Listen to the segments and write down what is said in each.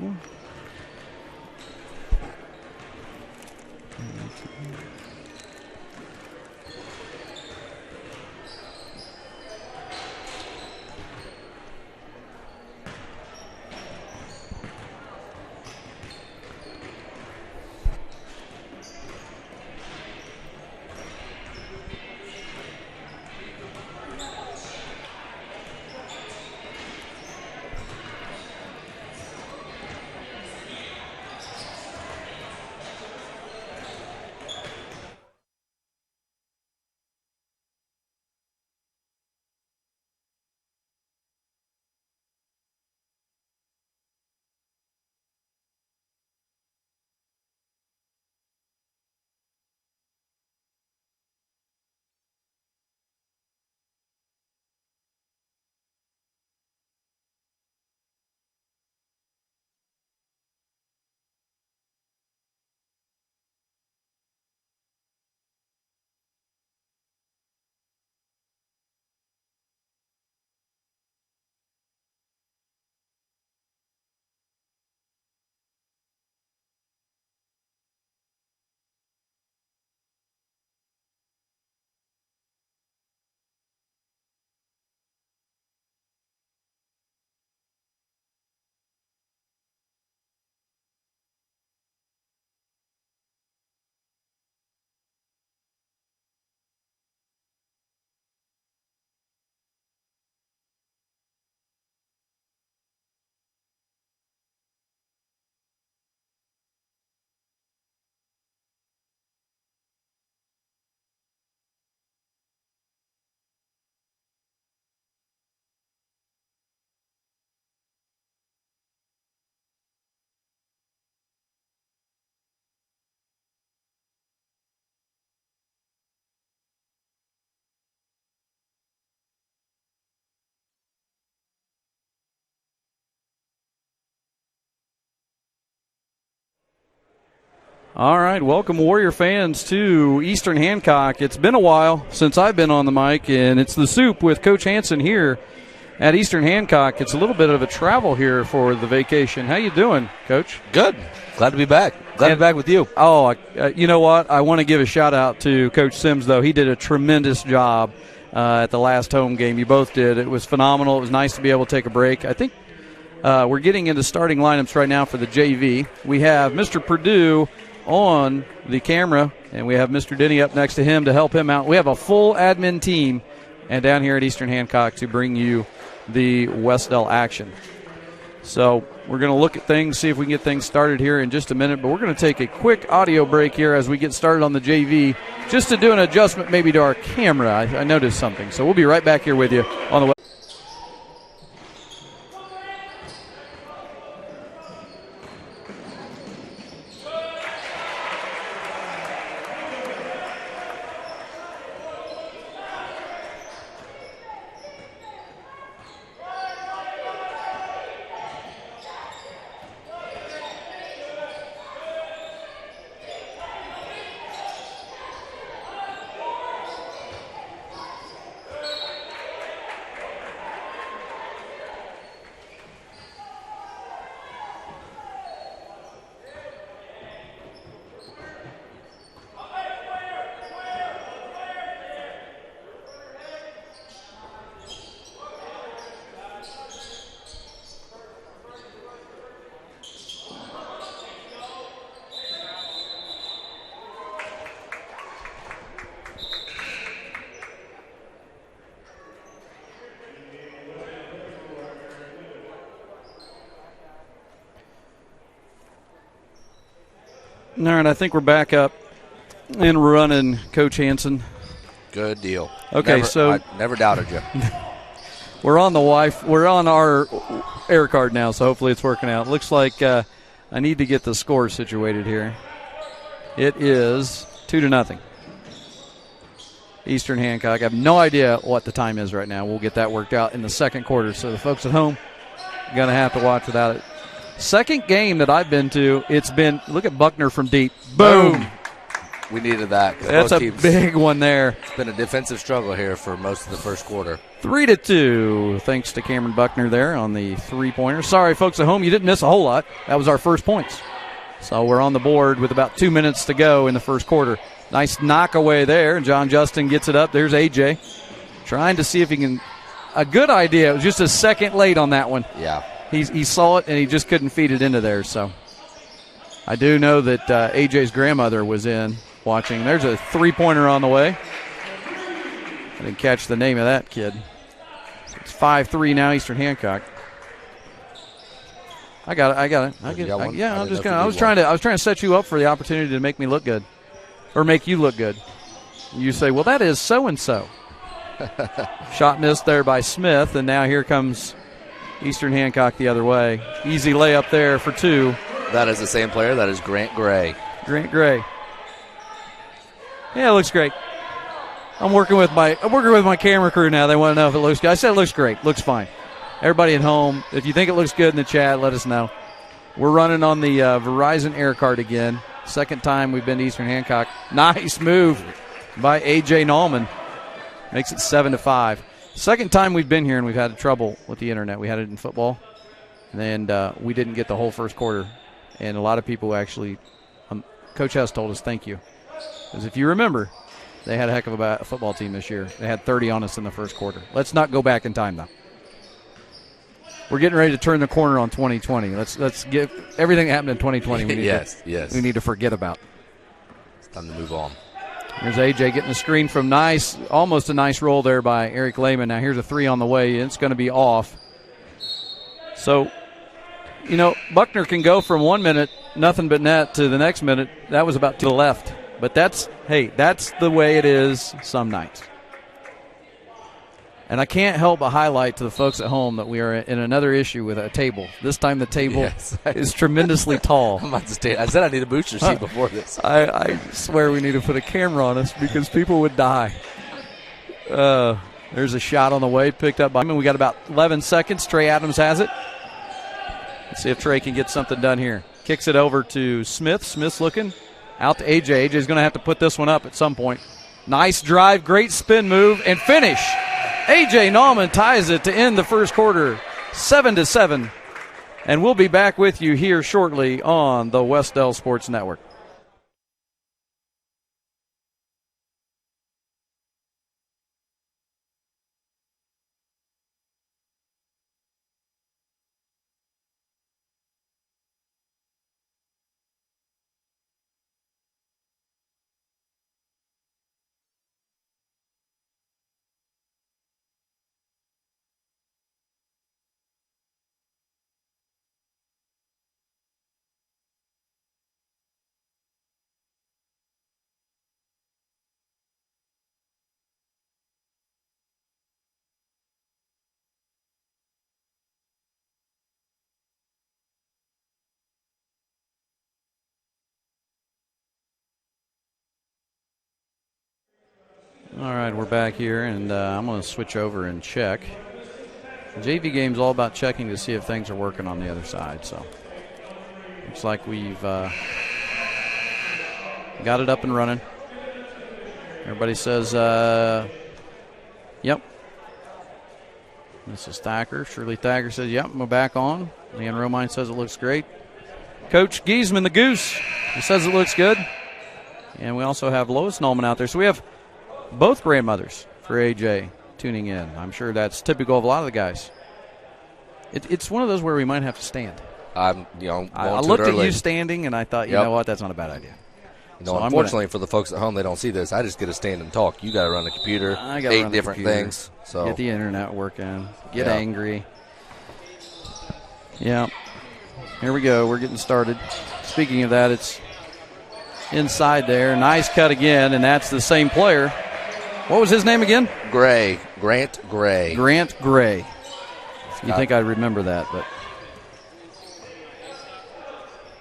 2. All right, welcome Warrior fans to Eastern Hancock. It's been a while since I've been on the mic, and it's the Soup with Coach Hanson here at Eastern Hancock. It's a little bit of a travel here for the vacation. How you doing, Coach? Good. Glad to be back. Glad to be back with you. Oh, you know what? I want to give a shout-out to Coach Sims, though. He did a tremendous job at the last home game. You both did. It was phenomenal. It was nice to be able to take a break. I think we're getting into starting lineups right now for the JV. We have Mr. Purdue on the camera, and we have Mr. Denny up next to him to help him out. We have a full admin team and down here at Eastern Hancock to bring you the Wes-Del action. So we're going to look at things, see if we can get things started here in just a minute, but we're going to take a quick audio break here as we get started on the JV, just to do an adjustment maybe to our camera. I noticed something. So we'll be right back here with you on the All right, I think we're back up and running, Coach Hanson. Good deal. Okay, I never doubted you. We're on we're on our air card now, so hopefully it's working out. Looks like I need to get the score situated here. It is 2-0. Eastern Hancock. I have no idea what the time is right now. We'll get that worked out in the second quarter. So the folks at home are going to have to watch without it. Second game that I've been to, it's been, look at Buckner from deep. Boom. We needed that. That's a big one there. It's been a defensive struggle here for most of the first quarter. 3-2, thanks to Cameron Buckner there on the three-pointer. Sorry, folks at home, you didn't miss a whole lot. That was our first points. So we're on the board with about 2 minutes to go in the first quarter. Nice knock away there. John Justin gets it up. There's A.J. trying to see if he can. A good idea. It was just a second late on that one. Yeah. He saw it, and he just couldn't feed it into there. So I do know that A.J.'s grandmother was in watching. There's a three-pointer on the way. I didn't catch the name of that kid. It's 5-3 now, Eastern Hancock. I got it. I was trying to set you up for the opportunity to make me look good, or make you look good. You say, well, that is so and so. Shot missed there by Smith, and now here comes Eastern Hancock the other way. Easy layup there for two. That is the same player. That is Grant Gray. Grant Gray. Yeah, it looks great. I'm working with my camera crew now. They want to know if it looks good. I said it looks great. Looks fine. Everybody at home, if you think it looks good in the chat, let us know. We're running on the Verizon Air Card again. Second time we've been to Eastern Hancock. Nice move by A.J. Nallman. Makes it 7-5. Second time we've been here and we've had trouble with the internet. We had it in football, and we didn't get the whole first quarter. And a lot of people actually, Coach Hess told us thank you. Because if you remember, they had a heck of a football team this year. They had 30 on us in the first quarter. Let's not go back in time, though. We're getting ready to turn the corner on 2020. Let's get everything that happened in 2020. We need we need to forget about. It's time to move on. Here's A.J. getting the screen from almost a nice roll there by Eric Lehman. Now here's a three on the way. It's going to be off. So, Buckner can go from 1 minute, nothing but net, to the next minute. That was about to the left. But that's the way it is some nights. And I can't help but highlight to the folks at home that we are in another issue with a table. This time the table is tremendously tall. I said I need a booster seat before this. I swear we need to put a camera on us because people would die. There's a shot on the way, picked up by him. We got about 11 seconds. Trey Adams has it. Let's see if Trey can get something done here. Kicks it over to Smith. Smith's looking. Out to A.J. A.J.'s going to have to put this one up at some point. Nice drive, great spin move, and finish. A.J. Nallman ties it to end the first quarter, 7-7. And we'll be back with you here shortly on the Wes-Del Sports Network. All right, we're back here, and I'm going to switch over and check. The JV game's all about checking to see if things are working on the other side. So looks like we've got it up and running. Everybody says, yep. This is Thacker. Shirley Thacker says, yep, we're back on. Leanne Romine says it looks great. Coach Giesman, the Goose, he says it looks good. And we also have Lois Nallman out there. So we have both grandmothers for A.J. tuning in. I'm sure that's typical of a lot of the guys. It's one of those where we might have to stand. I looked at you standing, and I thought, you know what, that's not a bad idea. So unfortunately for the folks at home, they don't see this. I just get to stand and talk. You got to run the computer, 8 different things. So get the internet working, get angry. Yeah. Here we go. We're getting started. Speaking of that, it's inside there. Nice cut again, and that's the same player. What was his name again? Gray. Grant Gray. Grant Gray. You think I'd remember that, but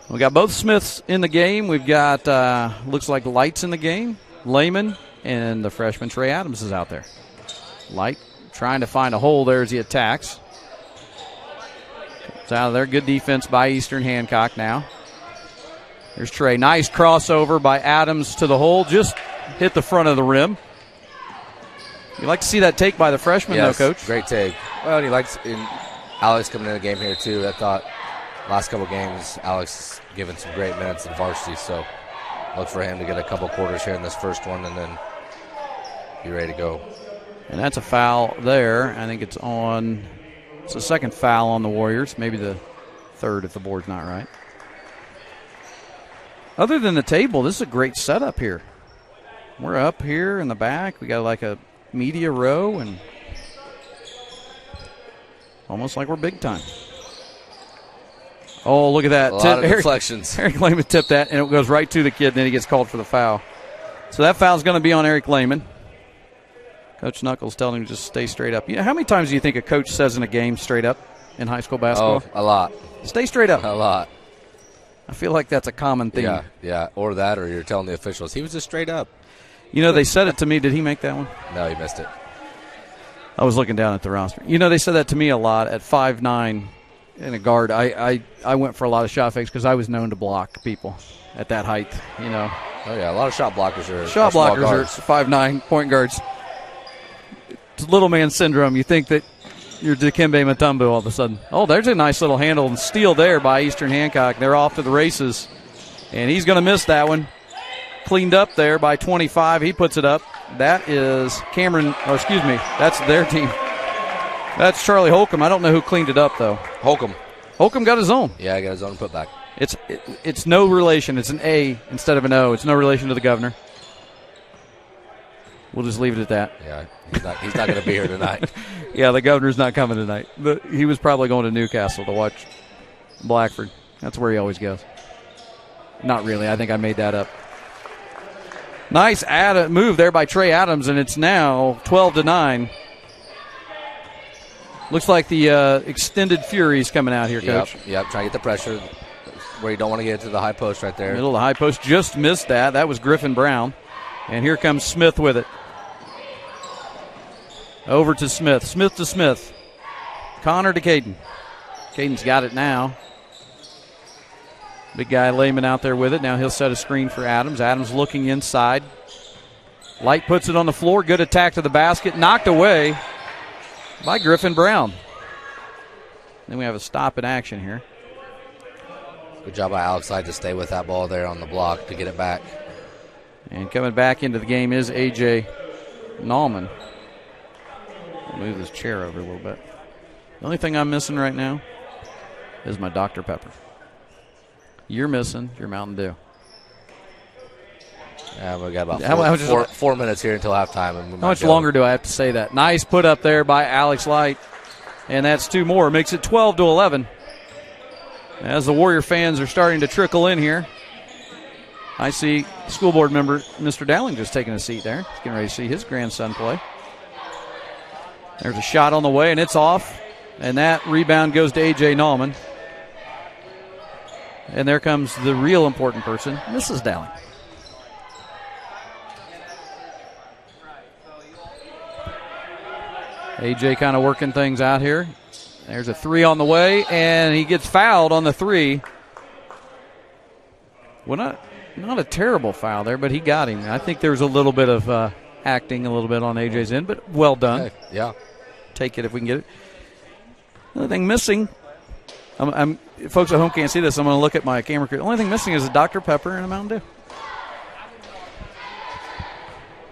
we got both Smiths in the game. We've got, looks like Lights in the game. Lehman and the freshman Trey Adams is out there. Light trying to find a hole there as he attacks. It's out of there. Good defense by Eastern Hancock now. There's Trey. Nice crossover by Adams to the hole. Just hit the front of the rim. You like to see that take by the freshman, yes, though, Coach? Great take. Well, and he likes Alex coming in the game here, too. I thought last couple games, Alex has given some great minutes in varsity, so look for him to get a couple quarters here in this first one and then be ready to go. And that's a foul there. I think it's the second foul on the Warriors, maybe the third if the board's not right. Other than the table, this is a great setup here. We're up here in the back. We got like a media row and almost like we're big time. Oh, look at that. A lot of deflections. Eric Lehman tipped that, and it goes right to the kid, and then he gets called for the foul. So that foul's going to be on Eric Lehman. Coach Knuckles telling him to just stay straight up. You know, how many times do you think a coach says in a game straight up in high school basketball? Oh, a lot. Stay straight up. A lot. I feel like that's a common theme. Yeah. Or that, or you're telling the officials, he was just straight up. You know, they said it to me. Did he make that one? No, he missed it. I was looking down at the roster. You know, they said that to me a lot at 5'9" in a guard. I went for a lot of shot fakes because I was known to block people at that height, you know. Oh, yeah, a lot of shot blockers are Shot blockers are 5'9" point guards. It's little man syndrome. You think that you're Dikembe Mutombo all of a sudden. Oh, there's a nice little handle and steal there by Eastern Hancock. They're off to the races. And he's going to miss that one. Cleaned up there by 25. He puts it up. That is that's their team. That's Charlie Holcomb. I don't know who cleaned it up, though. Holcomb got his own. Yeah, he got his own putback. It's no relation. It's an A instead of an O. It's no relation to the governor. We'll just leave it at that. Yeah, he's not going to be here tonight. Yeah, the governor's not coming tonight. But he was probably going to Newcastle to watch Blackford. That's where he always goes. Not really. I think I made that up. Nice move there by Trey Adams, and it's now 12-9. Looks like the extended fury's coming out here, Coach. Yep, trying to get the pressure where you don't want to get to the high post right there. Middle of the high post, just missed that. That was Griffin Brown. And here comes Smith with it. Over to Smith. Smith to Smith. Connor to Caden. Caden's got it now. Big guy Lehman out there with it. Now he'll set a screen for Adams. Adams looking inside. Light puts it on the floor. Good attack to the basket. Knocked away by Griffin Brown. Then we have a stop in action here. Good job by Alex Light to stay with that ball there on the block to get it back. And coming back into the game is A.J. Nallman. I'll move this chair over a little bit. The only thing I'm missing right now is my Dr. Pepper. You're missing your Mountain Dew. Yeah, we've got about 4 minutes here until halftime. And how much longer do I have to say that? Nice put up there by Alex Light. And that's two more. Makes it 12-11. As the Warrior fans are starting to trickle in here. I see school board member Mr. Dowling just taking a seat there. He's getting ready to see his grandson play. There's a shot on the way, and it's off. And that rebound goes to A.J. Nallman. And there comes the real important person, Mrs. Dowling. A.J. kind of working things out here. There's a three on the way, and he gets fouled on the three. Well, not a terrible foul there, but he got him. I think there's a little bit of acting a little bit on A.J.'s end, but well done. Okay. Yeah. Take it if we can get it. Another thing missing, folks at home can't see this. I'm going to look at my camera crew. The only thing missing is a Dr. Pepper and a Mountain Dew.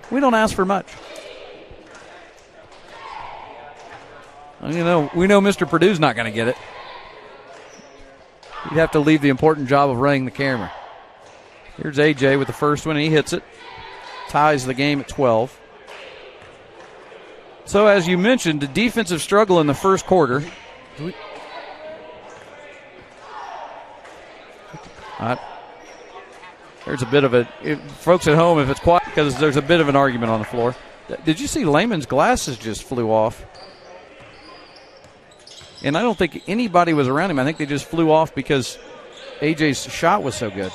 We don't ask for much. You know, we know Mr. Purdue's not going to get it. You'd have to leave the important job of running the camera. Here's A.J. with the first one, and he hits it. Ties the game at 12. So, as you mentioned, the defensive struggle in the first quarter. There's a bit of folks at home, if it's quiet, because there's a bit of an argument on the floor. Did you see Lehman's glasses just flew off? And I don't think anybody was around him. I think they just flew off because A.J.'s shot was so good.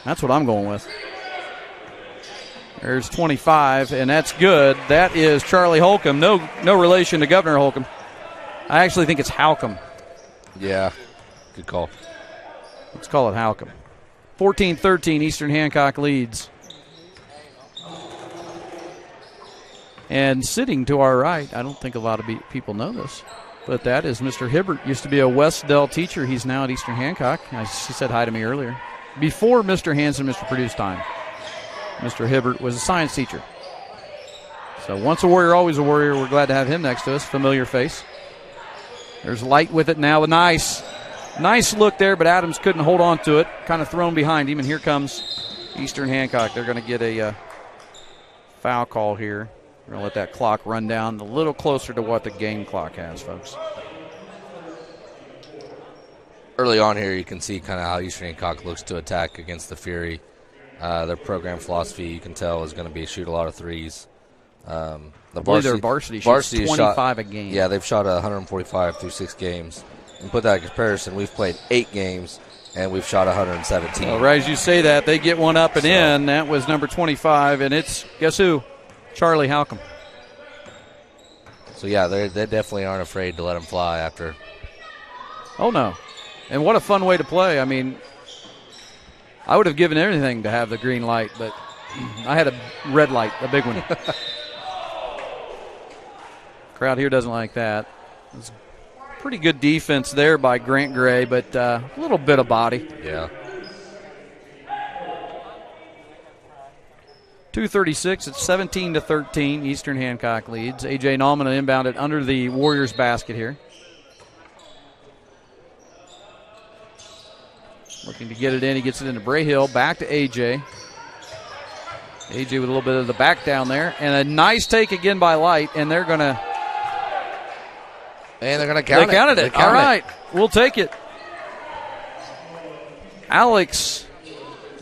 That's what I'm going with. There's 25, and that's good. That is Charlie Holcomb. No relation to Governor Holcomb. I actually think it's Halcomb. Yeah, good call. Let's call it Halcomb. 14-13, Eastern Hancock leads. And sitting to our right, I don't think a lot of people know this, but that is Mr. Hibbert. Used to be a Wes-Del teacher. He's now at Eastern Hancock. She said hi to me earlier. Before Mr. Hansen, Mr. Purdue's time, Mr. Hibbert was a science teacher. So once a Warrior, always a Warrior. We're glad to have him next to us. Familiar face. There's Light with it now. A nice look there, but Adams couldn't hold on to it. Kind of thrown behind him, and here comes Eastern Hancock. They're going to get a foul call here. We're going to let that clock run down a little closer to what the game clock has, folks. Early on here, you can see kind of how Eastern Hancock looks to attack against the Fury. Their program philosophy, you can tell, is going to be shoot a lot of threes. I believe their varsity shoots 25 a game. Yeah, they've shot 145 through 6 games. And put that in comparison, we've played 8 games, and we've shot 117. Well, right as you say that, they get one up and in. That was number 25, and it's, guess who? Charlie Halcomb. So, yeah, they definitely aren't afraid to let him fly after. Oh, no. And what a fun way to play. I mean, I would have given everything to have the green light, but I had a red light, a big one. Crowd here doesn't like that. It's pretty good defense there by Grant Gray, but a little bit of body. Yeah. 2:36, it's 17-13. Eastern Hancock leads. A.J. Nauman inbounded under the Warriors basket here. Looking to get it in. He gets it into Brayhill. Back to A.J. A.J. with a little bit of the back down there. And a nice take again by Light, and they're going to. And they're going to count it. They counted it. All right. We'll take it. Alex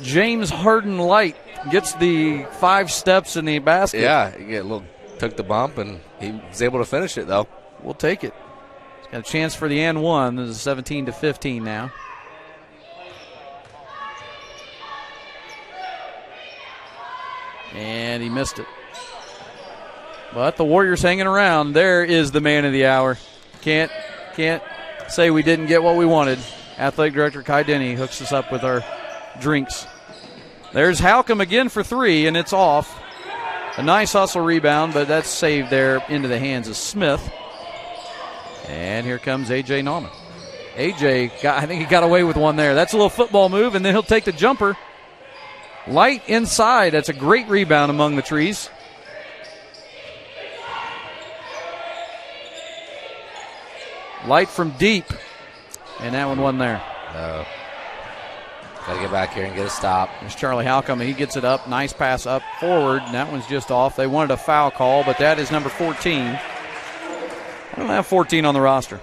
James Harden Light gets the 5 steps in the basket. Yeah, he took the bump, and he was able to finish it, though. We'll take it. He's got a chance for the and one. This is 17-15 now. And he missed it. But the Warriors hanging around. There is the man of the hour. Can't say we didn't get what we wanted. Athletic Director Kai Denny hooks us up with our drinks. There's Halcomb again for 3, and it's off. A nice hustle rebound, but that's saved there into the hands of Smith. And here comes A.J. Nauman. A.J., I think he got away with one there. That's a little football move, and then he'll take the jumper. Light inside. That's a great rebound among the trees. Light from deep. And that one wasn't there. No. Got to get back here and get a stop. There's Charlie Halcomb. He gets it up. Nice pass up forward. And that one's just off. They wanted a foul call, but that is number 14. I don't have 14 on the roster.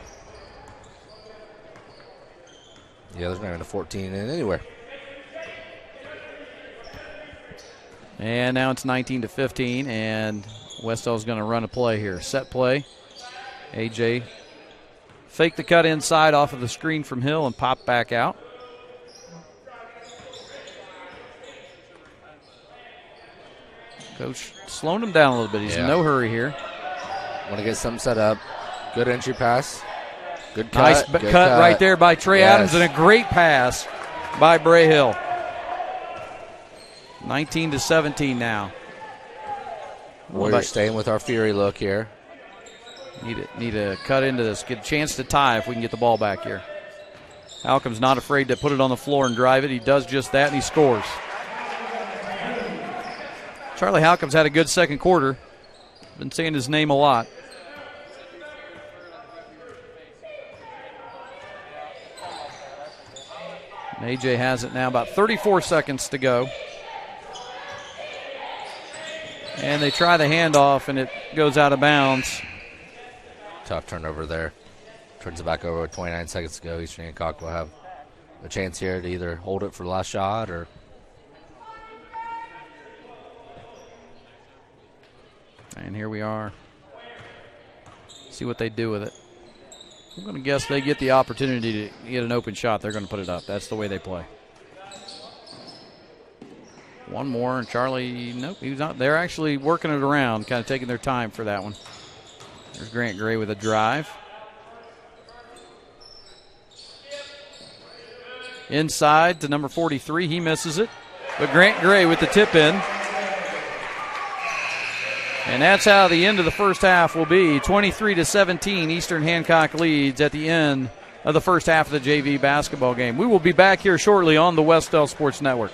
Yeah, there's not even a 14 in anywhere. And now it's 19-15, and Wes-Del's going to run a play here. Set play. A.J. fake the cut inside off of the screen from Hill and pop back out. Coach slowing him down a little bit. He's in no hurry here. Want to get something set up. Good entry pass. Good cut. Nice cut right there by Trey Adams, and a great pass by Brayhill. 19-17 now. Warriors staying with our Fury look here. Need to cut into this. Get a chance to tie if we can get the ball back here. Halcomb's not afraid to put it on the floor and drive it. He does just that, and he scores. Charlie Halcomb's had a good second quarter. Been saying his name a lot. And AJ has it now, about 34 seconds to go. And they try the handoff, and it goes out of bounds. Tough turnover there. Turns it back over with 29 seconds to go. Eastern Hancock will have a chance here to either hold it for the last shot or. And here we are. See what they do with it. I'm going to guess they get the opportunity to get an open shot. They're going to put it up. That's the way they play. One more, and Charlie, nope, he was not. They're actually working it around, kind of taking their time for that one. There's Grant Gray with a drive. Inside to number 43. He misses it. But Grant Gray with the tip in. And that's how the end of the first half will be. 23-17, Eastern Hancock leads at the end of the first half of the JV basketball game. We will be back here shortly on the Wes-Del Sports Network.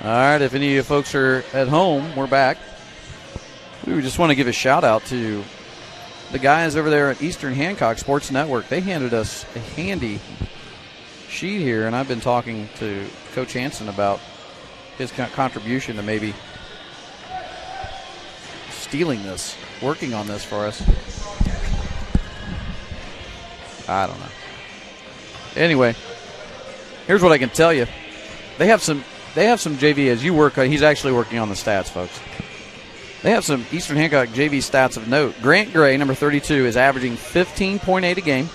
All right, if any of you folks are at home, we're back. We just want to give a shout out to the guys over there at Eastern Hancock Sports Network. They handed us a handy sheet here, and I've been talking to Coach Hansen about his contribution to maybe stealing this, working on this for us. I don't know. anyway, here's what I can tell you. They have some JV as you work. He's actually working on the stats, folks. They have some Eastern Hancock JV stats of note. Grant Gray, number 32, is averaging 15.8 a game,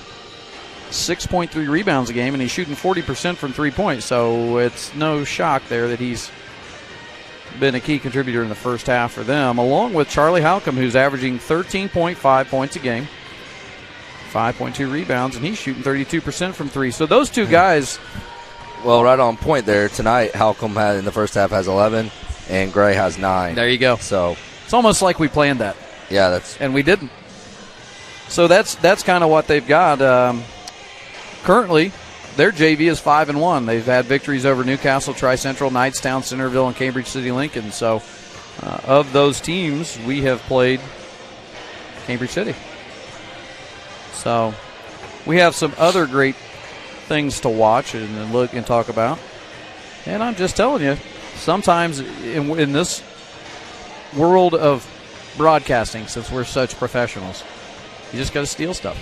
6.3 rebounds a game, and he's shooting 40% from 3 points. So it's no shock there that he's been a key contributor in the first half for them, along with Charlie Halcomb, who's averaging 13.5 points a game, 5.2 rebounds, and he's shooting 32% from 3. So those two guys. Well, right on point there. Tonight, Halcomb in the first half has 11, and Gray has 9. There you go. So it's almost like we planned that. Yeah, and we didn't. So that's kind of what they've got. Currently, their JV is 5-1. They've had victories over Newcastle, Tri-Central, Knightstown, Centerville, and Cambridge City Lincoln. So of those teams, we have played Cambridge City. So we have some other great things to watch and look and talk about. And I'm just telling you, sometimes in this world of broadcasting, since we're such professionals, you just got to steal stuff.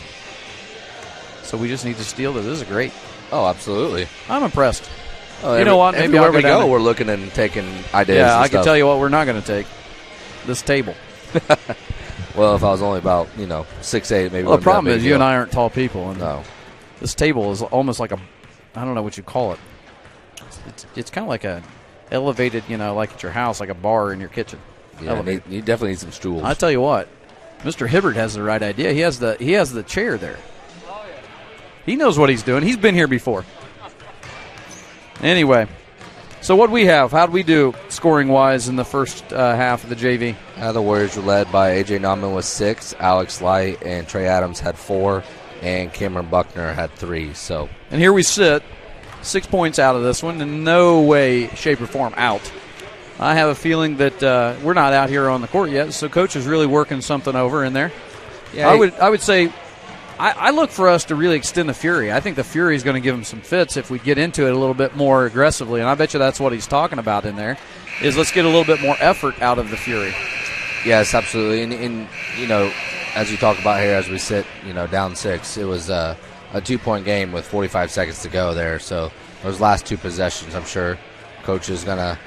So we just need to steal it. This is great. Oh, absolutely. I'm impressed. Oh, you know what? Maybe everywhere we go, we're looking and taking ideas. Yeah, and I can tell you what we're not going to take. This table. Well, if I was only about 6'8", maybe. Well, the problem is you and I aren't tall people. And no. This table is almost like I don't know what you call it. It's kind of like a elevated, like at your house, like a bar in your kitchen. Yeah, you definitely need some stools. I tell you what, Mr. Hibbert has the right idea. He has the chair there. He knows what he's doing. He's been here before. Anyway, so what we have, how'd we do scoring-wise in the first half of the JV? The Warriors were led by A.J. Nauman with 6, Alex Light and Trey Adams had 4, and Cameron Buckner had 3. So, and here we sit, 6 points out of this one, in no way, shape, or form out. I have a feeling that we're not out here on the court yet, so Coach is really working something over in there. Yeah, I would say I look for us to really extend the Fury. I think the Fury is going to give him some fits if we get into it a little bit more aggressively, and I bet you that's what he's talking about in there, is let's get a little bit more effort out of the Fury. Yes, absolutely. And as you talk about here, as we sit, down 6, it was a 2-point game with 45 seconds to go there. So those last 2 possessions, I'm sure Coach is going to,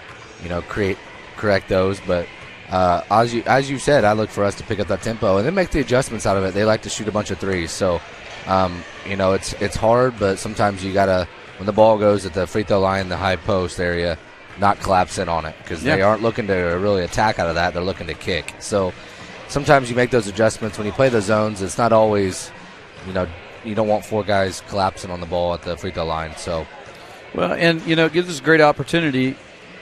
correct those. But as you said, I look for us to pick up that tempo and then make the adjustments out of it. They like to shoot a bunch of threes. So, it's hard, but sometimes you got to, when the ball goes at the free throw line, the high post area, not collapse in on it because they aren't looking to really attack out of that. They're looking to kick. So sometimes you make those adjustments. When you play the zones, it's not always, you don't want 4 guys collapsing on the ball at the free throw line. So, well, and, it gives us a great opportunity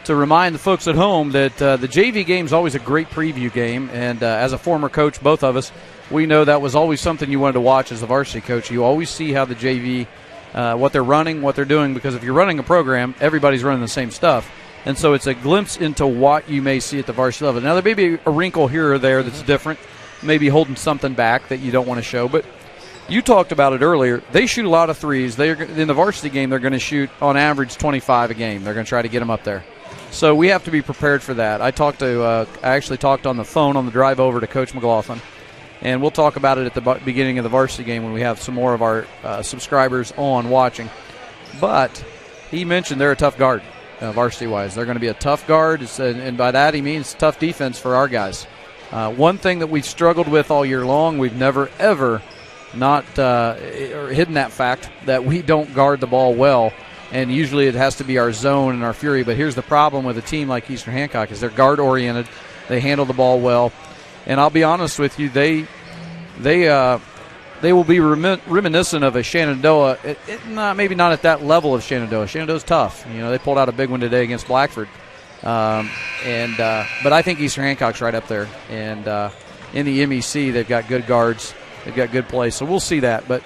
to remind the folks at home that the JV game is always a great preview game. And as a former coach, both of us, we know that was always something you wanted to watch as a varsity coach. You always see how the JV, what they're running, what they're doing, because if you're running a program, everybody's running the same stuff. And so it's a glimpse into what you may see at the varsity level. Now, there may be a wrinkle here or there that's different, maybe holding something back that you don't want to show. But you talked about it earlier. They shoot a lot of threes. In the varsity game, they're going to shoot, on average, 25 a game. They're going to try to get them up there. So we have to be prepared for that. I actually talked on the phone on the drive over to Coach McLaughlin, and we'll talk about it at the beginning of the varsity game when we have some more of our subscribers on watching. But he mentioned they're a tough guard. Varsity-wise, they're going to be a tough guard, and by that he means tough defense for our guys. One thing that we've struggled with all year long, we've never, ever not hidden that fact that we don't guard the ball well, and usually it has to be our zone and our Fury. But here's the problem with a team like Eastern Hancock is they're guard-oriented. They handle the ball well, and I'll be honest with you, they will be reminiscent of a Shenandoah. Maybe not at that level of Shenandoah. Shenandoah's tough. They pulled out a big one today against Blackford. But I think Eastern Hancock's right up there. And in the MEC, they've got good guards. They've got good play. So we'll see that. But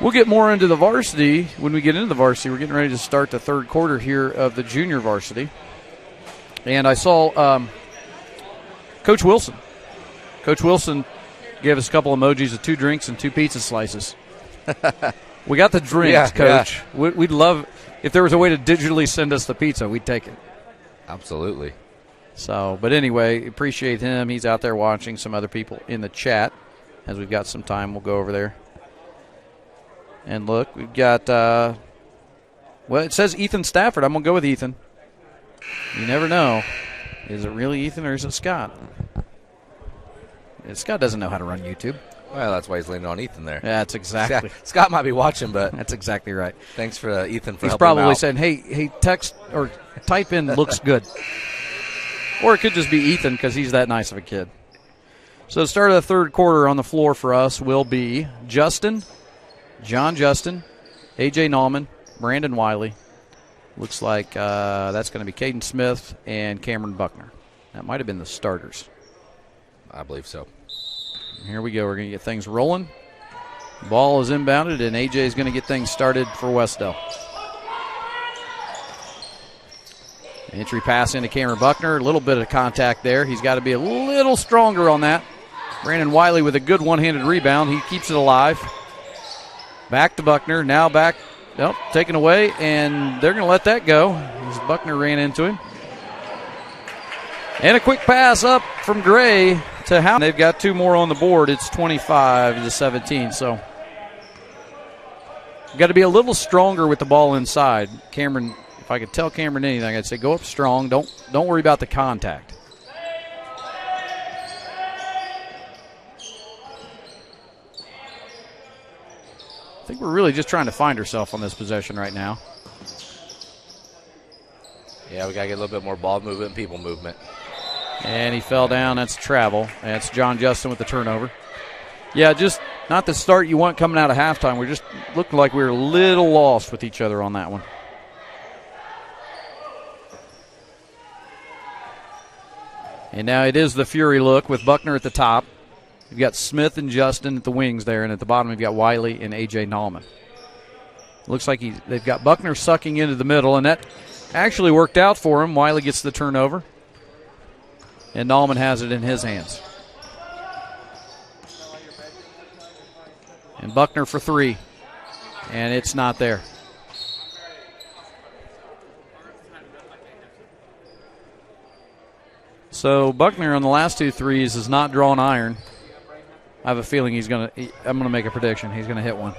we'll get more into the varsity when we get into the varsity. We're getting ready to start the third quarter here of the junior varsity. And I saw Coach Wilson. Coach Wilson gave us a couple emojis of 2 drinks and 2 pizza slices. We got the drinks, Coach. Yeah. We'd love, if there was a way to digitally send us the pizza, we'd take it. Absolutely. So, but anyway, appreciate him. He's out there watching. Some other people in the chat. As we've got some time, we'll go over there. And look, we've got, well, it says Ethan Stafford. I'm going to go with Ethan. You never know. Is it really Ethan or is it Scott? Scott doesn't know how to run YouTube. Well, that's why he's leaning on Ethan there. Yeah, that's exactly. Scott might be watching, but that's exactly right. Thanks for Ethan for he's helping probably him out. saying, hey, text or type in looks good. Or it could just be Ethan because he's that nice of a kid. So the start of the third quarter on the floor for us will be Justin, John Justin, A.J. Nauman, Brandon Wiley. Looks like that's going to be Caden Smith and Cameron Buckner. That might have been the starters. I believe so. Here we go. We're going to get things rolling. Ball is inbounded, and A.J. is going to get things started for Wes-Del. Entry pass into Cameron Buckner. A little bit of contact there. He's got to be a little stronger on that. Brandon Wiley with a good one-handed rebound. He keeps it alive. Back to Buckner. Now back. Nope, taken away, and they're going to let that go as Buckner ran into him. And a quick pass up from Gray to Howard. They've got two more on the board. It's 25-17. So got to be a little stronger with the ball inside. Cameron, if I could tell Cameron anything, I'd say go up strong. Don't worry about the contact. I think we're really just trying to find ourselves on this possession right now. Yeah, we got to get a little bit more ball movement and people movement. And he fell down. That's travel. That's John Justin with the turnover. Yeah, just not the start you want coming out of halftime. We just looked like we were a little lost with each other on that one. And now it is the Fury look with Buckner at the top. You've got Smith and Justin at the wings there, and at the bottom you've got Wiley and A.J. Nauman. Looks like they've got Buckner sucking into the middle, and that actually worked out for him. Wiley gets the turnover, and Nauman has it in his hands. And Buckner for three, and it's not there. So Buckner on the last two threes has not drawn iron. I have a feeling I'm going to make a prediction. He's going to hit one.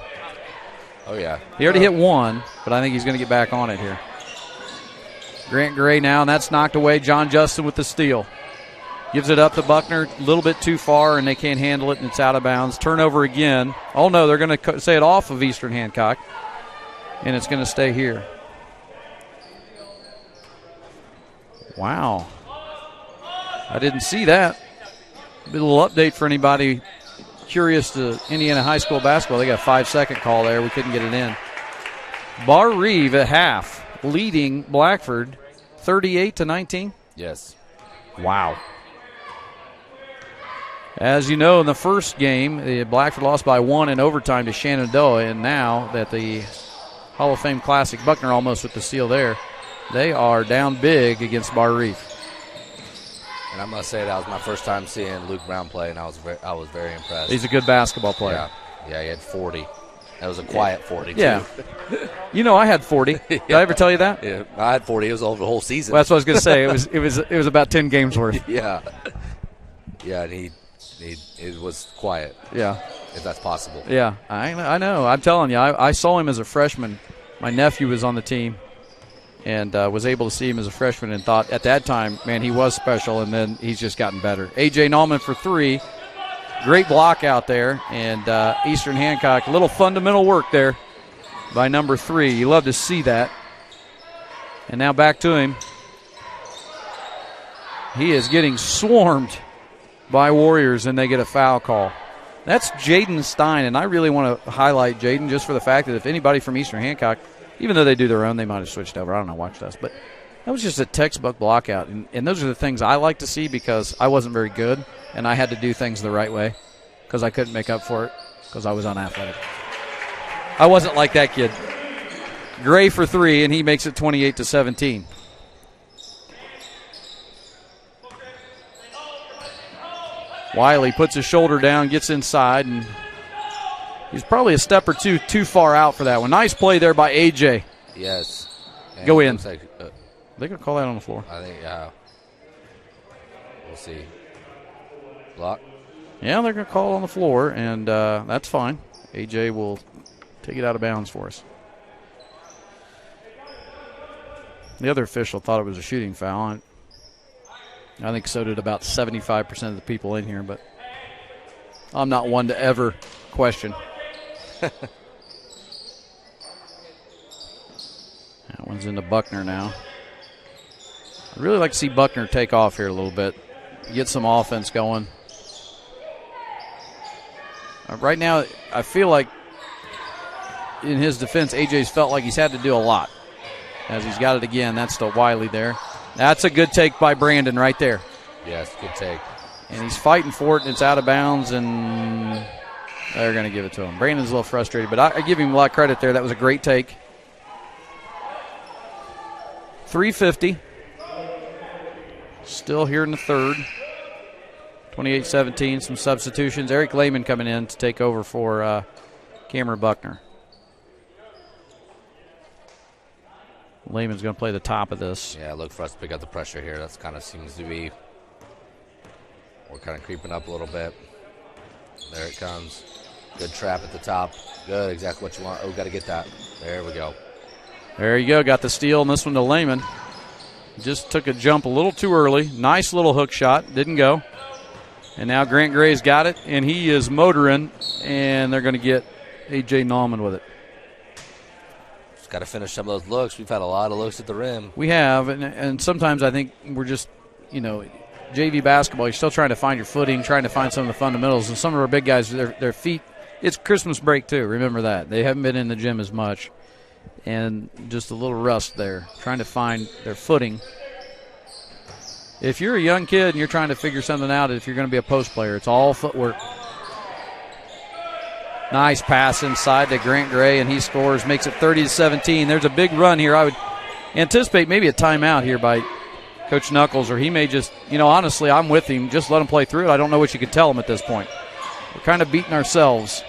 Oh, yeah. He already hit one, but I think he's going to get back on it here. Grant Gray now, and that's knocked away. John Justin with the steal. Gives it up to Buckner, a little bit too far, and they can't handle it, and it's out of bounds. Turnover again. Oh, no, they're going to say it off of Eastern Hancock, and it's going to stay here. Wow. I didn't see that. A little update for anybody curious to Indiana high school basketball. They got a 5-second call there. We couldn't get it in. Bar Reeve at half, leading Blackford 38-19. Yes. Wow. As you know, in the first game, Blackford lost by 1 in overtime to Shenandoah, and now that the Hall of Fame Classic, Buckner almost with the steal there, they are down big against Bar Reeve. And I must say that was my first time seeing Luke Brown play, and I was very impressed. He's a good basketball player. Yeah, he had 40. That was a quiet 40, too. Yeah. You know, I had 40. Did I ever tell you that? Yeah, I had 40. It was over the whole season. Well, that's what I was going to say. It was about 10 games worth. Yeah. Yeah, and it was quiet. Yeah. If that's possible. Yeah, I know. I'm telling you, I saw him as a freshman. My nephew was on the team and was able to see him as a freshman and thought at that time, man, he was special, and then he's just gotten better. A.J. Nauman for three. Great block out there, and Eastern Hancock, a little fundamental work there by number 3. You love to see that. And now back to him. He is getting swarmed by Warriors, and they get a foul call. That's Jaden Stein, and I really want to highlight Jaden just for the fact that if anybody from Eastern Hancock, even though they do their own, they might have switched over. I don't know, watch this. But that was just a textbook block out, and those are the things I like to see because I wasn't very good, and I had to do things the right way because I couldn't make up for it because I was unathletic. I wasn't like that kid. Gray for 3, and he makes it 28-17. Wiley puts his shoulder down, gets inside, and he's probably a step or two too far out for that one. Nice play there by A.J. Yes. And go in. Like, they're going to call that on the floor. I think, we'll see. Block. Yeah, they're going to call on the floor, and that's fine. A.J. will Take it out of bounds for us. The other official thought it was a shooting foul. I think so did about 75% of the people in here, but I'm not one to ever question. That one's into Buckner now. I'd really like to see Buckner take off here a little bit, get some offense going. Right now, I feel like in his defense, AJ's felt like he's had to do a lot. As he's got it again, that's to Wiley there. That's a good take by Brandon right there. Yes, good take. And he's fighting for it, and it's out of bounds, and they're going to give it to him. Brandon's a little frustrated, but I give him a lot of credit there. That was a great take. 3:50. Still here in the third. 28-17, some substitutions. Eric Lehman coming in to take over for Cameron Buckner. Lehman's going to play the top of this. Yeah, look for us to pick up the pressure here. That kind of seems to be, we're kind of creeping up a little bit. There it comes. Good trap at the top. Good, exactly what you want. Oh, got to get that. There we go. There you go. Got the steal, and this one to Lehman. Just took a jump a little too early. Nice little hook shot. Didn't go. And now Grant Gray's got it, and he is motoring, and they're going to get A.J. Nauman with it. Just got to finish some of those looks. We've had a lot of looks at the rim. We have, and sometimes I think we're just, JV basketball, you're still trying to find your footing, trying to find some of the fundamentals. And some of our big guys, their feet, it's Christmas break too, remember that. They haven't been in the gym as much. And just a little rust there, trying to find their footing. If you're a young kid and you're trying to figure something out, if you're going to be a post player, it's all footwork. Nice pass inside to Grant Gray, and he scores, makes it 30-17. There's a big run here. I would anticipate maybe a timeout here by Coach Knuckles, or he may just, honestly, I'm with him. Just let him play through it. I don't know what you could tell him at this point. We're kind of beating ourselves.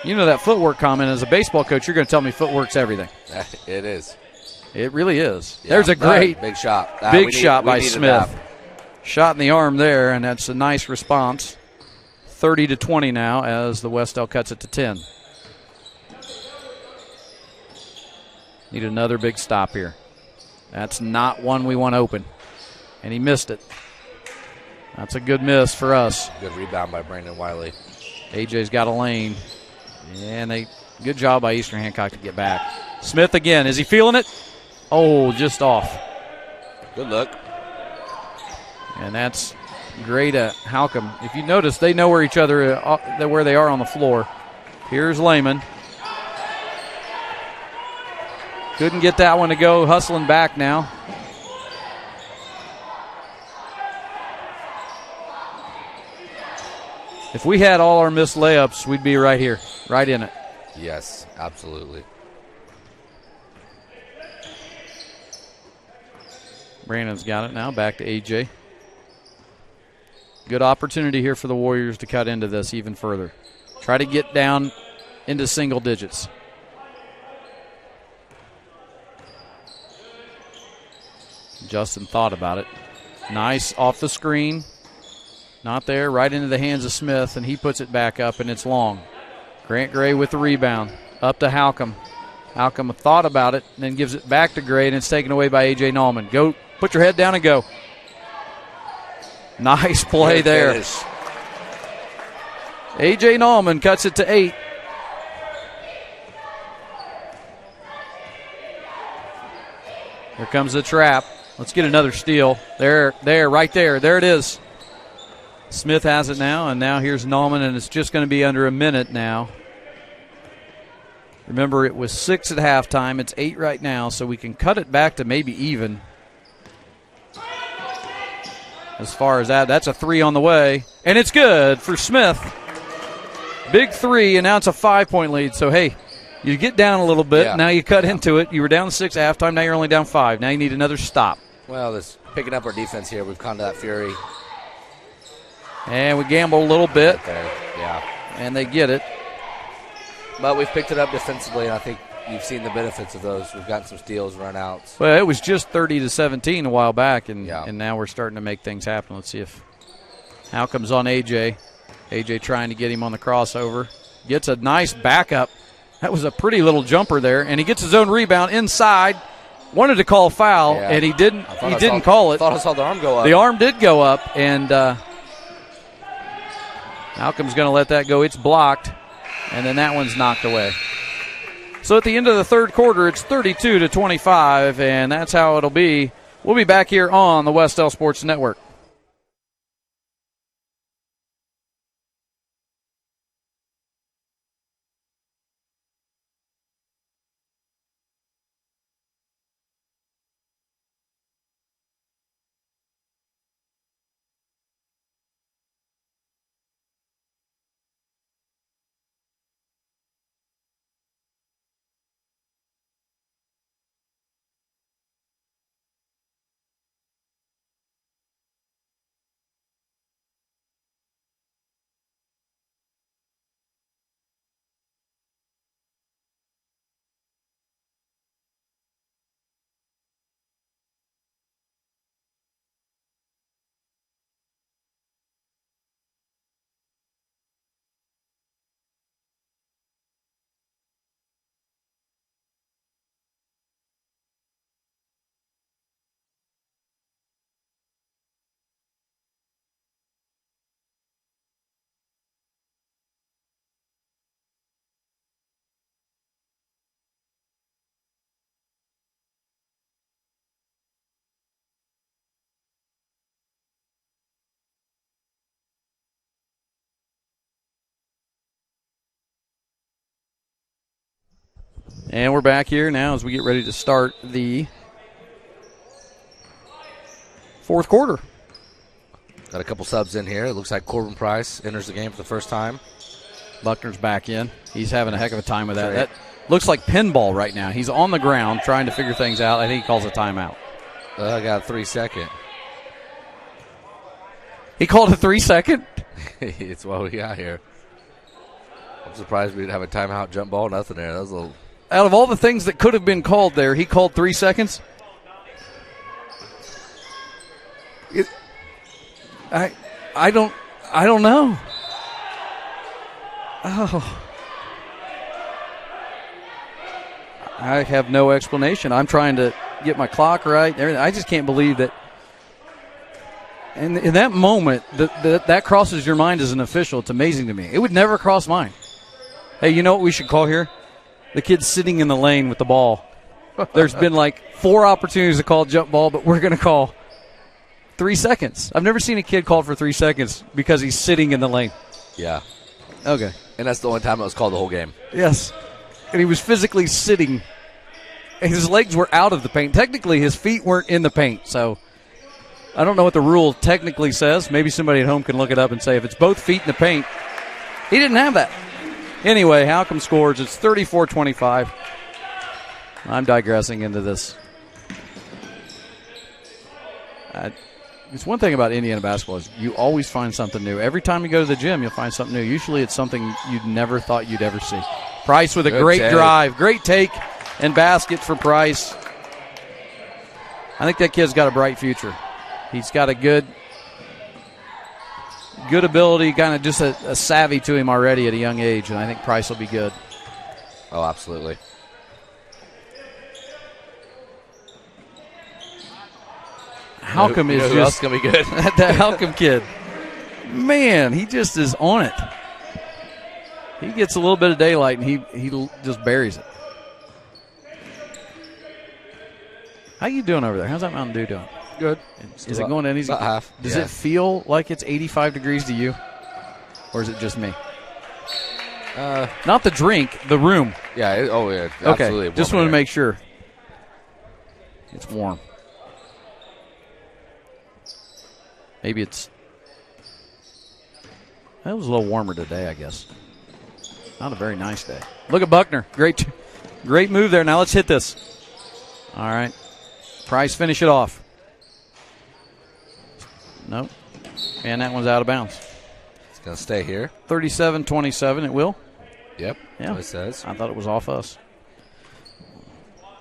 That footwork comment, as a baseball coach, you're going to tell me footwork's everything. It is. It really is. Yeah, there's a great big shot. Big shot by Smith. Shot in the arm there, and that's a nice response. 30-20 now as the Wes-Del cuts it to 10. Need another big stop here. That's not one we want open. And he missed it. That's a good miss for us. Good rebound by Brandon Wiley. AJ's got a lane. And good job by Eastern Hancock to get back. Smith again. Is he feeling it? Oh, just off. Good look. And that's great at Halcomb. If you notice, they know where each other, where they are on the floor. Here's Lehman. Couldn't get that one to go. Hustling back now. If we had all our missed layups, we'd be right here, right in it. Yes, absolutely. Brandon's got it now. Back to A.J. Good opportunity here for the Warriors to cut into this even further. Try to get down into single digits. Justin thought about it. Nice off the screen. Not there, right into the hands of Smith, and he puts it back up, and it's long. Grant Gray with the rebound. Up to Halcomb. Halcomb thought about it, and then gives it back to Gray, and it's taken away by A.J. Nauman. Go, put your head down and go. Nice play there. A.J. Nauman cuts it to 8. Here comes the trap. Let's get another steal. There, right there. There it is. Smith has it now, and now here's Nauman, and it's just going to be under a minute now. Remember, it was 6 at halftime. It's 8 right now, so we can cut it back to maybe even. As far as that's a 3 on the way, and it's good for Smith. Big 3, and now it's a 5-point lead. So, hey, you get down a little bit. Yeah. Now you cut into it. You were down 6 at halftime. Now you're only down 5. Now you need another stop. Well, this picking up our defense here. We've come to that fury. And we gamble a little bit. Right there. Yeah. And they get it. But we've picked it up defensively, and I think you've seen the benefits of those. We've gotten some steals, run-outs. Well, it was just 30-17 a while back, and now we're starting to make things happen. Let's see if Halcomb's on A.J. AJ trying to get him on the crossover. Gets a nice backup. That was a pretty little jumper there, and he gets his own rebound inside. Wanted to call foul, and he didn't. He didn't call it. I thought I saw the arm go up. The arm did go up, and Malcolm's going to let that go. It's blocked, and then that one's knocked away. So at the end of the third quarter, it's 32-25, and that's how it'll be. We'll be back here on the Wes-Del Sports Network. And we're back here now as we get ready to start the fourth quarter. Got a couple subs in here. It looks like Corbin Price enters the game for the first time. Buckner's back in. He's having a heck of a time with that. That looks like pinball right now. He's on the ground trying to figure things out. I think he calls a timeout. I got a 3-second. He called a 3-second? It's what we got here. I'm surprised we didn't have a timeout, jump ball, nothing there. That was a little... Out of all the things that could have been called there, he called 3 seconds? I don't know. Oh. I have no explanation. I'm trying to get my clock right. I just can't believe that. And in that moment, that crosses your mind as an official. It's amazing to me. It would never cross mine. Hey, you know what we should call here? The kid's sitting in the lane with the ball. There's been like 4 opportunities to call jump ball, but we're going to call 3 seconds. I've never seen a kid called for 3 seconds because he's sitting in the lane. Yeah. Okay. And that's the only time it was called the whole game. Yes. And he was physically sitting. His legs were out of the paint. Technically, his feet weren't in the paint. So I don't know what the rule technically says. Maybe somebody at home can look it up and say if it's both feet in the paint. He didn't have that. Anyway, Halcombe scores. It's 34-25. I'm digressing into this. It's one thing about Indiana basketball is you always find something new. Every time you go to the gym, you'll find something new. Usually it's something you'd never thought you'd ever see. Price with a great drive. Great take and basket for Price. I think that kid's got a bright future. He's got a good ability, kind of just a savvy to him already at a young age, and I think Price will be good. Oh, absolutely. Halcombe is who else going to be good? That Halcombe kid. Man, he just is on it. He gets a little bit of daylight, and he just buries it. How you doing over there? How's that Mountain Dew doing? Good. Is it going to any? About half. Does it feel like it's 85 degrees to you? Or is it just me? Not the drink, the room. Yeah. Okay. Absolutely. Just want to make sure. It's warm. Maybe it was a little warmer today, I guess. Not a very nice day. Look at Buckner. Great move there. Now let's hit this. All right. Price, finish it off. Nope. And that one's out of bounds. It's going to stay here. 37-27, it will. Yep. Yeah. That's what it says. I thought it was off us.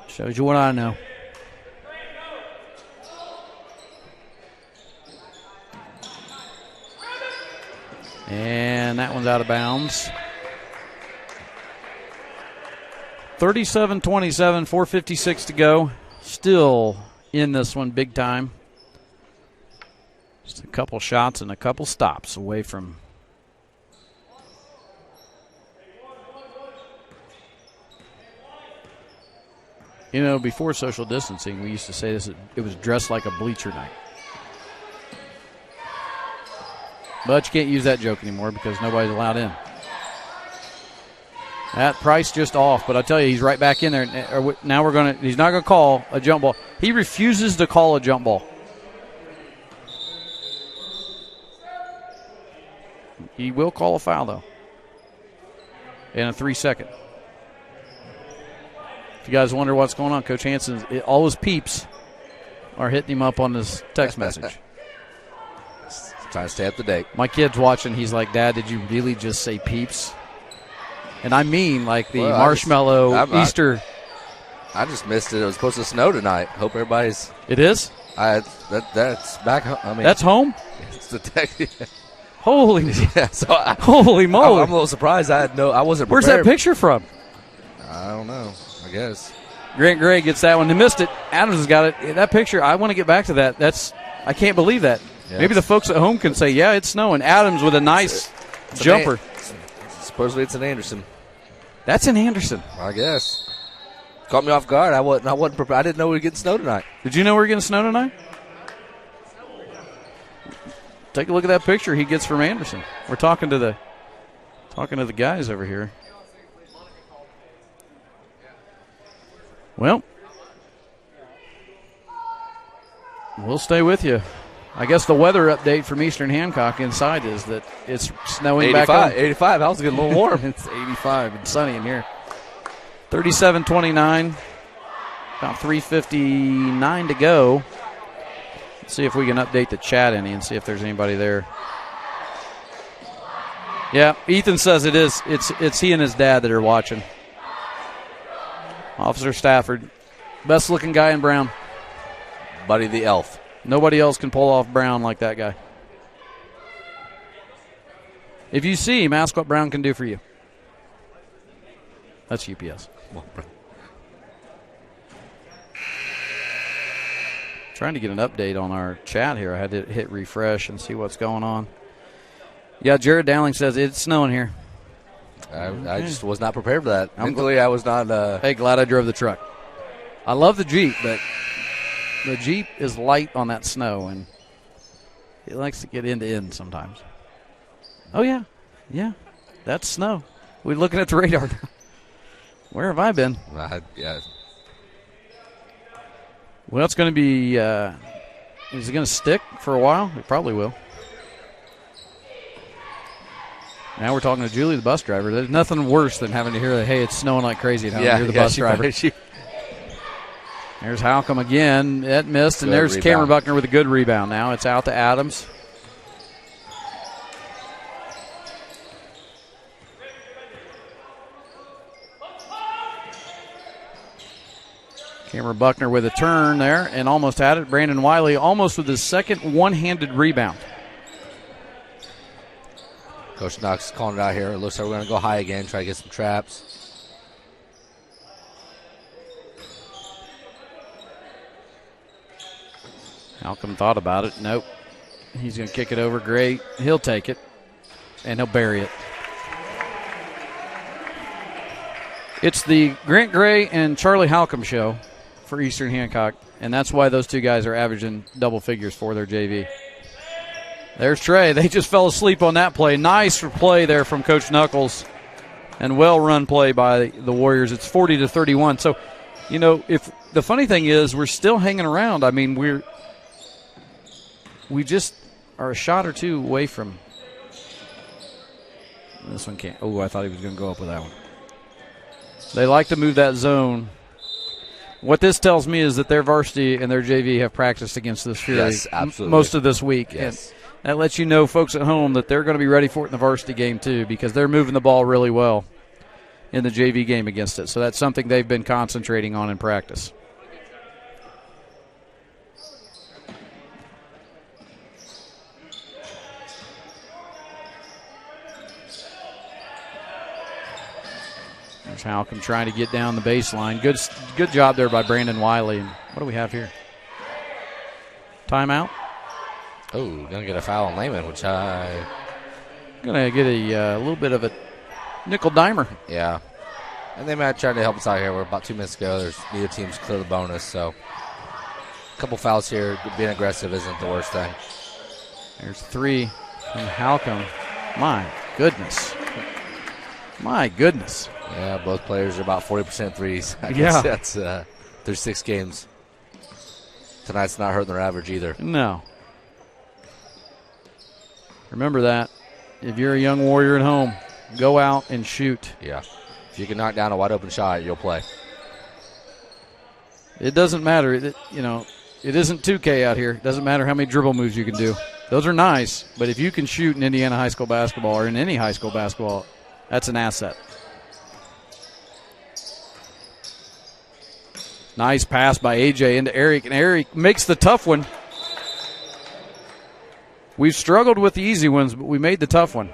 Shows you what I know. And that one's out of bounds. 37-27, 4:56 to go. Still in this one big time. Just a couple shots and a couple stops away from. You know, before social distancing, we used to say this, it was dressed like a bleacher night. But you can't use that joke anymore because nobody's allowed in. That Price just off, but I tell you, he's right back in there. Now he's not going to call a jump ball. He refuses to call a jump ball. He will call a foul, though. In a 3-second. If you guys wonder what's going on, Coach Hansen, all his peeps are hitting him up on his text message. Trying to stay up to date. My kid's watching. He's like, Dad, did you really just say peeps? And I mean like the marshmallow Easter. I just missed it. It was supposed to snow tonight. Hope everybody's. It is? That's back home. I mean, that's home? It's the tech. Holy. Yeah, so holy moly. I'm a little surprised. I wasn't prepared. Where's that picture from? I don't know. I guess. Grant Gray gets that one. He missed it. Adams has got it. That picture, I want to get back to that. I can't believe that. Yes. Maybe the folks at home can say, yeah, it's snowing. Adams with a nice jumper. Supposedly it's in Anderson. That's in Anderson. I guess. Caught me off guard. I wasn't prepared. I didn't know we were getting snow tonight. Did you know we were getting snow tonight? Take a look at that picture he gets from Anderson. We're talking to the guys over here. Well, we'll stay with you. I guess the weather update from Eastern Hancock inside is that it's snowing 85, back home. 85. I was getting a little warm. It's 85 and sunny in here. 37-29. About 3:59 to go. Let's see if we can update the chat any and see if there's anybody there. Yeah, Ethan says it is. It's he and his dad that are watching. Officer Stafford, best looking guy in Brown. Buddy the Elf. Nobody else can pull off Brown like that guy. If you see him, ask what Brown can do for you. That's UPS. Trying to get an update on our chat here. I had to hit refresh and see what's going on. Yeah, Jared Dowling says it's snowing here. I just was not prepared for that. Mentally, I was not. Hey, glad I drove the truck. I love the Jeep, but the Jeep is light on that snow, and it likes to get end to end sometimes. Oh, yeah. Yeah, that's snow. We're looking at the radar. Where have I been? Yeah. Well, it's going to be is it going to stick for a while? It probably will. Now we're talking to Julie, the bus driver. There's nothing worse than having to hear that, hey, it's snowing like crazy at home. You're the bus driver. There's Halcomb again. That missed, and there's Cameron Buckner with a good rebound now. It's out to Adams. Cameron Buckner with a turn there and almost had it. Brandon Wiley almost with his second one-handed rebound. Coach Knox calling it out here. It looks like we're going to go high again, try to get some traps. Halcomb thought about it. Nope. He's going to kick it over. Great. He'll take it, and he'll bury it. It's the Grant Gray and Charlie Halcomb show for Eastern Hancock, and that's why those two guys are averaging double figures for their JV. There's Trey. They just fell asleep on that play. Nice play there from Coach Knuckles, and well-run play by the Warriors. It's 40-31. So, you know, if the funny thing is we're still hanging around. I mean, we just are a shot or two away from this one. Can't. Oh, I thought he was going to go up with that one. They like to move that zone. What this tells me is that their varsity and their JV have practiced against this Fury most of this week. Yes. And that lets you know, folks at home, that they're going to be ready for it in the varsity game too, because they're moving the ball really well in the JV game against it. So that's something they've been concentrating on in practice. There's Halcomb trying to get down the baseline. Good job there by Brandon Wiley. And what do we have here? Timeout. Oh, going to get a foul on Lehman, which I... Going to get a little bit of a nickel dimer. Yeah. And they might try to help us out here. We're about 2 minutes ago. There's neither team's clear the bonus, so a couple fouls here. Being aggressive isn't the worst thing. There's 3 from Halcomb. My goodness. My goodness. Yeah, both players are about 40% threes. I guess that's through 6 games. Tonight's not hurting their average either. No. Remember that. If you're a young warrior at home, go out and shoot. Yeah. If you can knock down a wide open shot, you'll play. It doesn't matter. It isn't 2K out here. It doesn't matter how many dribble moves you can do. Those are nice, but if you can shoot in Indiana high school basketball or in any high school basketball, that's an asset. Nice pass by AJ into Eric, and Eric makes the tough one. We've struggled with the easy ones, but we made the tough one.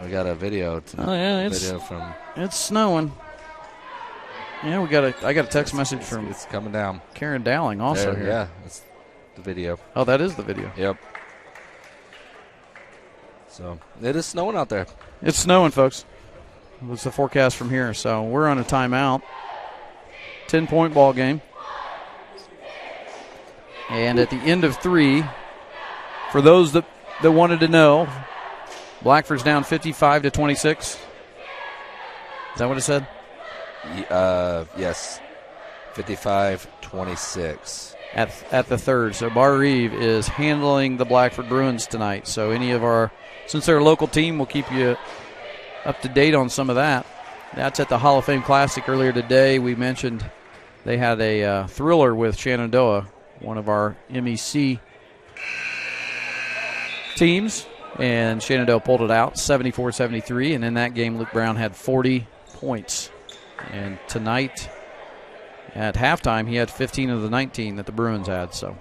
We got a video. It's snowing. Yeah, I got a text message from it's coming down. Karen Dowling also here. Yeah, that's the video. Oh, that is the video. Yep. So it is snowing out there. It's snowing, folks. It's the forecast from here. So we're on a timeout. 10-point ball game. And at the end of 3, for those that wanted to know, Blackford's down 55-26. Is that what it said? Yes. 55-26. At the third. So Bar Reeve is handling the Blackford Bruins tonight. So since they're a local team, we'll keep you up to date on some of that. That's at the Hall of Fame Classic earlier today. We mentioned they had a thriller with Shenandoah, one of our MEC teams, and Shenandoah pulled it out 74-73, and in that game Luke Brown had 40 points. And tonight at halftime he had 15 of the 19 that the Bruins had. So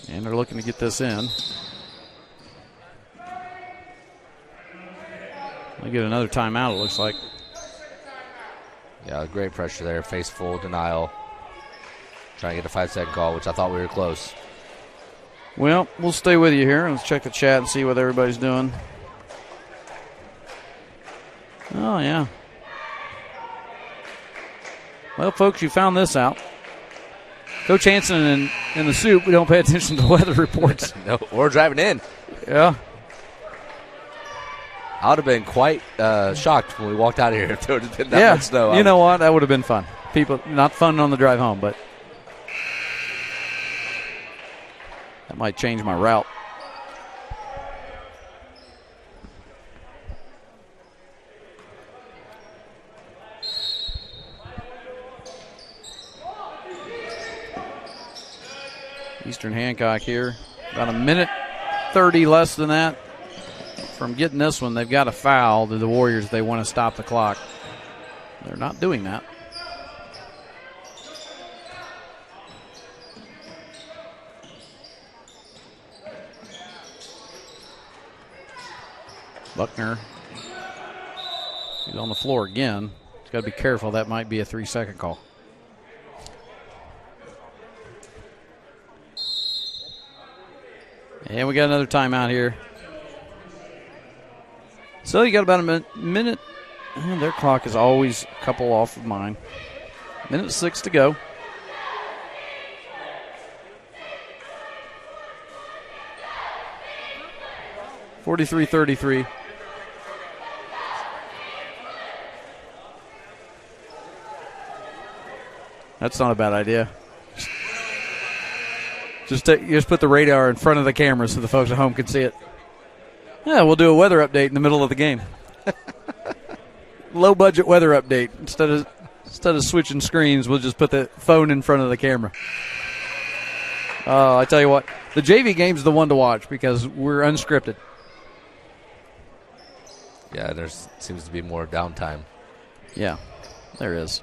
and they're looking to get this in. They get another timeout, it looks like. Yeah, great pressure there. Face full denial. Trying to get a 5-second call, which I thought we were close. Well, we'll stay with you here. Let's check the chat and see what everybody's doing. Oh, yeah. Well, folks, you found this out. Coach Hansen and the Soup, we don't pay attention to weather reports. No, we're driving in. Yeah. I would have been quite shocked when we walked out of here if there would have been that much snow. You know what? That would have been fun. People, not fun on the drive home, but that might change my route. Eastern Hancock here. About a minute 30 less than that from getting this one. They've got a foul to the Warriors. They want to stop the clock. They're not doing that. Buckner. He's on the floor again. He's got to be careful. That might be a 3-second call. And we got another timeout here. So you got about a minute. And their clock is always a couple off of mine. Minute 6 to go. (43-33). That's not a bad idea. Just put the radar in front of the camera so the folks at home can see it. Yeah, we'll do a weather update in the middle of the game. Low budget weather update. Instead of switching screens, we'll just put the phone in front of the camera. I tell you what, the JV game's the one to watch because we're unscripted. Yeah, there seems to be more downtime. Yeah, there is.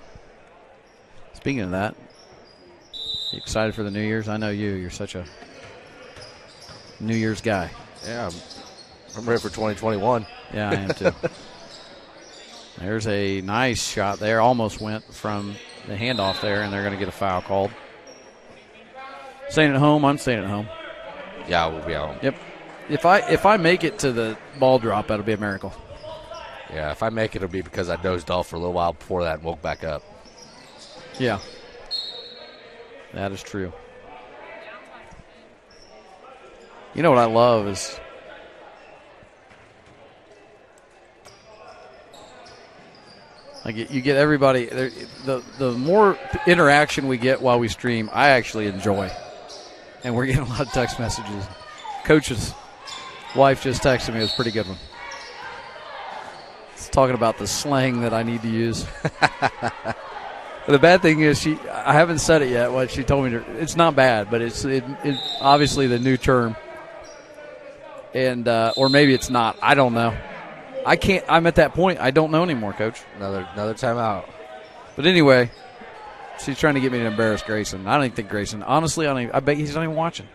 Speaking of that, you excited for the New Year's? I know you. You're such a New Year's guy. Yeah, I'm ready for 2021. Yeah, I am too. There's a nice shot there. Almost went from the handoff there, and they're going to get a foul called. Staying at home, I'm staying at home. Yeah, we'll be out. Yep. If I make it to the ball drop, that'll be a miracle. Yeah, if I make it, it'll be because I dozed off for a little while before that and woke back up. Yeah. That is true. You know what I love is like you get everybody. The more interaction we get while we stream, I actually enjoy. And we're getting a lot of text messages. Coach's wife just texted me. It was a pretty good one. It's talking about the slang that I need to use. The bad thing is I haven't said it yet. What she told me, it's not bad, but it's obviously the new term, and or maybe it's not. I don't know. I can't. I'm at that point. I don't know anymore, Coach. Another timeout. But anyway, she's trying to get me to embarrass Grayson. I don't even think Grayson. Honestly, I bet he's not even watching.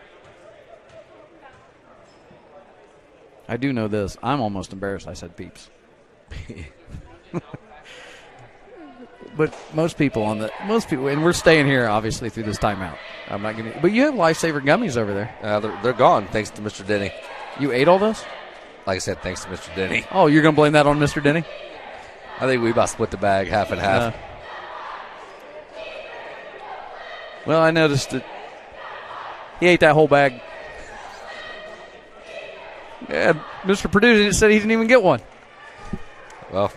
I do know this. I'm almost embarrassed. I said peeps. But most people, and we're staying here obviously through this timeout. I'm not gonna. But you have Lifesaver gummies over there. They're gone thanks to Mr. Denny. You ate all those? Like I said, thanks to Mr. Denny. Oh, you're gonna blame that on Mr. Denny? I think we about split the bag half and half. Well, I noticed that he ate that whole bag. Yeah, Mr. Purdue said he didn't even get one. Well,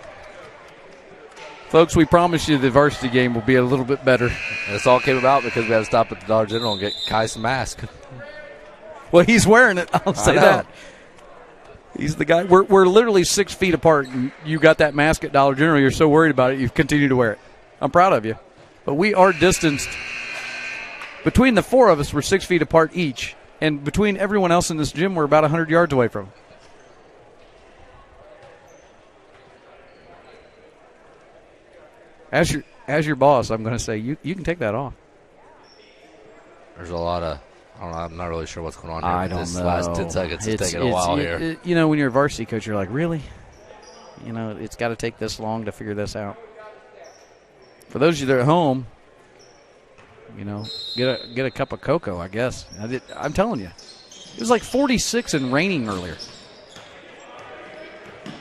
folks, we promise you the varsity game will be a little bit better. And this all came about because we had to stop at the Dollar General and get Kai some mask. Well, he's wearing it. I'll say that. He's the guy. We're literally 6 feet apart, and you got that mask at Dollar General. You're so worried about it, you've continued to wear it. I'm proud of you. But we are distanced. Between the four of us, we're 6 feet apart each. And between everyone else in this gym, we're about 100 yards away from him. As your boss, I'm going to say, you can take that off. There's a lot of, I don't know, I'm not really sure what's going on here. I don't this know. Last 10 seconds is taking a while here. You know, when you're a varsity coach, you're like, really? You know, it's got to take this long to figure this out. For those of you that are at home, you know, get a cup of cocoa, I guess. I'm telling you. It was like 46 and raining earlier.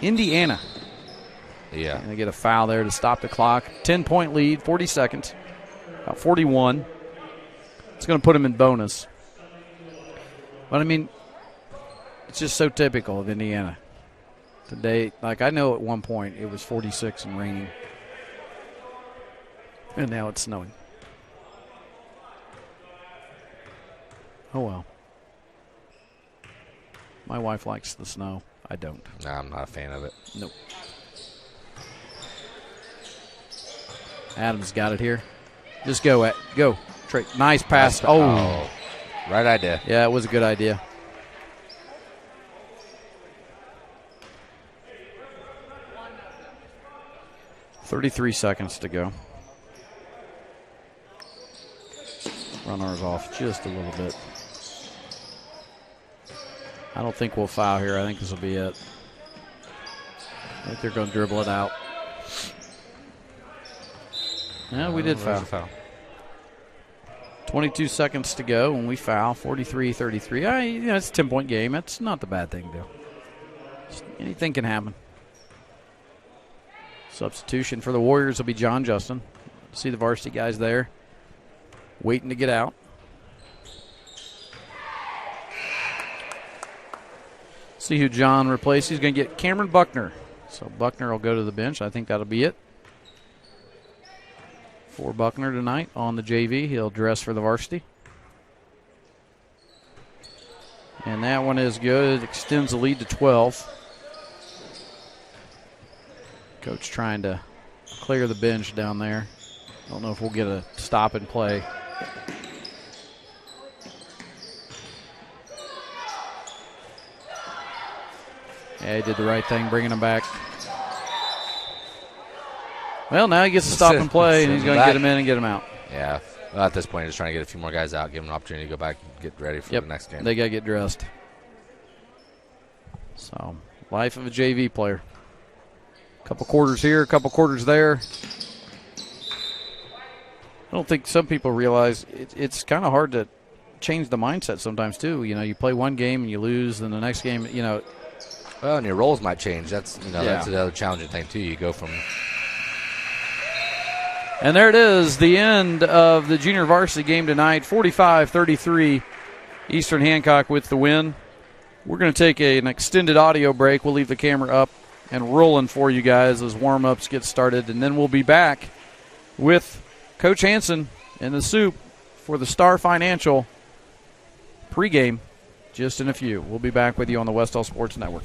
Indiana. Yeah. And they get a foul there to stop the clock. 10-point lead, 40 seconds. About 41. It's going to put them in bonus. But, I mean, it's just so typical of Indiana. Today, like I know at one point it was 46 and raining. And now it's snowing. Oh, well. My wife likes the snow. I don't. Nah, I'm not a fan of it. Nope. Adams got it here. Just go. Trey. Nice pass. Oh. Right idea. Yeah, it was a good idea. .33 seconds to go. Run ours off just a little bit. I don't think we'll foul here. I think this will be it. I think they're going to dribble it out. Yeah, we did foul. 22 seconds to go when we foul. 43-33. It's a 10-point game. That's not the bad thing to do. Anything can happen. Substitution for the Warriors will be John Justin. See the varsity guys there waiting to get out. See who John replaces. He's going to get Cameron Buckner. So Buckner will go to the bench. I think that'll be it for Buckner tonight on the JV. He'll dress for the varsity. And that one is good. It extends the lead to 12. Coach trying to clear the bench down there. Don't know if we'll get a stop and play. Yeah, he did the right thing, bringing him back. Well, now he gets to stop and play, and he's going to get him in and get him out. Yeah. Well, at this point, he's trying to get a few more guys out, give them an opportunity to go back and get ready for the next game. They got to get dressed. So, life of a JV player. A couple quarters here, a couple quarters there. I don't think some people realize it's kind of hard to change the mindset sometimes, too. You know, you play one game and you lose, and the next game, you know. Well, and your roles might change. That's another challenging thing, too. You go from. And there it is, the end of the junior varsity game tonight, 45-33, Eastern Hancock with the win. We're going to take an extended audio break. We'll leave the camera up and rolling for you guys as warm-ups get started, and then we'll be back with Coach Hansen and the Soup for the Star Financial pregame just in a few. We'll be back with you on the Wes-Del Sports Network.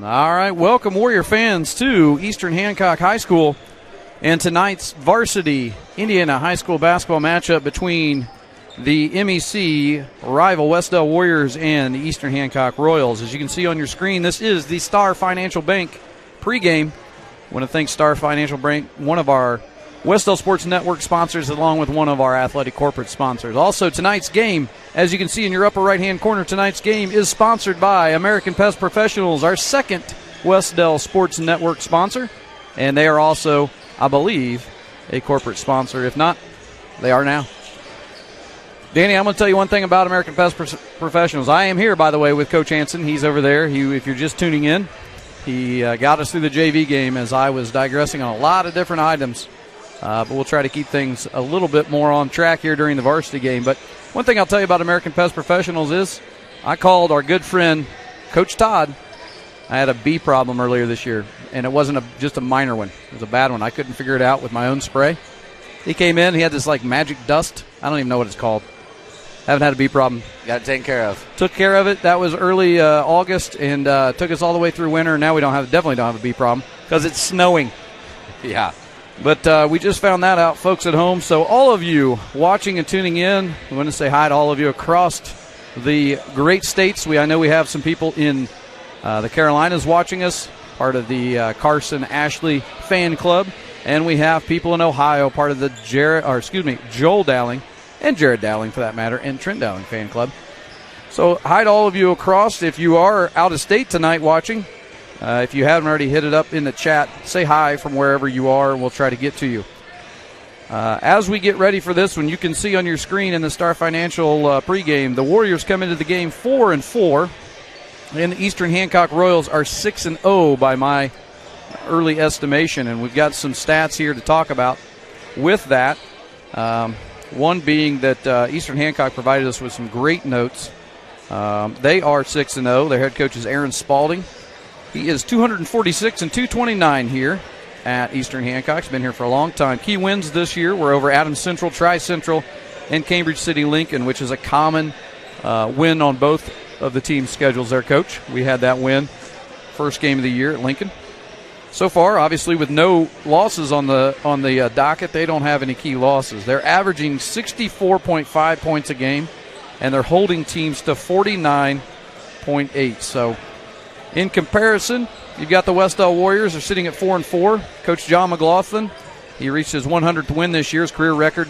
All right, welcome Warrior fans to Eastern Hancock High School and tonight's Varsity Indiana High School basketball matchup between the MEC rival Wes-Del Warriors and the Eastern Hancock Royals. As you can see on your screen, this is the Star Financial Bank pregame. I want to thank Star Financial Bank, one of our Wes-Del Sports Network sponsors, along with one of our athletic corporate sponsors. Also, tonight's game, as you can see in your upper right-hand corner, tonight's game is sponsored by American Pest Professionals, our second Wes-Del Sports Network sponsor. And they are also, I believe, a corporate sponsor. If not, they are now. Danny, I'm going to tell you one thing about American Pest Professionals. I am here, by the way, with Coach Hansen. He's over there. If you're just tuning in, he got us through the JV game as I was digressing on a lot of different items. But we'll try to keep things a little bit more on track here during the varsity game. But one thing I'll tell you about American Pest Professionals is I called our good friend, Coach Todd. I had a bee problem earlier this year, and it wasn't just a minor one. It was a bad one. I couldn't figure it out with my own spray. He came in. He had this, magic dust. I don't even know what it's called. Haven't had a bee problem. Got it taken care of. Took care of it. That was early August, and took us all the way through winter. Now we definitely don't have a bee problem because it's snowing. Yeah. But we just found that out, folks at home. So all of you watching and tuning in, we want to say hi to all of you across the great states. I know we have some people in the Carolinas watching us, part of the Carson Ashley fan club. And we have people in Ohio, part of the Joel Dowling, and Jared Dowling for that matter, and Trent Dowling fan club. So hi to all of you across. If you are out of state tonight watching, if you haven't already hit it up in the chat, say hi from wherever you are, and we'll try to get to you. As we get ready for this one, you can see on your screen in the Star Financial pregame, the Warriors come into the game 4-4, and the Eastern Hancock Royals are 6-0 by my early estimation, and we've got some stats here to talk about with that. One being that Eastern Hancock provided us with some great notes. They are 6-0. Their head coach is Aaron Spalding. He is 246 and 229 here at Eastern Hancock. He's been here for a long time. Key wins this year were over Adams Central, Tri-Central, and Cambridge City Lincoln, which is a common win on both of the team's schedules there, Coach. We had that win first game of the year at Lincoln. So far, obviously, with no losses on the docket, they don't have any key losses. They're averaging 64.5 points a game, and they're holding teams to 49.8. So, in comparison, you've got the Wes-Del Warriors. They're sitting at 4-4. Coach John McLaughlin, he reached his 100th win this year. His career record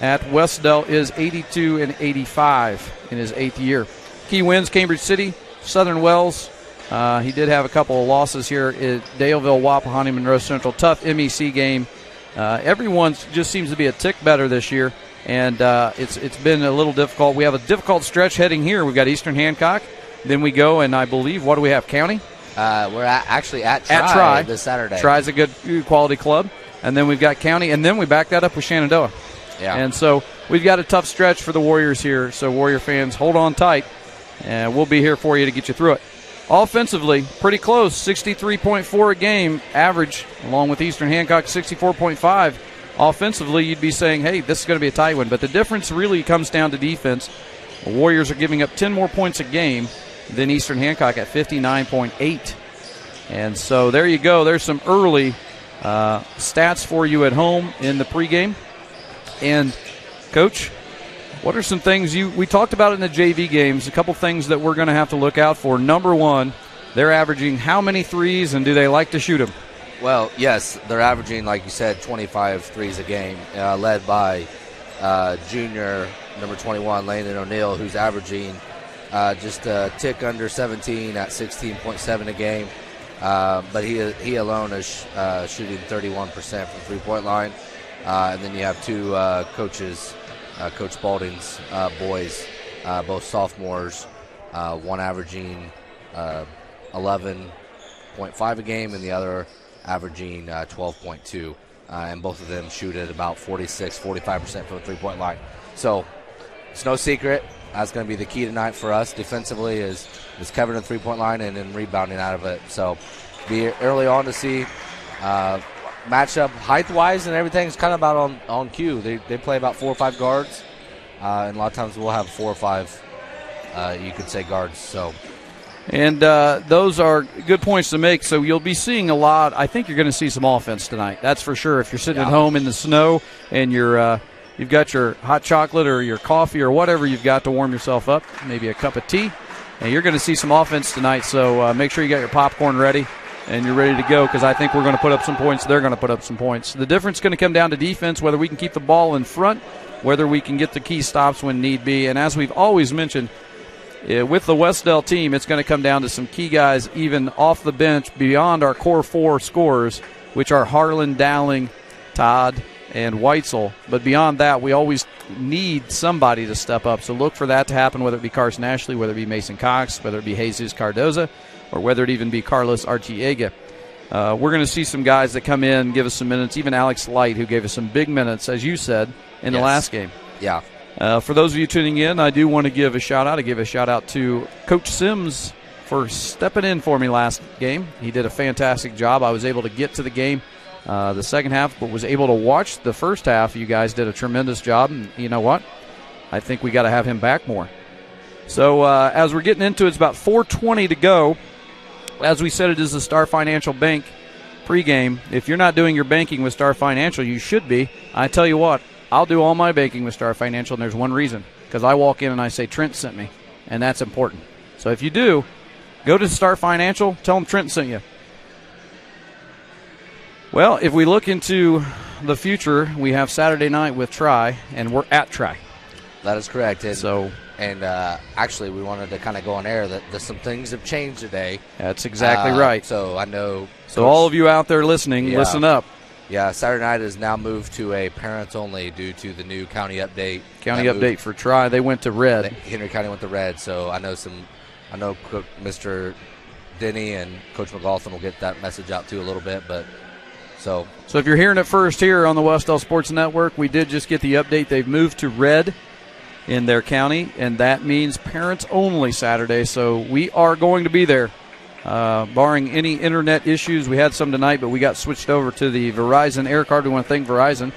at Wes-Del is 82 and 85 in his 8th year. Key wins: Cambridge City, Southern Wells. He did have a couple of losses here at Daleville, Wapahani, Monroe Central. Tough MEC game. Everyone just seems to be a tick better this year, and it's been a little difficult. We have a difficult stretch heading here. We've got Eastern Hancock. Then we go, and I believe, what do we have, County? We're actually at Tri this Saturday. Tri's a good quality club. And then we've got County, and then we back that up with Shenandoah. Yeah. And so we've got a tough stretch for the Warriors here. So Warrior fans, hold on tight, and we'll be here for you to get you through it. Offensively, pretty close, 63.4 a game average, along with Eastern Hancock 64.5. Offensively, you'd be saying, hey, this is going to be a tight one. But the difference really comes down to defense. The Warriors are giving up 10 more points a game than Eastern Hancock at 59.8. And so there you go. There's some early stats for you at home in the pregame. And, Coach, what are some things we talked about in the JV games, a couple things that we're going to have to look out for. Number one, they're averaging how many threes, and do they like to shoot them? Well, yes, they're averaging, like you said, 25 threes a game, led by junior number 21, Landon O'Neill, who's averaging just a tick under 17 at 16.7 a game. But he alone is shooting 31% from three-point line. And then you have two coaches, Coach Spalding's boys, both sophomores, one averaging 11.5 a game and the other averaging 12.2. And both of them shoot at about 45% from the three-point line. So it's no secret. That's going to be the key tonight for us defensively is covering the three-point line and then rebounding out of it. So be early on to see matchup height-wise and everything is kind of about on cue. They play about 4 or 5 guards, and a lot of times we'll have 4 or 5, you could say, guards. So And those are good points to make. So you'll be seeing a lot. I think you're going to see some offense tonight. That's for sure. If you're sitting at home in the snow and you've got your hot chocolate or your coffee or whatever you've got to warm yourself up, maybe a cup of tea, and you're going to see some offense tonight. So make sure you got your popcorn ready and you're ready to go, because I think we're going to put up some points. They're going to put up some points. The difference is going to come down to defense, whether we can keep the ball in front, whether we can get the key stops when need be. And as we've always mentioned, with the Wes-Del team, it's going to come down to some key guys even off the bench beyond our core four scorers, which are Harlan, Dowling, Todd, and Weitzel. But beyond that, we always need somebody to step up. So look for that to happen, whether it be Carson Ashley, whether it be Mason Cox, whether it be Jesus Cardoza, or whether it even be Carlos Archiega. We're going to see some guys that come in, give us some minutes, even Alex Light, who gave us some big minutes, as you said, in the last game. Yeah. For those of you tuning in, I do want to give a shout-out. I give a shout-out to Coach Sims for stepping in for me last game. He did a fantastic job. I was able to get to the game the second half, but was able to watch the first half. You guys did a tremendous job, and you know what? I think we got to have him back more. So as we're getting into it, it's about 4:20 to go. As we said, it is the Star Financial Bank pregame. If you're not doing your banking with Star Financial, you should be. I tell you what, I'll do all my banking with Star Financial, and there's one reason, because I walk in and I say, Trent sent me, and that's important. So if you do, go to Star Financial, tell them Trent sent you. Well, if we look into the future, we have Saturday night with Tri, and we're at Tri. That is correct. And actually, we wanted to kind of go on air that some things have changed today. That's exactly right. So I know. So all of you out there listening, listen up. Yeah, Saturday night is now moved to a parents only due to the new county update. County update for Tri. They went to red. Henry County went to red. So I know Mr. Denny and Coach McLaughlin will get that message out too a little bit, but. So if you're hearing it first here on the Wes-Del Sports Network, we did just get the update. They've moved to red in their county, and that means parents only Saturday. So we are going to be there, barring any internet issues. We had some tonight, but we got switched over to the Verizon air card. We want to thank Verizon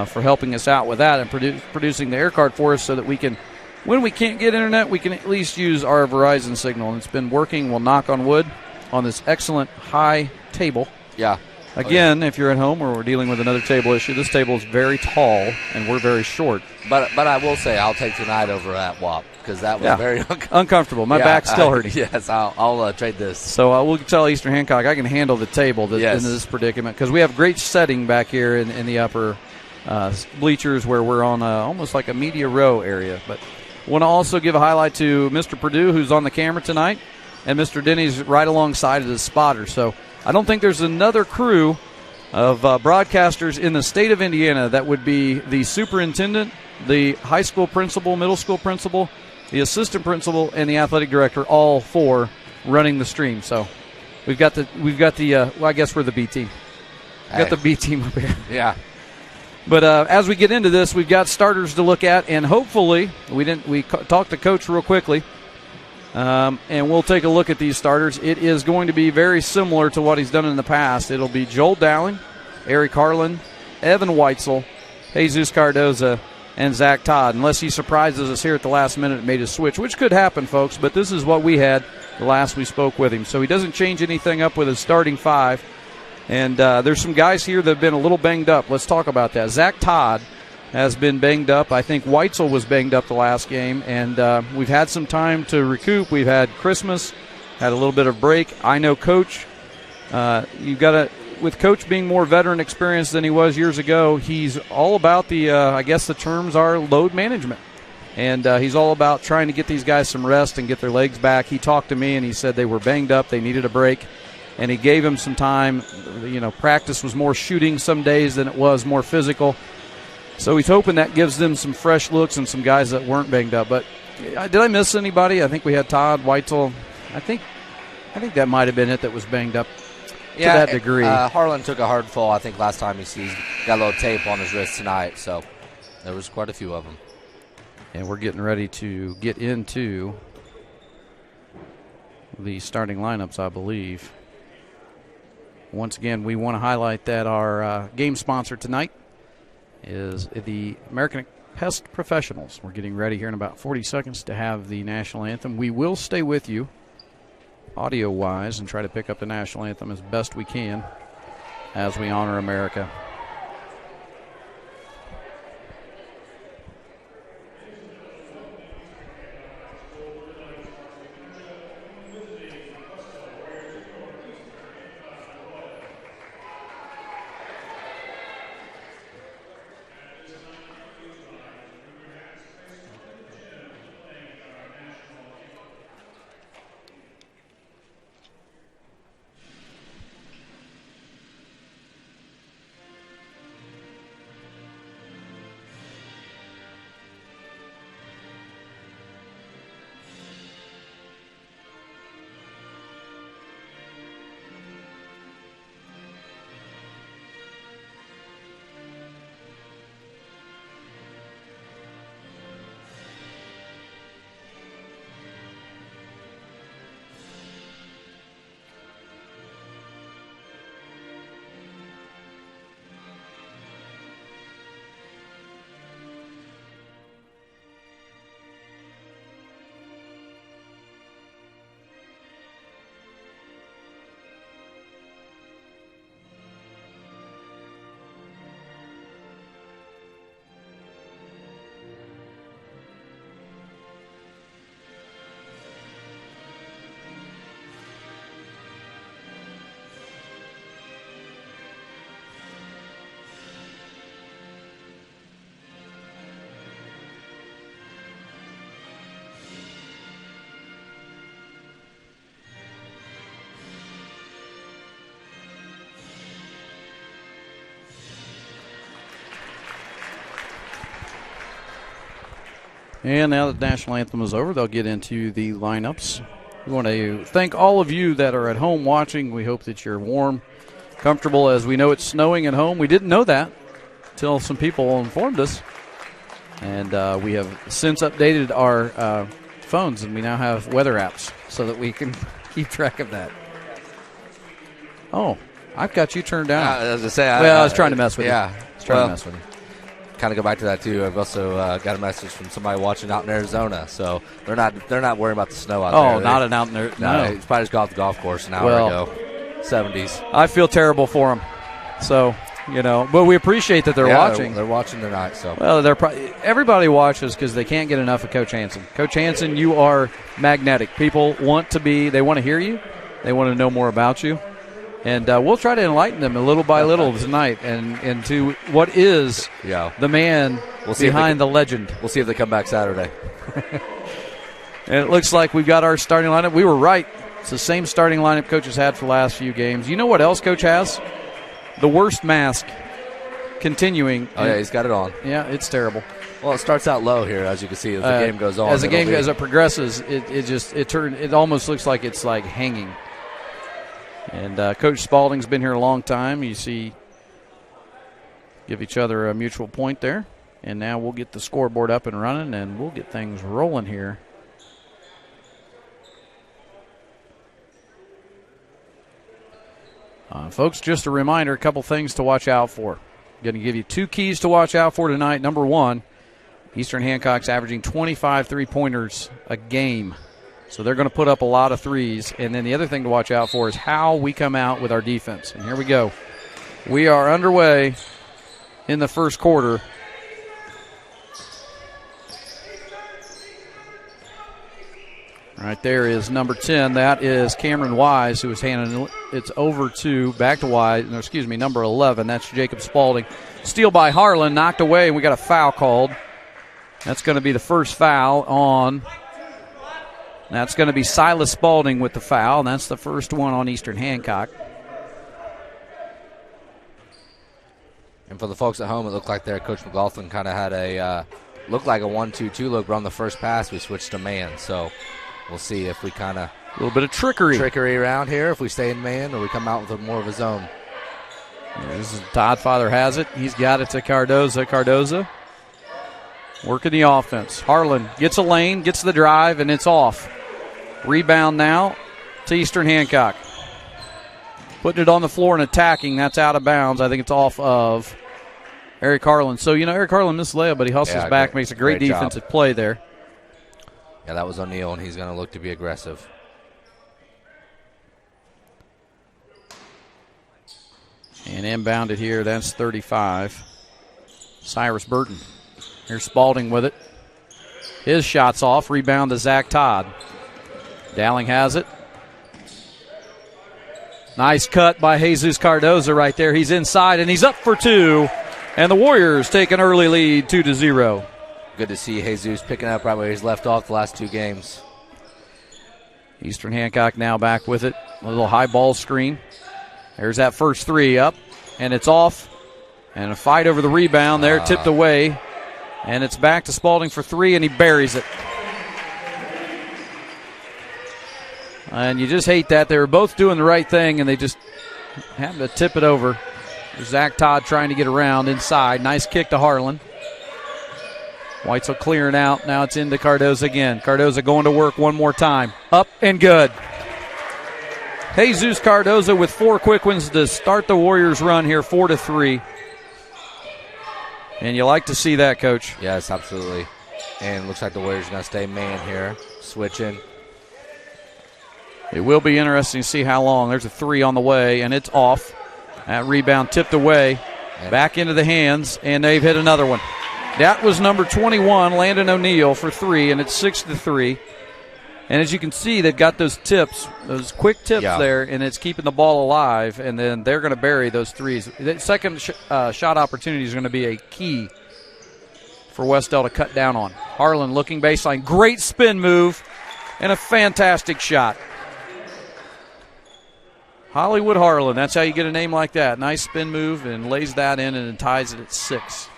for helping us out with that and producing the air card for us so that we can, when we can't get internet, we can at least use our Verizon signal. And it's been working. We'll knock on wood on this excellent high table. Yeah. Again, if you're at home or we're dealing with another table issue, this table is very tall and we're very short. But I will say I'll take tonight over at WAP because that was very uncomfortable. My back's still hurting. Yes, I'll trade this. So we'll tell Eastern Hancock I can handle the table in this predicament because we have great setting back here in the upper bleachers where we're on almost like a media row area. But I want to also give a highlight to Mr. Purdue, who's on the camera tonight, and Mr. Denny's right alongside of the spotter. So I don't think there's another crew of broadcasters in the state of Indiana that would be the superintendent, the high school principal, middle school principal, the assistant principal, and the athletic director, all four running the stream. So we've got the well, I guess we're the B team. We've got the B team up here. Yeah. But as we get into this, we've got starters to look at, and hopefully we talked to Coach real quickly. And we'll take a look at these starters. It is going to be very similar to what he's done in the past. It'll be Joel Dowling, Eric Harlan, Evan Weitzel, Jesus Cardoza, and Zach Todd, unless he surprises us here at the last minute and made a switch, which could happen, folks, but this is what we had the last we spoke with him. So he doesn't change anything up with his starting five. And there's some guys here that have been a little banged up. Let's talk about that. Zach Todd has been banged up. I think Weitzel was banged up the last game, and we've had some time to recoup. We've had Christmas, had a little bit of break. I know Coach, with Coach being more veteran experienced than he was years ago, he's all about I guess the terms are load management. And he's all about trying to get these guys some rest and get their legs back. He talked to me, and he said they were banged up, they needed a break, and he gave them some time. Practice was more shooting some days than it was more physical. So he's hoping that gives them some fresh looks and some guys that weren't banged up. But did I miss anybody? I think we had Todd, Weitzel. I think that might have been it that was banged up to that degree. Harlan took a hard fall, I think, last time he got a little tape on his wrist tonight. So there was quite a few of them. And we're getting ready to get into the starting lineups, I believe. Once again, we want to highlight that our game sponsor tonight is the American Pest Professionals. We're getting ready here in about 40 seconds to have the national anthem. We will stay with you audio-wise and try to pick up the national anthem as best we can as we honor America. And now that the national anthem is over, they'll get into the lineups. We want to thank all of you that are at home watching. We hope that you're warm, comfortable, as we know it's snowing at home. We didn't know that until some people informed us. And we have since updated our phones, and we now have weather apps so that we can keep track of that. Oh, I've got you turned down. I was going to say. I was trying to mess with you. Yeah. I was trying to mess with you. Kind of go back to that too. I've also got a message from somebody watching out in Arizona, so they're not worrying about the snow out there. Oh, not an out in there. No, it's probably just got off the golf course an hour ago. 70s. I feel terrible for them. So but we appreciate that they're watching. They're watching tonight. So everybody watches because they can't get enough of Coach Hansen. Coach Hansen, you are magnetic. People want to hear you. They want to know more about you. And we'll try to enlighten them a little by little tonight and to what is the man behind the legend. We'll see if they come back Saturday. And it looks like we've got our starting lineup. We were right. It's the same starting lineup Coach has had for the last few games. You know what else Coach has? The worst mask continuing. Oh, yeah, he's got it on. Yeah, it's terrible. Well, it starts out low here, as you can see, as the game goes on. As it progresses, it almost looks like it's like hanging. And Coach Spalding's been here a long time. You see, give each other a mutual point there. And now we'll get the scoreboard up and running, and we'll get things rolling here. Folks, just a reminder, a couple things to watch out for. Going to give you 2 keys to watch out for tonight. Number 1, Eastern Hancock's averaging 25 three-pointers a game. So they're going to put up a lot of threes. And then the other thing to watch out for is how we come out with our defense. And here we go. We are underway in the first quarter. Right there is number 10. That is Cameron Wise, who is handing it's over to back to Wise. No, excuse me, number 11. That's Jacob Spalding. Steal by Harlan, knocked away, and we got a foul called. That's going to be the first foul on. That's going to be Silas Spalding with the foul, and that's the first one on Eastern Hancock. And for the folks at home, it looked like there Coach McLaughlin kind of had looked like a 1-2-2 look, but on the first pass we switched to man. So we'll see if we kind of a little bit of trickery around here, if we stay in man or we come out with more of a zone. Yeah, this is Todd Father has it. He's got it to Cardoza. Cardoza working the offense. Harlan gets a lane, gets the drive, and it's off. Rebound now to Eastern Hancock. Putting it on the floor and attacking. That's out of bounds. I think it's off of Eric Harlan. So, Eric Harlan missed the layup, but he hustles back, makes a great defensive play there. Yeah, that was O'Neal, and he's going to look to be aggressive. And inbounded here, that's 35. Cyrus Burton. Here's Spalding with it. His shot's off. Rebound to Zach Todd. Dowling has it. Nice cut by Jesus Cardoza right there. He's inside, and he's up for two. And the Warriors take an early lead, 2-0. Good to see Jesus picking up right where he's left off the last two games. Eastern Hancock now back with it. A little high ball screen. There's that first three up, and it's off. And a fight over the rebound there, tipped away. And it's back to Spalding for three, and he buries it. And you just hate that. They were both doing the right thing, and they just happened to tip it over. Zach Todd trying to get around inside. Nice kick to Harlan. Weitzel clearing out. Now it's into Cardoza again. Cardoza going to work one more time. Up and good. Jesus Cardoza with 4 quick ones to start the Warriors' run here, 4-3. And you like to see that, Coach. Yes, absolutely. And looks like the Warriors are going to stay man here. Switching. It will be interesting to see how long. There's a three on the way, and it's off. That rebound tipped away. Back into the hands, and they've hit another one. That was number 21, Landon O'Neill, for three, and it's 6-3. And as you can see, they've got those tips, those quick tips there, and it's keeping the ball alive, and then they're going to bury those threes. The second shot opportunity is going to be a key for Wes-Del to cut down on. Harlan looking baseline. Great spin move and a fantastic shot. Hollywood Harlan, that's how you get a name like that. Nice spin move and lays that in and ties it at 6.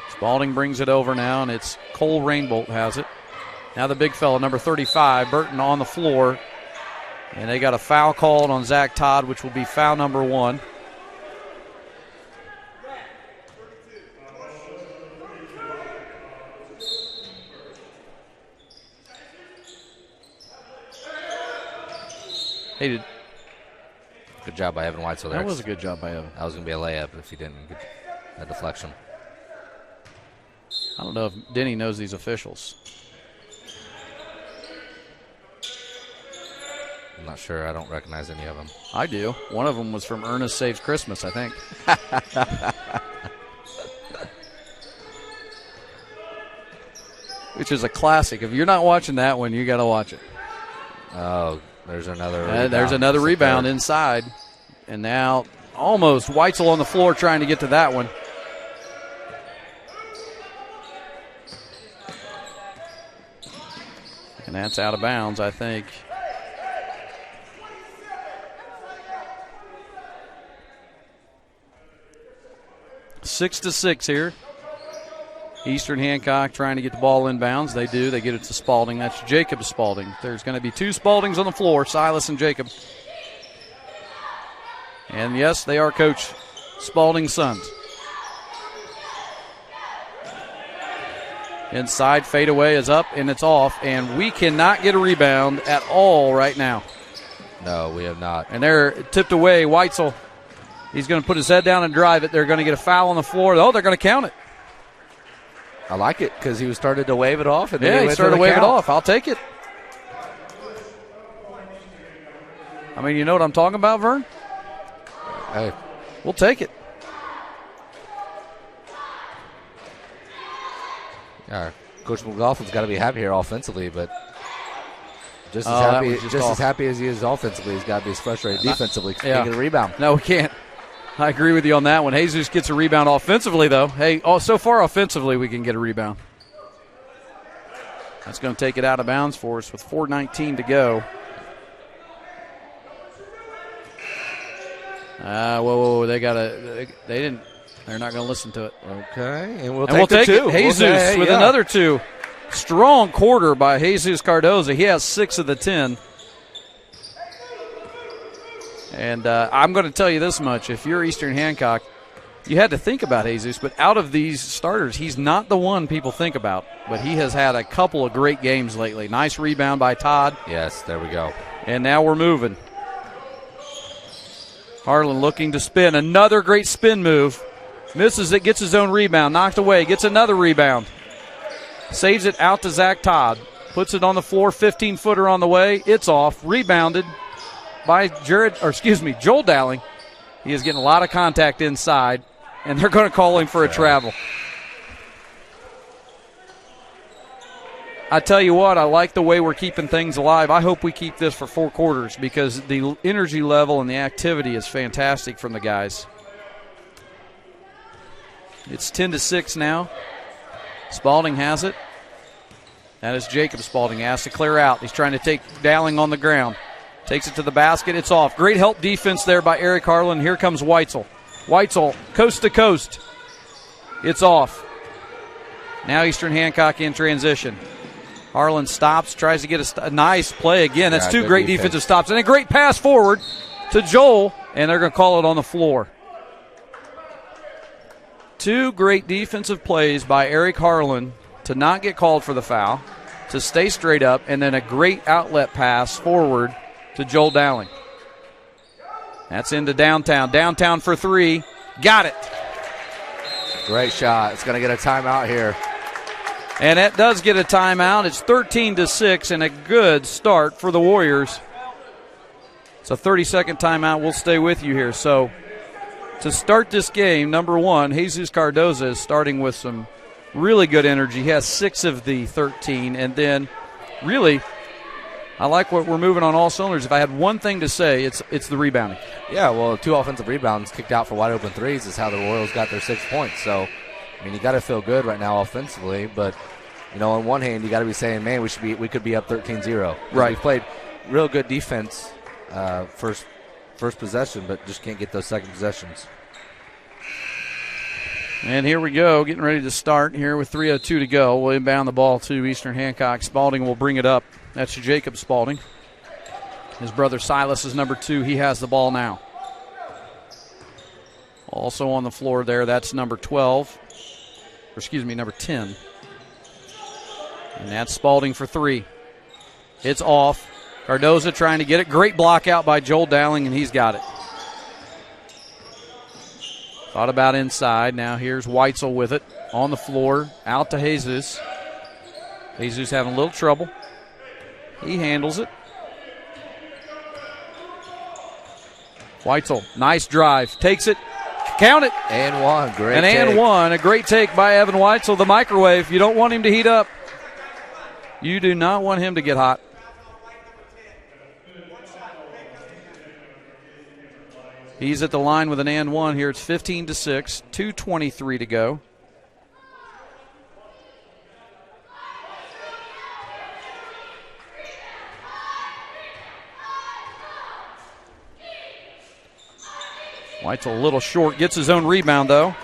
Spalding brings it over now, and it's Cole Rainbolt has it. Now the big fella, number 35, Burton on the floor. And they got a foul called on Zach Todd, which will be foul number 1. Hey, good job by Evan Weitzel there. That was a good job by Evan. That was going to be a layup if he didn't get that deflection. I don't know if Denny knows these officials. I'm not sure. I don't recognize any of them. I do. One of them was from Ernest Saves Christmas, I think. Which is a classic. If you're not watching that one, you got to watch it. Oh, there's another rebound. There's another rebound inside. And now almost Weitzel on the floor trying to get to that one. And that's out of bounds, I think. Six to 6 here. Eastern Hancock trying to get the ball inbounds. They do. They get it to Spalding. That's Jacob Spalding. There's going to be 2 Spaldings on the floor, Silas and Jacob. And, yes, they are Coach Spalding's sons. Inside, fadeaway is up, and it's off. And we cannot get a rebound at all right now. No, we have not. And they're tipped away. Weitzel, he's going to put his head down and drive it. They're going to get a foul on the floor. Oh, they're going to count it. I like it because he started to wave it off. And he started to wave it off. I'll take it. I mean, you know what I'm talking about, Vern? Hey. We'll take it. Yeah, Coach McLaughlin's got to be happy here offensively, but just as happy as he is offensively, he's got to be as frustrated defensively because he can't get a rebound. No, we can't. I agree with you on that one. Jesus gets a rebound offensively, though. Hey, so far offensively we can get a rebound. That's going to take it out of bounds for us with 4:19 to go. Whoa, they're not going to listen to it. Okay, and we'll take it. Jesus with another 2. Strong quarter by Jesus Cardoza. He has 6 of the 10. And I'm going to tell you this much. If you're Eastern Hancock, you had to think about Jesus, but out of these starters, he's not the one people think about. But he has had a couple of great games lately. Nice rebound by Todd. Yes, there we go. And now we're moving. Harlan looking to spin. Another great spin move. Misses it, gets his own rebound. Knocked away, gets another rebound. Saves it out to Zach Todd. Puts it on the floor, 15-footer on the way. It's off, rebounded. by Joel Dowling. He is getting a lot of contact inside, and they're going to call him for a travel. I tell you what, I like the way we're keeping things alive. I hope we keep this for 4 quarters because the energy level and the activity is fantastic from the guys. It's 10-6 now. Spalding has it. That is Jacob Spalding. He has to clear out. He's trying to take Dowling on the ground. Takes it to the basket. It's off. Great help defense there by Eric Harlan. Here comes Weitzel. Weitzel, coast to coast. It's off. Now Eastern Hancock in transition. Harlan stops, tries to get a nice play again. That's 2 great defensive stops. And a great pass forward to Joel, and they're going to call it on the floor. 2 great defensive plays by Eric Harlan to not get called for the foul, to stay straight up, and then a great outlet pass forward to Joel Dowling. That's into downtown. Downtown for 3. Got it. Great shot. It's going to get a timeout here. And that does get a timeout. It's 13-6 and a good start for the Warriors. It's a 30-second timeout. We'll stay with you here. So to start this game, number 1, Jesus Cardoza is starting with some really good energy. He has 6 of the 13. And then really, I like what we're moving on all cylinders. If I had one thing to say, it's the rebounding. Yeah, well, 2 offensive rebounds kicked out for wide open threes is how the Royals got their 6 points. So, I mean, you got to feel good right now offensively, but you know, on one hand, you got to be saying, man, we could be up 13-0. Right. We've played real good defense first possession, but just can't get those second possessions. And here we go, getting ready to start here with 3:02 to go. We'll inbound the ball to Eastern Hancock. Spalding will bring it up. That's Jacob Spalding. His brother Silas is number 2. He has the ball now. Also on the floor there, that's number 12. Number 10. And that's Spalding for 3. It's off. Cardoza trying to get it. Great block out by Joel Dowling, and he's got it. Thought about inside. Now here's Weitzel with it. On the floor. Out to Jesus. Jesus having a little trouble. He handles it. Weitzel, nice drive. Takes it. Count it. And one. Great take. And one. A great take by Evan Weitzel. The microwave. You don't want him to heat up. You do not want him to get hot. He's at the line with an and one here. It's 15-6, 2:23 to go. White's a little short, gets his own rebound though.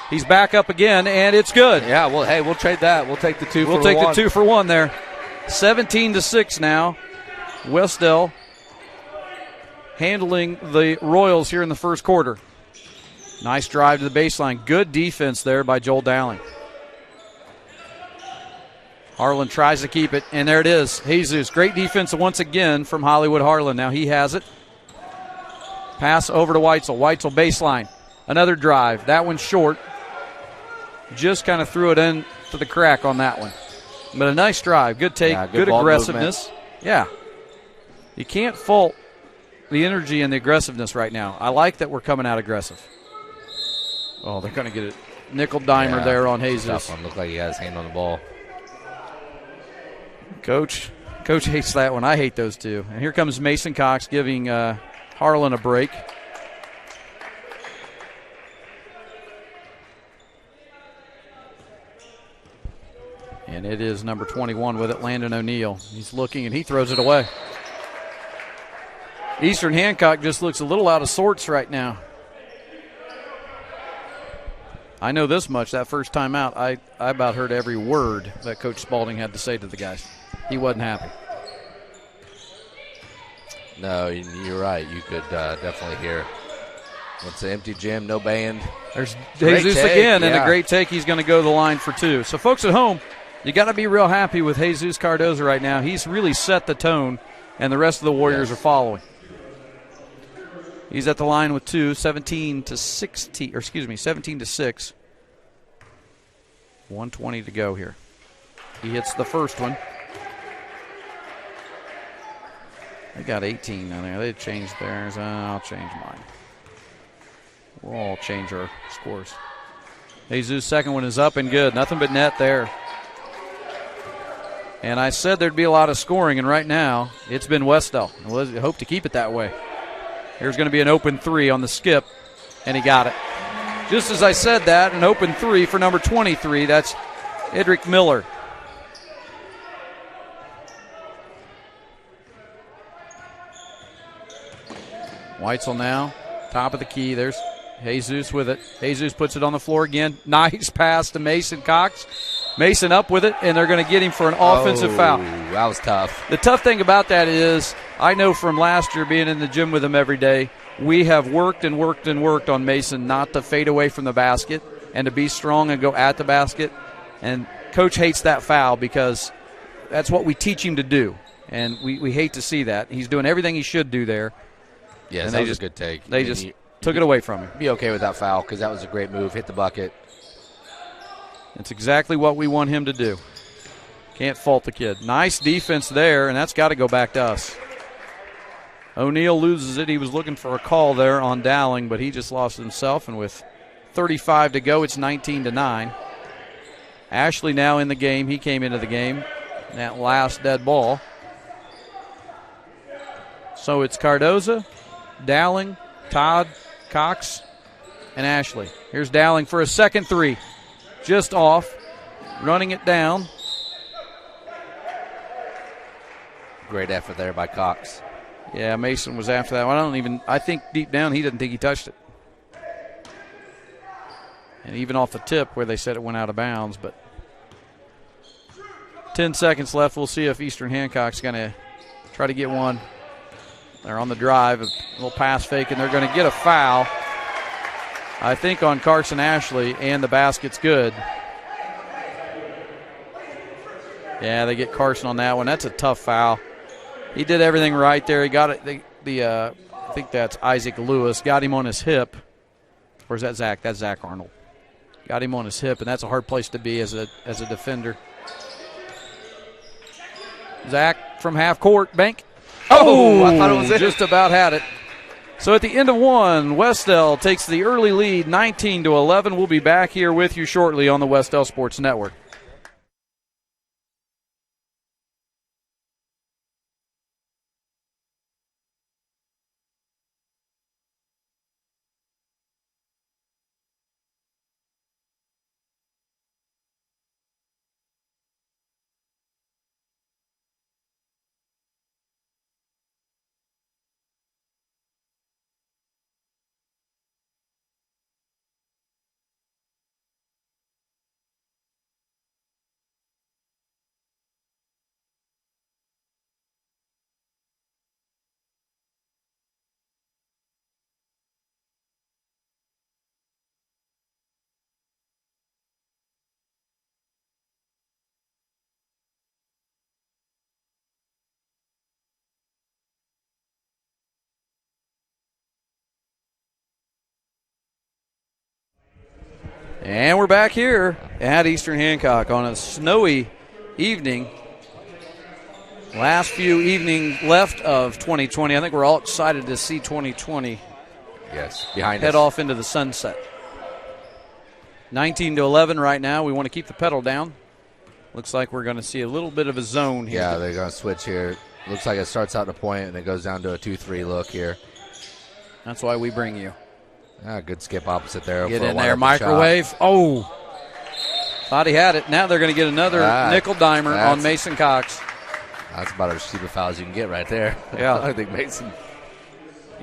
He's back up again, and it's good. Yeah, well, hey, we'll trade that. We'll take the 2 for 1. We'll take the 2 for 1 there. 17-6 now. Wes-Del handling the Royals here in the first quarter. Nice drive to the baseline. Good defense there by Joel Dowling. Harlan tries to keep it, and there it is. Jesus, great defense once again from Hollywood Harlan. Now he has it. Pass over to Weitzel. Weitzel baseline. Another drive. That one's short. Just kind of threw it in to the crack on that one. But a nice drive. Good take. Yeah, good aggressiveness. Movement. Yeah. You can't fault the energy and the aggressiveness right now. I like that we're coming out aggressive. Oh, they're going to get it. Nickel dimer there on Jesus. Tough one. Looked like he had his hand on the ball. Coach hates that one. I hate those two. And here comes Mason Cox giving Harlan a break. And it is number 21 with it, Landon O'Neill. He's looking, and he throws it away. Eastern Hancock just looks a little out of sorts right now. I know this much. That first time out, I about heard every word that Coach Spalding had to say to the guys. He wasn't happy. No, you're right. You could definitely hear. It's an empty gym, no band. There's Jesus again, and a great take. He's going to go to the line for 2. So, folks at home, you got to be real happy with Jesus Cardoza right now. He's really set the tone, and the rest of the Warriors are following. He's at the line with 2, 17-6. 1:20 to go here. He hits the first one. They got 18 on there. They changed theirs. I'll change mine. We'll all change our scores. Jesus' second one is up and good. Nothing but net there. And I said there'd be a lot of scoring, and right now it's been Wes-Del. We'll hope to keep it that way. Here's going to be an open three on the skip, and he got it. Just as I said that, an open three for number 23. That's Edric Miller. Weitzel now, top of the key. There's Jesus with it. Jesus puts it on the floor again. Nice pass to Mason Cox. Mason up with it, and they're going to get him for an offensive foul. That was tough. The tough thing about that is I know from last year being in the gym with him every day, we have worked and worked and worked on Mason not to fade away from the basket and to be strong and go at the basket. And Coach hates that foul because that's what we teach him to do. And we hate to see that. He's doing everything he should do there. Yes, that was a good take. They just took it away from him. Be okay with that foul because that was a great move. Hit the bucket. It's exactly what we want him to do. Can't fault the kid. Nice defense there, and that's got to go back to us. O'Neal loses it. He was looking for a call there on Dowling, but he just lost himself, and with 35 to go, it's 19-9. Ashley now in the game. He came into the game. That last dead ball. So it's Cardoza, Dowling, Todd, Cox, and Ashley. Here's Dowling for a second three. Just off, running it down. Great effort there by Cox. Yeah, Mason was after that one. I think deep down he didn't think he touched it. And even off the tip where they said it went out of bounds, but 10 seconds left. We'll see if Eastern Hancock's going to try to get one. They're on the drive, a little pass fake, and they're going to get a foul, I think, on Carson Ashley, and the basket's good. Yeah, they get Carson on that one. That's a tough foul. He did everything right there. He got it. I think that's Isaac Lewis. Got him on his hip. Or is that Zach? That's Zach Arnold. Got him on his hip, and that's a hard place to be as a defender. Zach from half court, bank. Oh, I thought it was it. Just about had it. So at the end of one, Wes-Del takes the early lead, 19-11. We'll be back here with you shortly on the Wes-Del Sports Network. And we're back here at Eastern Hancock on a snowy evening. Last few evenings left of 2020. I think we're all excited to see 2020 behind head us. off into the sunset. 19-11 right now. We want to keep the pedal down. Looks like we're going to see a little bit of a zone here. Yeah, they're going to switch here. Looks like it starts out in a point and it goes down to a 2-3 look here. That's why we bring you. Good skip opposite there. Get in there, microwave. Shot. Oh, thought he had it. Now they're going to get another nickel dimer on Mason Cox. That's about as cheap a foul as you can get right there. Yeah. I think Mason.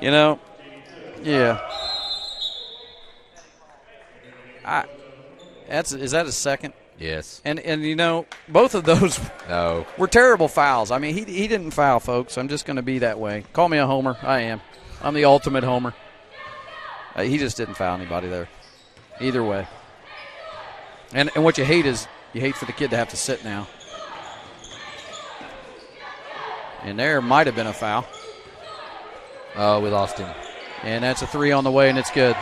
Yeah. Is that a second? Yes. And both of those were terrible fouls. I mean, he didn't foul, folks. I'm just going to be that way. Call me a homer. I am. I'm the ultimate homer. He just didn't foul anybody there. Either way. And what you hate is you hate for the kid to have to sit now. And there might have been a foul. Oh, we lost him. And that's a three on the way, and it's good.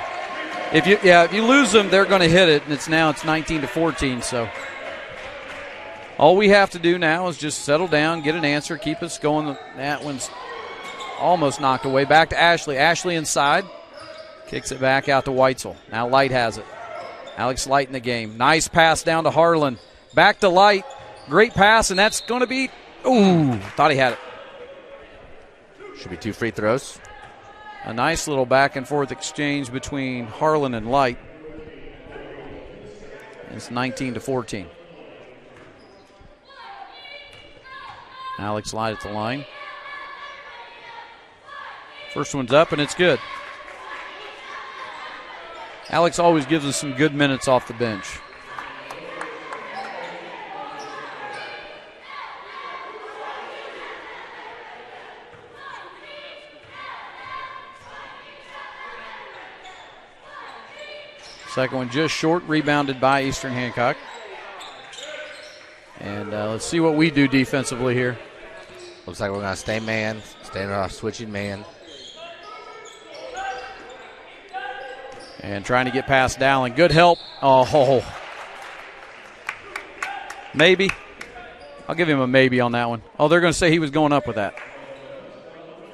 If you lose them, they're going to hit it, and it's 19-14. So all we have to do now is just settle down, get an answer, keep us going. That one's Almost knocked away. Back to Ashley. Ashley inside. Kicks it back out to Weitzel. Now Light has it. Alex Light in the game. Nice pass down to Harlan. Back to Light. Great pass, and that's going to be... Ooh, thought he had it. Should be 2 free throws. A nice little back and forth exchange between Harlan and Light. It's 19-14. Alex Light at the line. First one's up, and it's good. Alex always gives us some good minutes off the bench. Second one just short, rebounded by Eastern Hancock. And let's see what we do defensively here. Looks like we're going to stay man, stay in our switching man. And trying to get past Dowling. Good help. Oh, maybe. I'll give him a maybe on that one. Oh, they're going to say he was going up with that.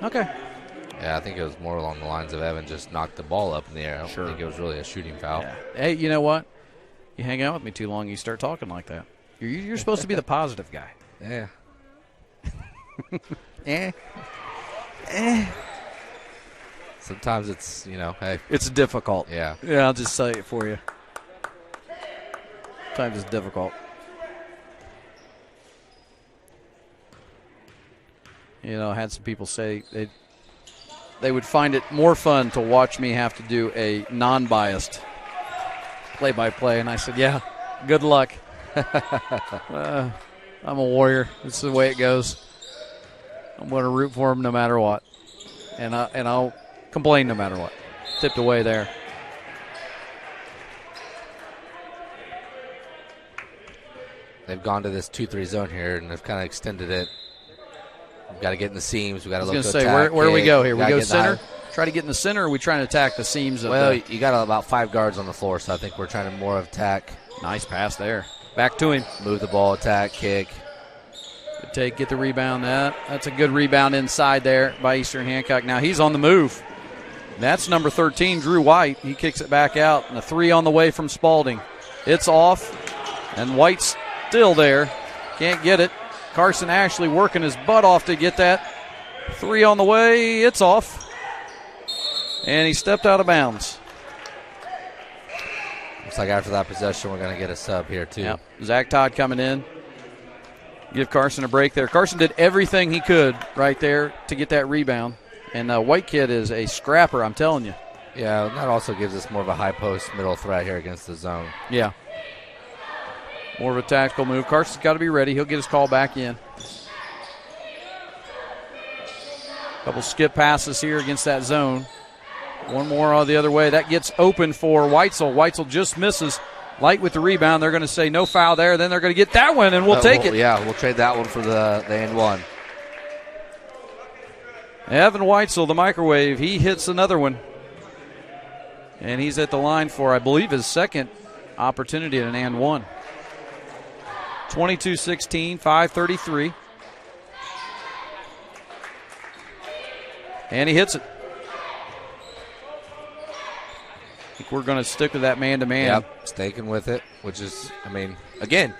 Okay. Yeah, I think it was more along the lines of Evan just knocked the ball up in the air. I don't think it was really a shooting foul. Yeah. Hey, you know what? You hang out with me too long, you start talking like that. You're supposed to be the positive guy. Yeah. Sometimes it's, hey. It's difficult. Yeah. Yeah, I'll just say it for you. Sometimes it's difficult. I had some people say they would find it more fun to watch me have to do a non-biased play-by-play. And I said, yeah, good luck. I'm a warrior. This is the way it goes. I'm going to root for him no matter what. And I'll complain no matter what. Tipped away there. They've gone to this 2-3 zone here, and they've kind of extended it. We've got to get in the seams. We've got to look to attack. I was going to say, where do we go here? We go center? Try to get in the center, or are we trying to attack the seams? You got about 5 guards on the floor, so I think we're trying to more attack. Nice pass there. Back to him. Move the ball, attack, kick. Good take, get the rebound. That's a good rebound inside there by Eastern Hancock. Now he's on the move. That's number 13, Drew White. He kicks it back out, and a 3 on the way from Spalding. It's off, and White's still there. Can't get it. Carson Ashley working his butt off to get that. 3 on the way. It's off. And he stepped out of bounds. Looks like after that possession, we're going to get a sub here, too. Yep. Zach Todd coming in. Give Carson a break there. Carson did everything he could right there to get that rebound. And White Kid is a scrapper, I'm telling you. Yeah, that also gives us more of a high post middle threat here against the zone. Yeah. More of a tactical move. Carson's got to be ready. He'll get his call back in. Couple skip passes here against that zone. One more the other way. That gets open for Weitzel. Weitzel just misses. Light with the rebound. They're going to say no foul there. Then they're going to get that one, and we'll take it. Yeah, we'll trade that one for the and one. Evan Weitzel, the microwave, he hits another one. And he's at the line for, I believe, his second opportunity at an and one. 22-16, 5:33. And he hits it. I think we're going to stick with that man-to-man. Yep, sticking with it, which is, again,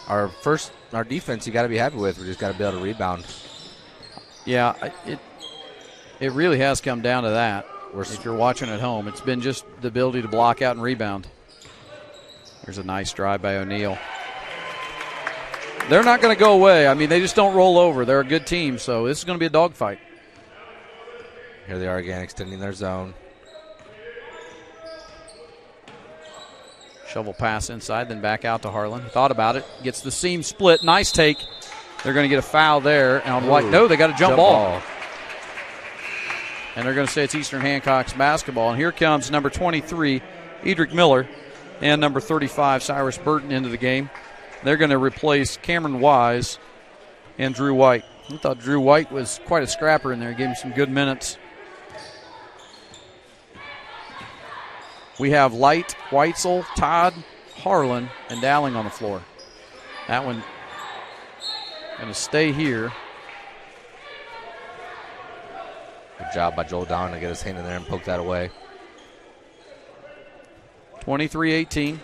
our defense you got to be happy with. We just got to be able to rebound. Yeah, it really has come down to that. If you're watching at home, it's been just the ability to block out and rebound. There's a nice drive by O'Neal. They're not going to go away. They just don't roll over. They're a good team, so this is going to be a dogfight. Here they are again, extending their zone. Shovel pass inside, then back out to Harlan. Thought about it. Gets the seam split. Nice take. They're going to get a foul there. And on White, no, they got a jump ball. And they're going to say it's Eastern Hancock's basketball. And here comes number 23, Edric Miller, and number 35, Cyrus Burton, into the game. They're going to replace Cameron Wise and Drew White. I thought Drew White was quite a scrapper in there. Gave him some good minutes. We have Light, Weitzel, Todd, Harlan, and Dowling on the floor. That one going to stay here. Good job by Joel Down to get his hand in there and poke that away. 23-18.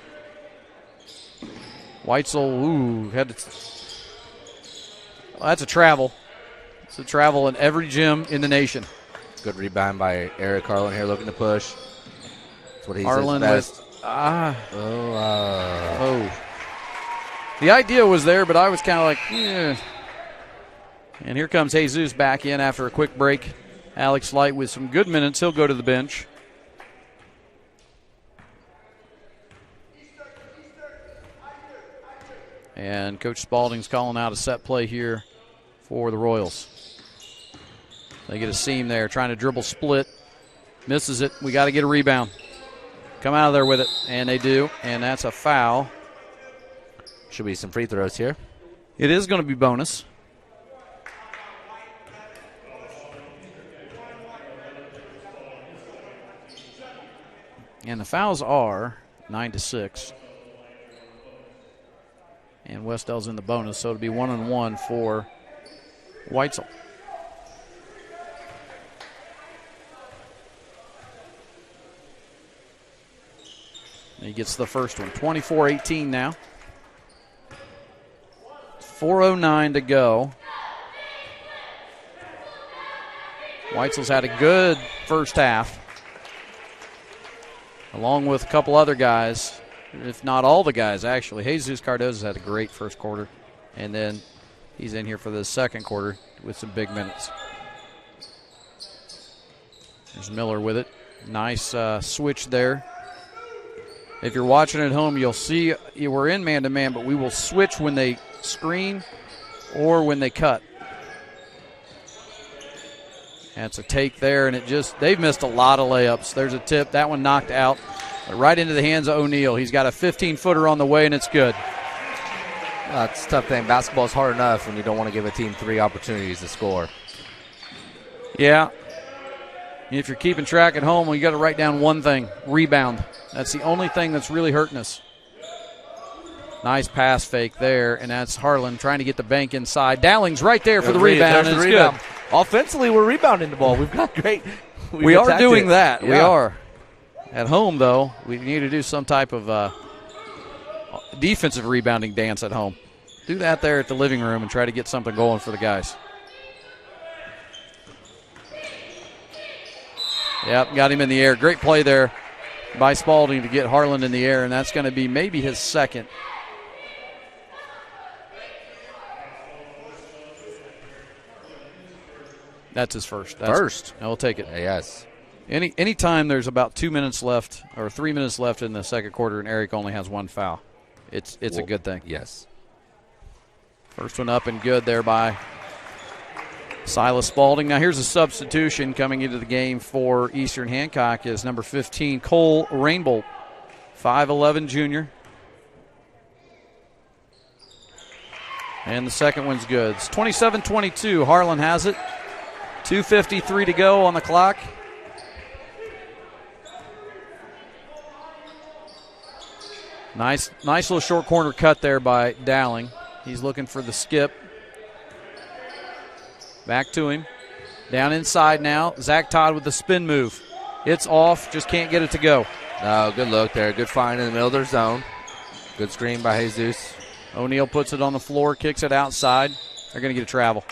Weitzel, had to. Well, that's a travel. It's a travel in every gym in the nation. Good rebound by Eric Harlan here, looking to push. That's what he Harlan says best. The idea was there, but I was kind of like, yeah. And here comes Jesus back in after a quick break. Alex Light with some good minutes. He'll go to the bench. And Coach Spalding's calling out a set play here for the Royals. They get a seam there, trying to dribble split. Misses it. We got to get a rebound. Come out of there with it. And they do. And that's a foul. Should be some free throws here. It is going to be bonus. And the fouls are 9-6. And Wes-Del's in the bonus, so it'll be 1-on-1 for Weitzel. He gets the first one. 24-18 now. 4:09 to go. Weitzel's had a good first half, along with a couple other guys, if not all the guys, actually. Jesus Cardozo's had a great first quarter, and then he's in here for the second quarter with some big minutes. There's Miller with it. Nice switch there. If you're watching at home, you'll see we're in man-to-man, but we will switch when they screen or when they cut. That's a take there, and they've missed a lot of layups. There's a tip. That one knocked out right into the hands of O'Neal. He's got a 15-footer on the way, and it's good. It's a tough thing. Basketball is hard enough when you don't want to give a team 3 opportunities to score. Yeah. If you're keeping track at home, well, you got to write down one thing: rebound. That's the only thing that's really hurting us. Nice pass fake there, and that's Harlan trying to get the bank inside. Dowling's right there for the rebound, and it's good. Offensively, we're rebounding the ball. We've got great. We are doing that. Yeah. We are. At home, though, we need to do some type of defensive rebounding dance at home. Do that there at the living room and try to get something going for the guys. Yep, got him in the air. Great play there by Spalding to get Harlan in the air, and that's going to be maybe his second. That's his first. First. I'll take it. Yes. Anytime there's about 2 minutes left or 3 minutes left in the second quarter and Eric only has one foul, it's a good thing. Yes. First one up and good there by Silas Spalding. Now here's a substitution coming into the game for Eastern Hancock is number 15, Cole Rainbolt, 5'11" junior. And the second one's good. It's 27-22. Harlan has it. 2:53 to go on the clock. Nice little short corner cut there by Dowling. He's looking for the skip. Back to him. Down inside now. Zach Todd with the spin move. It's off. Just can't get it to go. No, good look there. Good find in the middle of their zone. Good screen by Jesus. O'Neal puts it on the floor, kicks it outside. They're going to get a travel.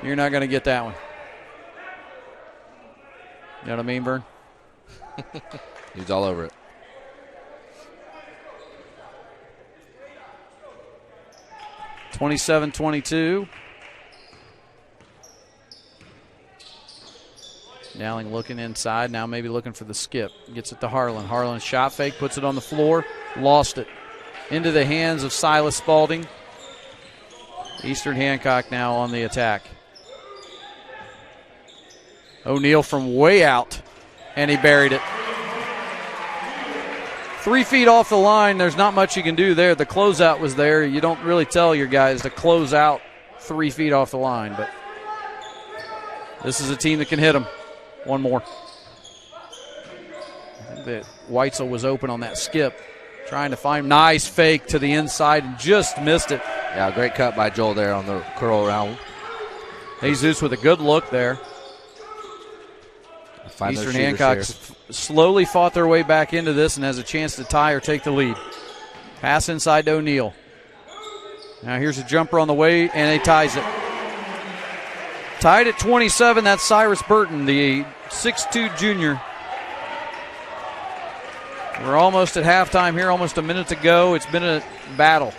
You're not going to get that one. You know what I mean, Vern? He's all over it. (27-22). Dowling looking inside, now maybe looking for the skip. Gets it to Harlan. Harlan shot fake, puts it on the floor, lost it. Into the hands of Silas Spalding. Eastern Hancock now on the attack. O'Neal from way out, and he buried it. 3 feet off the line, there's not much you can do there. The closeout was there. You don't really tell your guys to close out 3 feet off the line, but this is a team that can hit them. One more. I think that Weitzel was open on that skip, trying to find nice fake to the inside and just missed it. Yeah, great cut by Joel there on the curl around. Jesus with a good look there. Eastern Hancock slowly fought their way back into this and has a chance to tie or take the lead. Pass inside to O'Neal. Now here's a jumper on the way, and he ties it. Tied at 27, that's Cyrus Burton, the 6'2 junior. We're almost at halftime here, almost a minute to go. It's been a battle.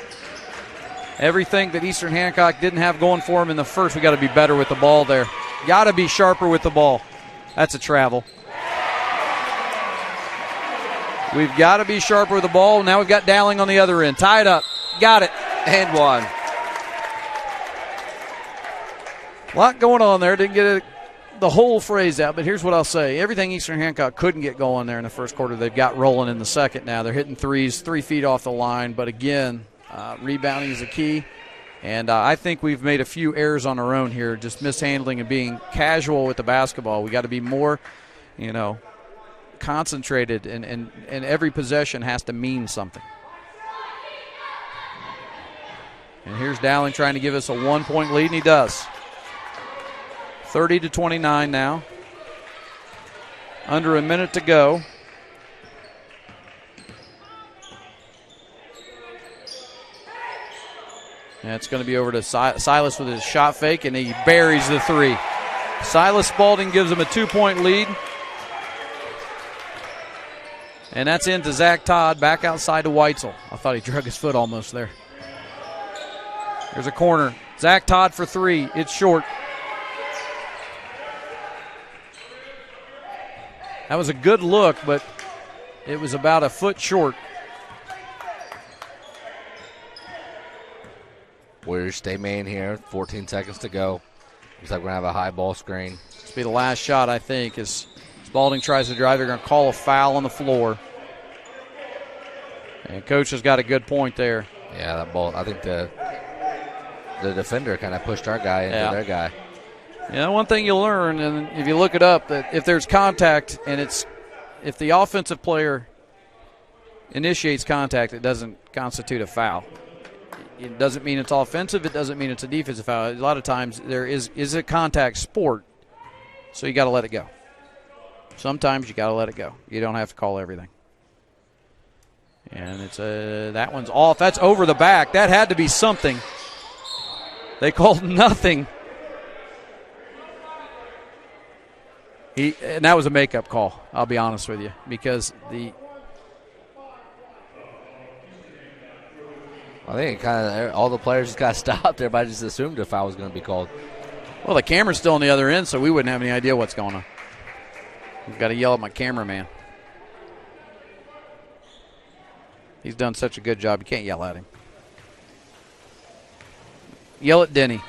Everything that Eastern Hancock didn't have going for them in the first, we got to be better with the ball there. Got to be sharper with the ball. That's a travel. We've got to be sharper with the ball. Now we've got Dowling on the other end. Tied up. Got it. And one. A lot going on there. Didn't get the whole phrase out, but here's what I'll say. Everything Eastern Hancock couldn't get going there in the first quarter, they've got rolling in the second now. They're hitting threes 3 feet off the line, but again, rebounding is the key. And I think we've made a few errors on our own here, just mishandling and being casual with the basketball. We got to be more, concentrated, and every possession has to mean something. And here's Dowling trying to give us a 1-point lead, and he does. 30-29 now. Under a minute to go. And it's going to be over to Silas with his shot fake, and he buries the three. Silas Spalding gives him a 2-point lead. And that's into Zach Todd, back outside to Weitzel. I thought he drug his foot almost there. There's a corner. Zach Todd for three. It's short. That was a good look, but it was about a foot short. Warriors stay main here. 14 seconds to go. Looks like we're going to have a high ball screen. This will be the last shot, I think, as Spalding tries to drive. They're going to call a foul on the floor. And Coach has got a good point there. Yeah, that ball, I think the defender kind of pushed our guy into their guy. Yeah, one thing you'll learn, and if you look it up, that if there's contact and if the offensive player initiates contact, it doesn't constitute a foul. It doesn't mean it's offensive. It doesn't mean it's a defensive foul. A lot of times there is a contact sport, so you got to let it go. Sometimes you got to let it go. You don't have to call everything. And it's that one's off. That's over the back. That had to be something. They called nothing. And that was a makeup call, I'll be honest with you, because I think all the players just got stopped. Everybody just assumed a foul was going to be called. Well, the camera's still on the other end, so we wouldn't have any idea what's going on. I've got to yell at my cameraman. He's done such a good job, you can't yell at him. Yell at Denny.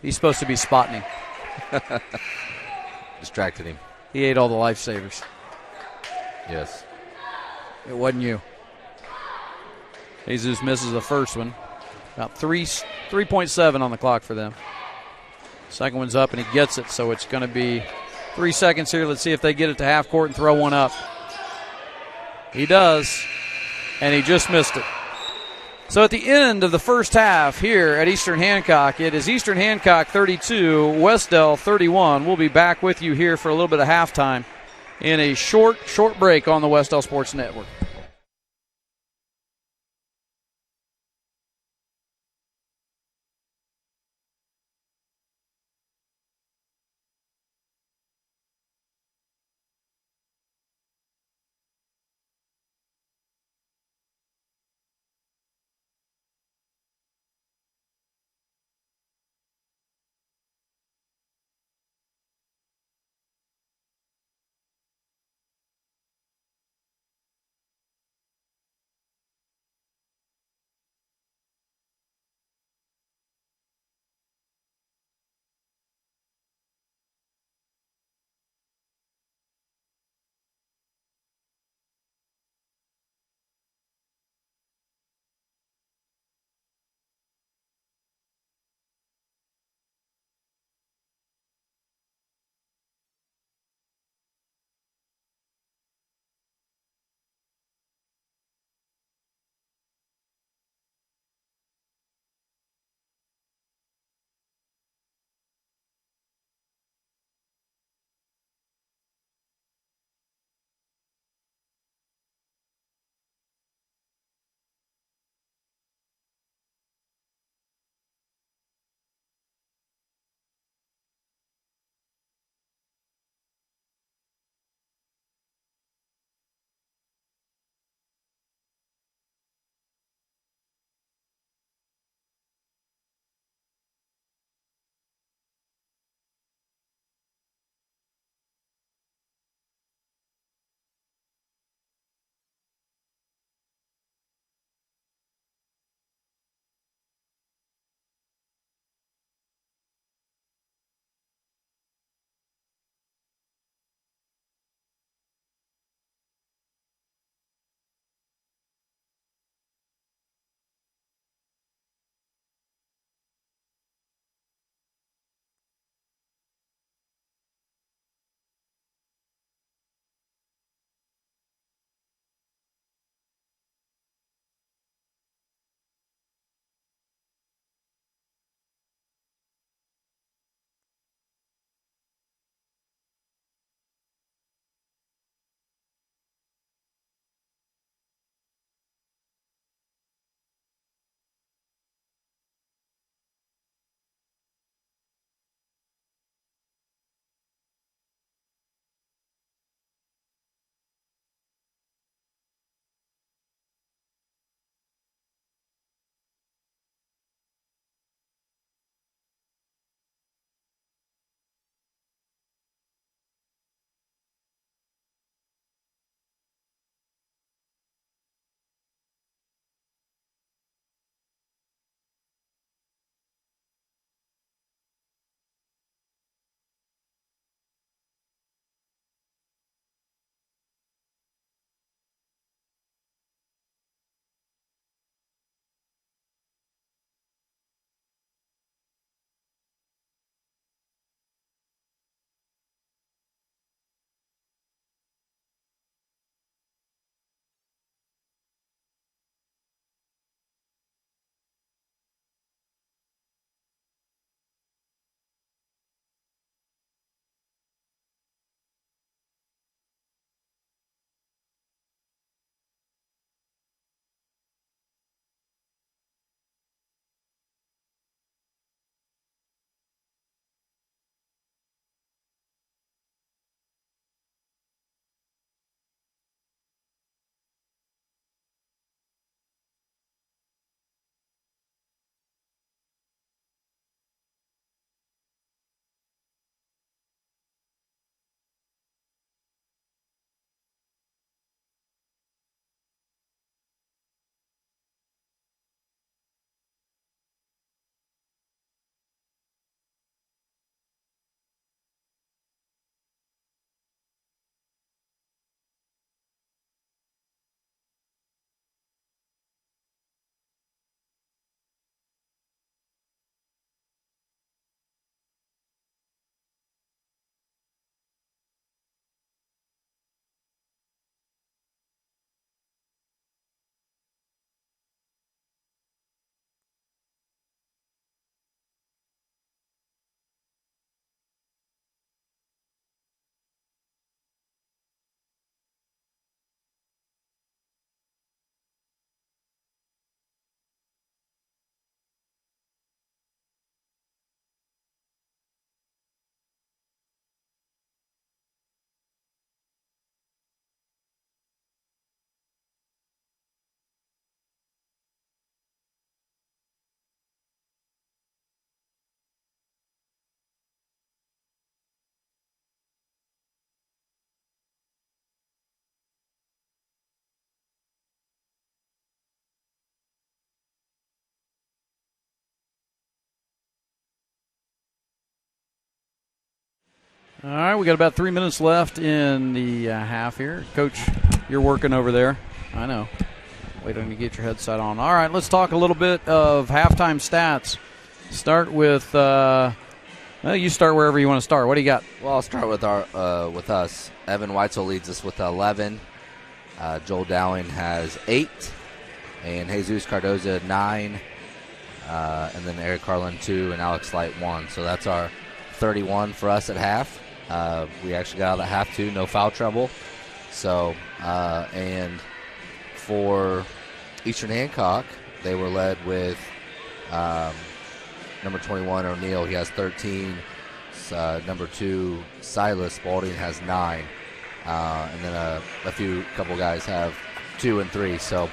He's supposed to be spotting him. Distracted him. He ate all the lifesavers. Yes. It wasn't you. Jesus misses the first one. About 3.7 on the clock for them. Second one's up, and he gets it, so it's going to be 3 seconds here. Let's see if they get it to half court and throw one up. He does, and he just missed it. So at the end of the first half here at Eastern Hancock, it is Eastern Hancock 32, Wes-Del 31. We'll be back with you here for a little bit of halftime in a short break on the Wes-Del Sports Network. All right, we got about 3 minutes left in the half here. Coach, you're working over there. I know. Wait until you get your headset on. All right, let's talk a little bit of halftime stats. Start with you start wherever you want to start. What do you got? Well, I'll start with with us. Evan Weitzel leads us with 11. Joel Dowling has 8. And Jesus Cardoza 9. And then Eric Carlin 2 and Alex Light 1. So that's our 31 for us at half. We actually got out of half 2, no foul trouble. So, and for Eastern Hancock, they were led with number 21, O'Neill. He has 13. Number 2, Silas Spalding has 9. And then a couple guys have 2 and 3. So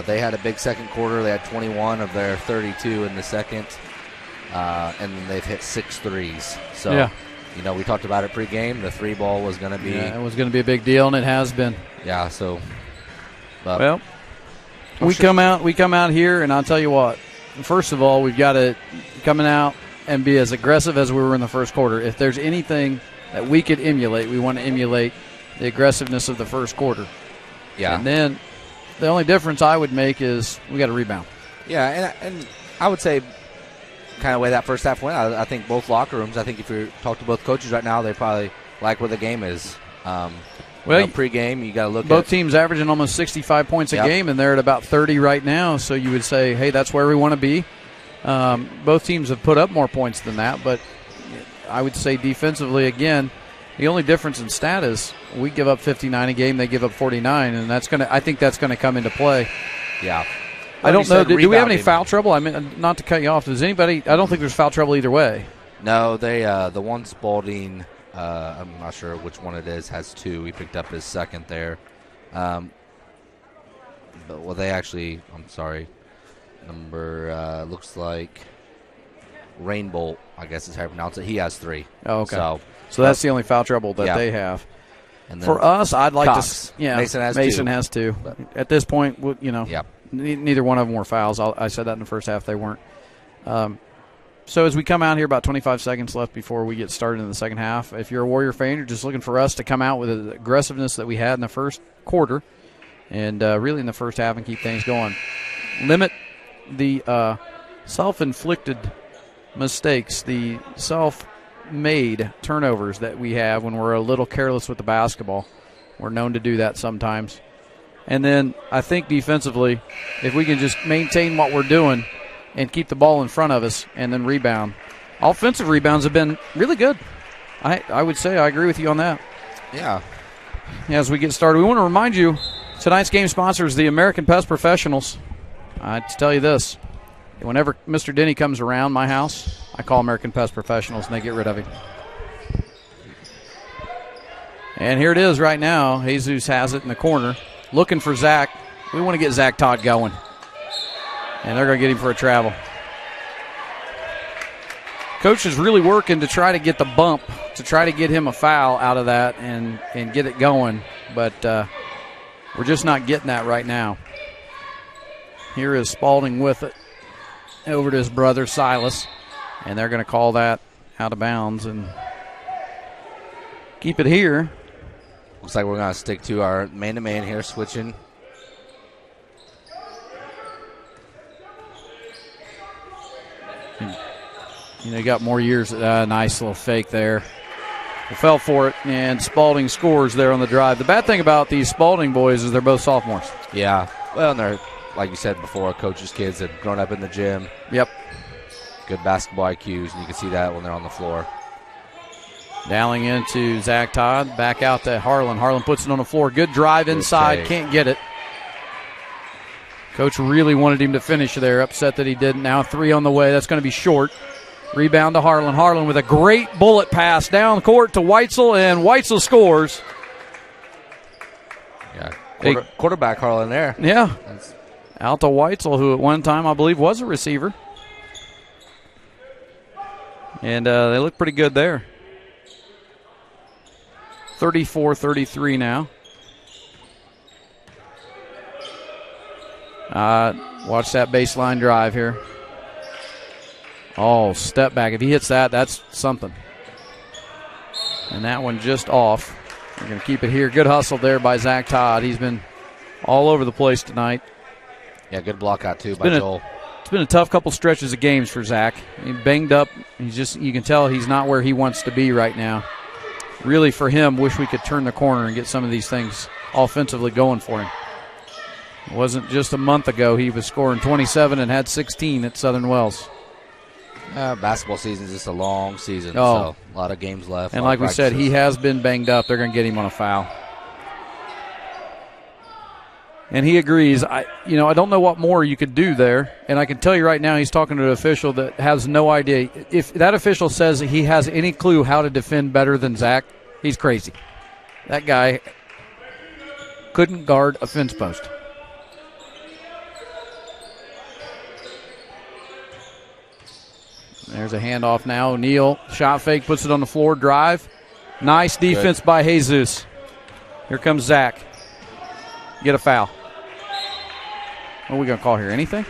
they had a big second quarter. They had 21 of their 32 in the second. And they've hit 6 threes. So, yeah. We talked about it pregame. The 3-ball was going to be. Yeah, it was going to be a big deal, and it has been. Yeah, so. Well, we come out here, and I'll tell you what. First of all, we've got to coming out and be as aggressive as we were in the first quarter. If there's anything that we could emulate, we want to emulate the aggressiveness of the first quarter. Yeah. And then the only difference I would make is we got to rebound. Yeah, and I would say kind of the way that first half went, I think both locker rooms, I think if you talk to both coaches right now, they probably like where the game is. Pregame, you got to look at both teams averaging almost 65 points a game, and they're at about 30 right now. So you would say, hey, that's where we want to be. Both teams have put up more points than that, but I would say defensively, again, the only difference in stat is we give up 59 a game, they give up 49, and I think that's going to come into play. Yeah. I don't know. Do we have any foul trouble? I mean, not to cut you off. Does anybody? I don't think there's foul trouble either way. No, they the one Spalding, I'm not sure which one it is, has 2. He picked up his second there. They actually, I'm sorry, number looks like Rainbolt, I guess is how you pronounce it. He has 3. Oh, okay. So that's the only foul trouble that they have. And for us, I'd like Cox. to. Yeah, Mason has 2. But at this point, Yep. Neither one of them were fouls. I said that in the first half. They weren't. So as we come out here, about 25 seconds left before we get started in the second half, if you're a Warrior fan, you're just looking for us to come out with the aggressiveness that we had in the first quarter and really in the first half and keep things going. Limit the self-inflicted mistakes, the self-made turnovers that we have when we're a little careless with the basketball. We're known to do that sometimes. And then I think defensively, if we can just maintain what we're doing and keep the ball in front of us and then rebound. Offensive rebounds have been really good. I would say I agree with you on that. Yeah. As we get started, we want to remind you, tonight's game sponsor is the American Pest Professionals. I tell you this, whenever Mr. Denny comes around my house, I call American Pest Professionals and they get rid of him. And here it is right now. Jesus has it in the corner. Looking for Zach. We want to get Zach Todd going. And they're going to get him for a travel. Coach is really working to try to get the bump, to try to get him a foul out of that and get it going. But we're just not getting that right now. Here is Spalding with it over to his brother Silas. And they're going to call that out of bounds and keep it here. Looks like we're going to stick to our man-to-man here, switching. You got more years. Nice little fake there. We fell for it, and Spalding scores there on the drive. The bad thing about these Spalding boys is they're both sophomores. Yeah. Well, and they're, like you said before, coaches' kids that have grown up in the gym. Yep. Good basketball IQs, and you can see that when they're on the floor. Dowling into Zach Todd. Back out to Harlan. Harlan puts it on the floor. Good drive inside. Can't get it. Coach really wanted him to finish there. Upset that he didn't. Now 3 on the way. That's going to be short. Rebound to Harlan. Harlan with a great bullet pass down court to Weitzel, and Weitzel scores. Yeah, quarterback Harlan there. Yeah. Out to Weitzel, who at one time I believe was a receiver. And they look pretty good there. 34-33 now. Watch that baseline drive here. Oh, step back. If he hits that, that's something. And that one just off. We're going to keep it here. Good hustle there by Zach Todd. He's been all over the place tonight. Yeah, good block out, too, by Joel. It's been a tough couple stretches of games for Zach. He's banged up. You can tell he's not where he wants to be right now. Really, for him, wish we could turn the corner and get some of these things offensively going for him. It wasn't just a month ago he was scoring 27 and had 16 at Southern Wells. Basketball season is just a long season, so a lot of games left. And like we said, he has been banged up. They're going to get him on a foul. And he agrees. I don't know what more you could do there. And I can tell you right now, he's talking to an official that has no idea. If that official says he has any clue how to defend better than Zach, he's crazy. That guy couldn't guard a fence post. There's a handoff now. O'Neal, shot fake, puts it on the floor, drive. Nice defense by Jesus. Here comes Zach. Get a foul. What are we going to call here? Anything?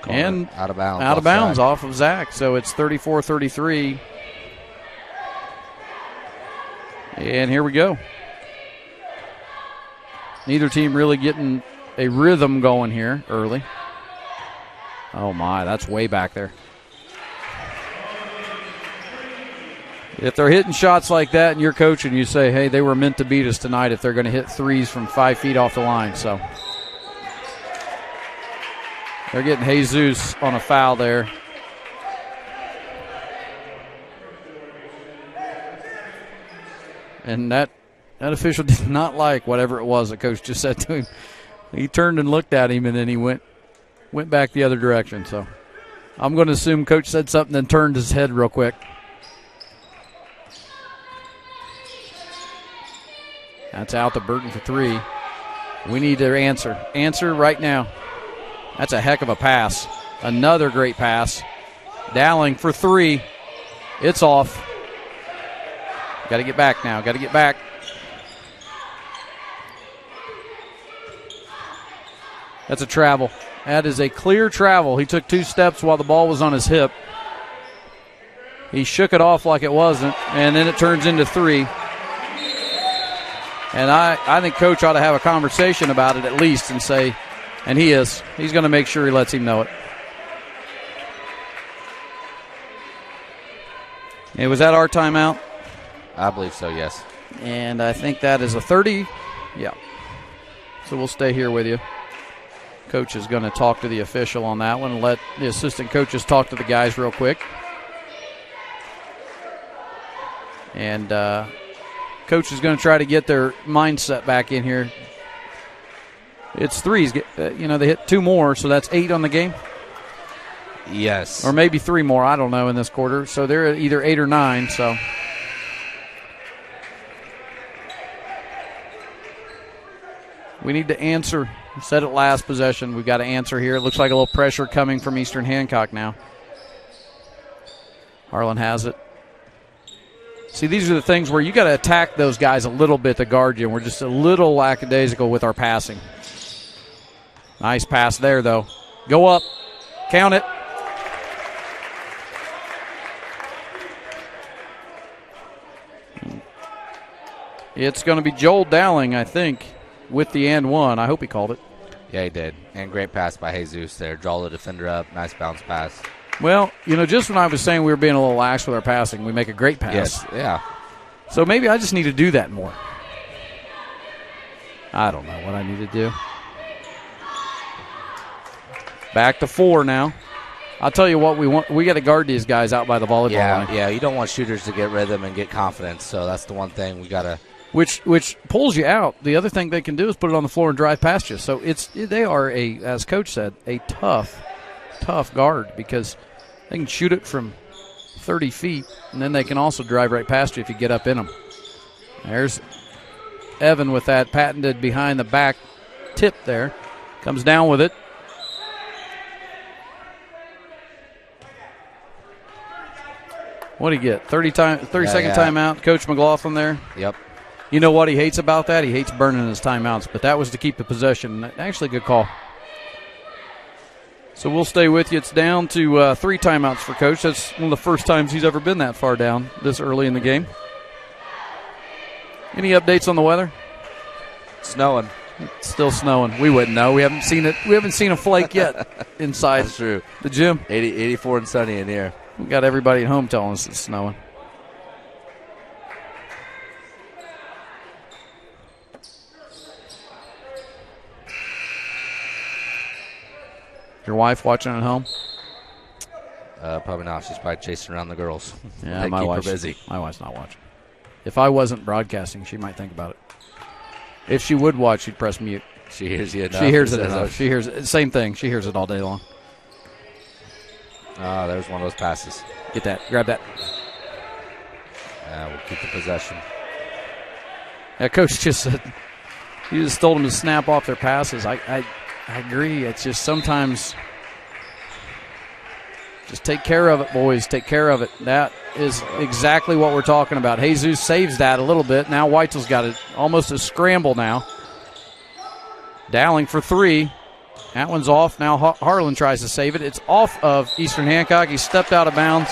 And out of bounds. Out of bounds off of Zach. So it's 34-33. And here we go. Neither team really getting a rhythm going here early. Oh, my, that's way back there. If they're hitting shots like that and you're coaching, you say, hey, they were meant to beat us tonight if they're going to hit threes from 5 feet off the line. So they're getting Jesus on a foul there. And that official did not like whatever it was the coach just said to him. He turned and looked at him, and then he went back the other direction. So I'm going to assume coach said something, then turned his head real quick. That's out to Burton for three. We need to answer. Answer right now. That's a heck of a pass. Another great pass. Dowling for three. It's off. Got to get back now. Got to get back. That's a travel. That is a clear travel. He took 2 steps while the ball was on his hip. He shook it off like it wasn't, and then it turns into 3. And I think Coach ought to have a conversation about it at least and say, and he is. He's going to make sure he lets him know it. And was that our timeout? I believe so, yes. And I think that is a 30. Yeah. So we'll stay here with you. Coach is going to talk to the official on that one and let the assistant coaches talk to the guys real quick. And Coach is going to try to get their mindset back in here. It's threes. They hit 2 more, so that's 8 on the game. Yes. Or maybe 3 more. I don't know in this quarter. So they're either 8 or 9, so. We need to answer. We said it last possession. We've got to answer here. It looks like a little pressure coming from Eastern Hancock now. Harlan has it. See, these are the things where you got to attack those guys a little bit to guard you, and we're just a little lackadaisical with our passing. Nice pass there, though. Go up. Count it. It's going to be Joel Dowling, I think, with the and one. I hope he called it. Yeah, he did. And great pass by Jesus there. Draw the defender up. Nice bounce pass. Well, just when I was saying we were being a little lax with our passing, we make a great pass. Yes, yeah. So maybe I just need to do that more. I don't know what I need to do. Back to 4 now. I'll tell you what we want. We got to guard these guys out by the volleyball line. Yeah, you don't want shooters to get rhythm and get confidence, so that's the one thing we got to. Which pulls you out. The other thing they can do is put it on the floor and drive past you. So they are, as Coach said, a tough guard because they can shoot it from 30 feet, and then they can also drive right past you if you get up in them. There's Evan with that patented behind the back tip there. Comes down with it. What do you get? 30-second timeout. Coach McLaughlin there. Yep. You know what he hates about that? He hates burning his timeouts, but that was to keep the possession. Actually, good call. So we'll stay with you. It's down to 3 timeouts for Coach. That's one of the first times he's ever been that far down this early in the game. Any updates on the weather? Snowing. It's still snowing. We wouldn't know. We haven't seen it. We haven't seen a flake yet inside. That's true. The gym. 84 and sunny in here. We got everybody at home telling us it's snowing. Your wife watching at home? Probably not. She's probably chasing around the girls. Yeah, they my keep wife's her busy. My wife's not watching. If I wasn't broadcasting, she might think about it. If she would watch, she'd press mute. She hears you enough. She hears it enough. She hears it. Same thing. She hears it all day long. There's one of those passes. Get that. Grab that. We'll keep the possession. Yeah, Coach just said he just told them to snap off their passes. I agree. It's just sometimes just take care of it, boys. Take care of it. That is exactly what we're talking about. Jesus saves that a little bit. Now Weitzel's got it almost a scramble now. Dowling for 3. That one's off. Now Harlan tries to save it. It's off of Eastern Hancock. He stepped out of bounds.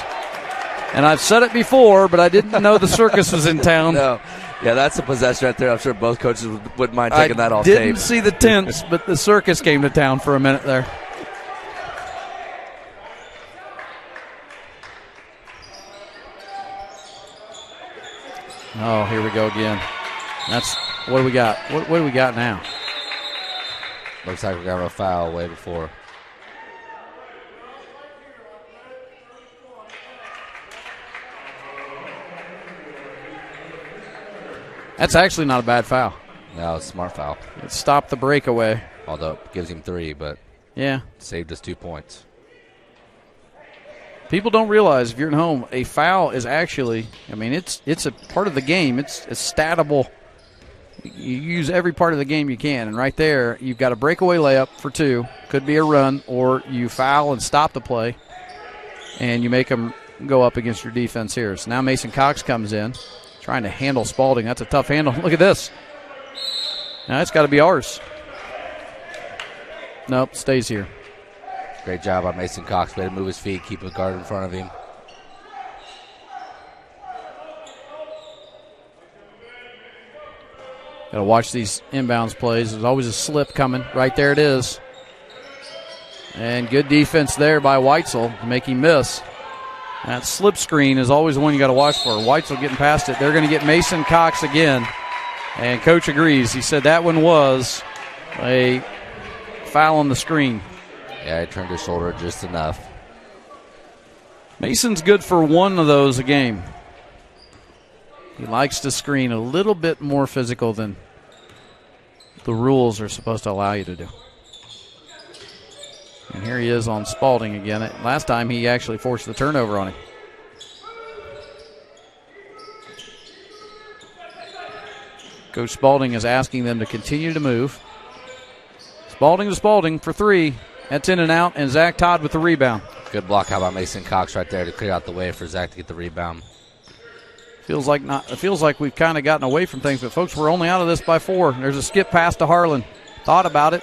And I've said it before, but I didn't know the circus was in town. No. Yeah, that's a possession right there. I'm sure both coaches wouldn't mind taking that off tape. I didn't see the tents, but the circus came to town for a minute there. Oh, here we go again. What do we got? What do we got now? Looks like we're going to have a foul way before. That's actually not a bad foul. No, it's a smart foul. It stopped the breakaway. Although it gives him 3, but yeah, saved us 2 points. People don't realize if you're at home, a foul is actually, it's a part of the game. It's statable. You use every part of the game you can. And right there, you've got a breakaway layup for 2. Could be a run, or you foul and stop the play, and you make them go up against your defense here. So now Mason Cox comes in, trying to handle Spalding. That's a tough handle. Look at this. Now it's got to be ours. Nope, stays here. Great job by Mason Cox. Way to move his feet, keep a guard in front of him. Got to watch these inbounds plays. There's always a slip coming. Right there it is. And good defense there by Weitzel to make him miss. That slip screen is always the one you got to watch for. Weitzel getting past it. They're going to get Mason Cox again. And Coach agrees. He said that one was a foul on the screen. Yeah, he turned his shoulder just enough. Mason's good for 1 of those a game. He likes to screen a little bit more physical than the rules are supposed to allow you to do. And here he is on Spalding again. Last time he actually forced the turnover on him. Coach Spalding is asking them to continue to move. Spalding to Spalding for 3. That's in and out, and Zach Todd with the rebound. Good block out by Mason Cox right there to clear out the way for Zach to get the rebound. Feels like we've kind of gotten away from things, but folks, we're only out of this by 4. There's a skip pass to Harlan. Thought about it.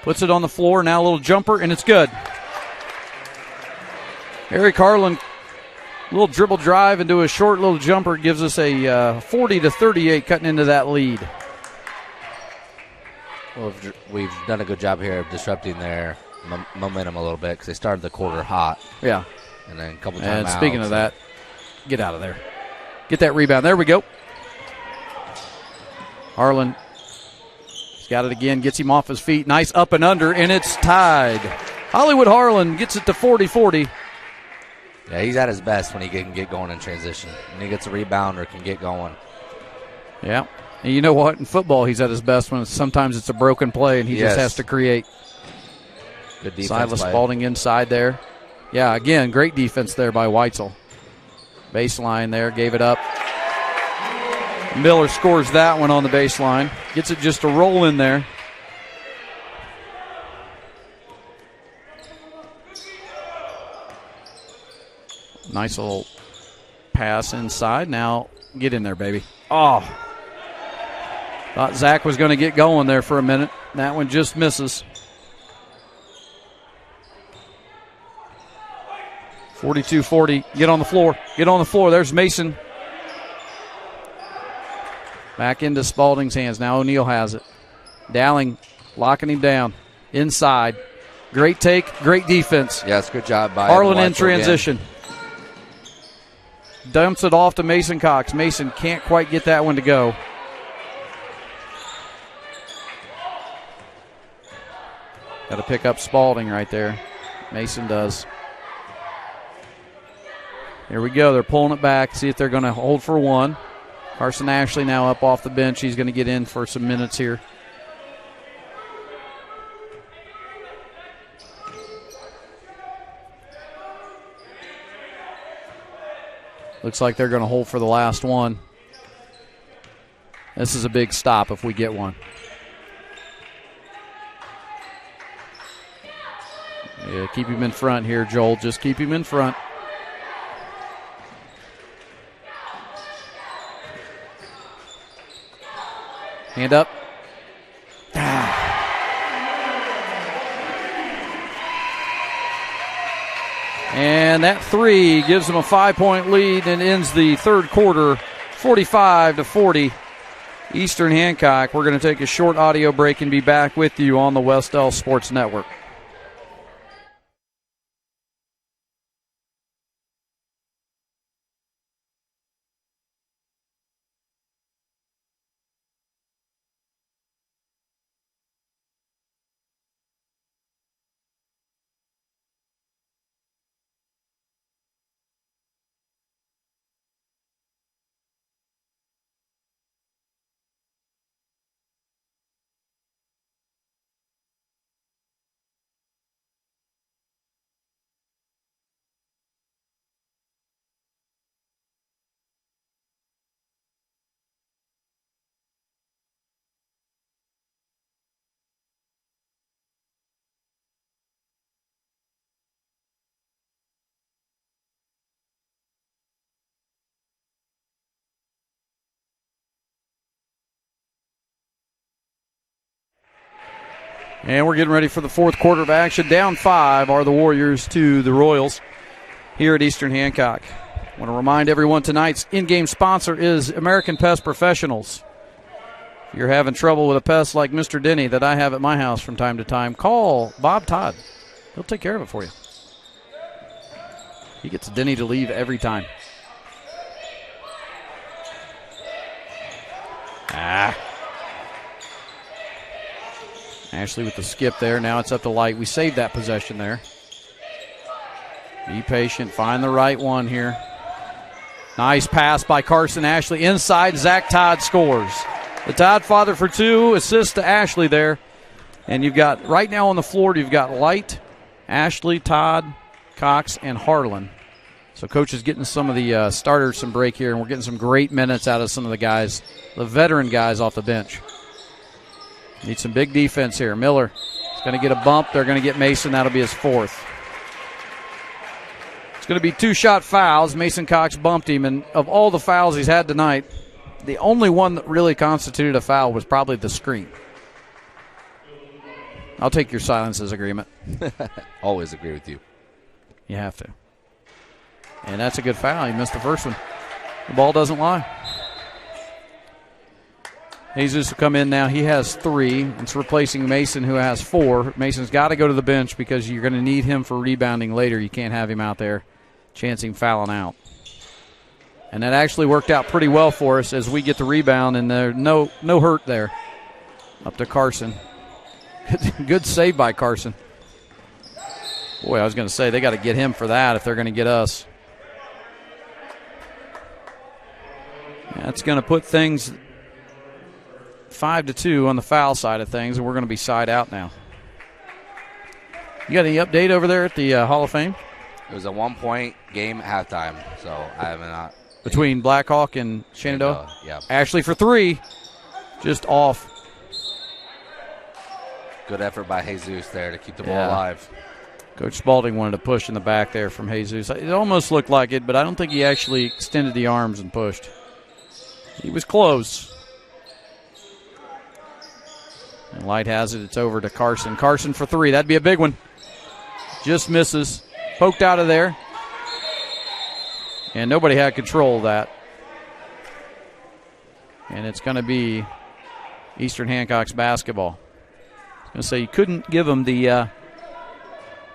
Puts it on the floor. Now a little jumper, and it's good. Eric Harlan, little dribble drive into a short little jumper, gives us a 40-38 cutting into that lead. Well, we've done a good job here of disrupting their momentum a little bit because they started the quarter hot. Yeah. And then a couple timeouts. And speaking of that, get out of there. Get that rebound. There we go. Harlan has got it again, gets him off his feet. Nice up and under, and it's tied. Hollywood Harlan gets it to 40-40. Yeah, he's at his best when he can get going in transition. When he gets a rebound or can get going. Yeah. And you know what? In football, he's at his best when sometimes it's a broken play and he just has to create. Good defense. Silas Spalding inside there. Yeah, again, great defense there by Weitzel. Baseline there, gave it up. Miller scores that one on the baseline. Gets it just to roll in there. Nice little pass inside. Now get in there, baby. Oh. Thought Zach was going to get going there for a minute. That one just misses. 42-40. Get on the floor. Get on the floor. There's Mason. Back into Spalding's hands. Now O'Neal has it. Dowling locking him down. Inside. Great take. Great defense. Yes, good job by Harlan in transition. Dumps it off to Mason Cox. Mason can't quite get that one to go. Got to pick up Spalding right there. Mason does. Here we go. They're pulling it back. See if they're going to hold for one. Carson Ashley now up off the bench. He's going to get in for some minutes here. Looks like they're going to hold for the last one. This is a big stop if we get one. Yeah, keep him in front here, Joel. Just keep him in front. Hand up. And that three gives them a 5-point lead and ends the third quarter 45-40. Eastern Hancock. We're going to take a short audio break and be back with you on the Wes-Del Sports Network. And we're getting ready for the fourth quarter of action. Down 5 are the Warriors to the Royals here at Eastern Hancock. I want to remind everyone tonight's in-game sponsor is American Pest Professionals. If you're having trouble with a pest like Mr. Denny that I have at my house from time to time, call Bob Todd. He'll take care of it for you. He gets Denny to leave every time. Ashley with the skip there. Now it's up to Light. We saved that possession there. Be patient. Find the right one here. Nice pass by Carson Ashley. Inside, Zach Todd scores. The Todd father for 2, assists to Ashley there. And you've got, right now on the floor, you've got Light, Ashley, Todd, Cox, and Harlan. So Coach is getting some of the starters some break here, and we're getting some great minutes out of some of the guys, the veteran guys off the bench. Need some big defense here. Miller is going to get a bump. They're going to get Mason. That'll be his 4th. It's going to be 2-shot fouls. Mason Cox bumped him, and of all the fouls he's had tonight, the only one that really constituted a foul was probably the screen. I'll take your silence as agreement. Always agree with you. You have to. And that's a good foul. He missed the first one. The ball doesn't lie. Jesus will come in now. He has 3. It's replacing Mason, who has 4. Mason's got to go to the bench because you're going to need him for rebounding later. You can't have him out there chancing fouling out. And that actually worked out pretty well for us as we get the rebound, and there's no hurt there. Up to Carson. Good save by Carson. Boy, I was going to say they got to get him for that if they're going to get us. That's going to put things 5-2 on the foul side of things, and we're going to be side out now. You got any update over there at the Hall of Fame? It was a 1-point game at halftime, so I have not. Between Blackhawk and Shenandoah? Yeah. Ashley for 3, just off. Good effort by Jesus there to keep the ball alive. Coach Spalding wanted to push in the back there from Jesus. It almost looked like it, but I don't think he actually extended the arms and pushed. He was close. And Light has it. It's over to Carson. Carson for 3. That'd be a big one. Just misses. Poked out of there. And nobody had control of that. And it's going to be Eastern Hancock's basketball. I was going to say you couldn't give them the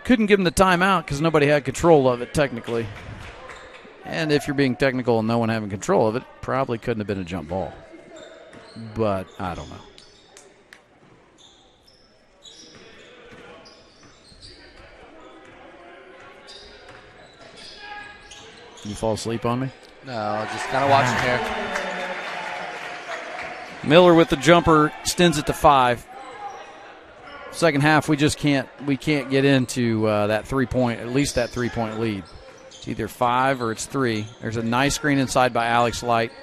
timeout because nobody had control of it technically. And if you're being technical and no one having control of it, probably couldn't have been a jump ball. But I don't know. You fall asleep on me? No, just kind of watching here. Miller with the jumper extends it to 5. Second half, we can't get into that 3-point, at least that 3-point lead. It's either 5 or it's 3. There's a nice screen inside by Alex Light.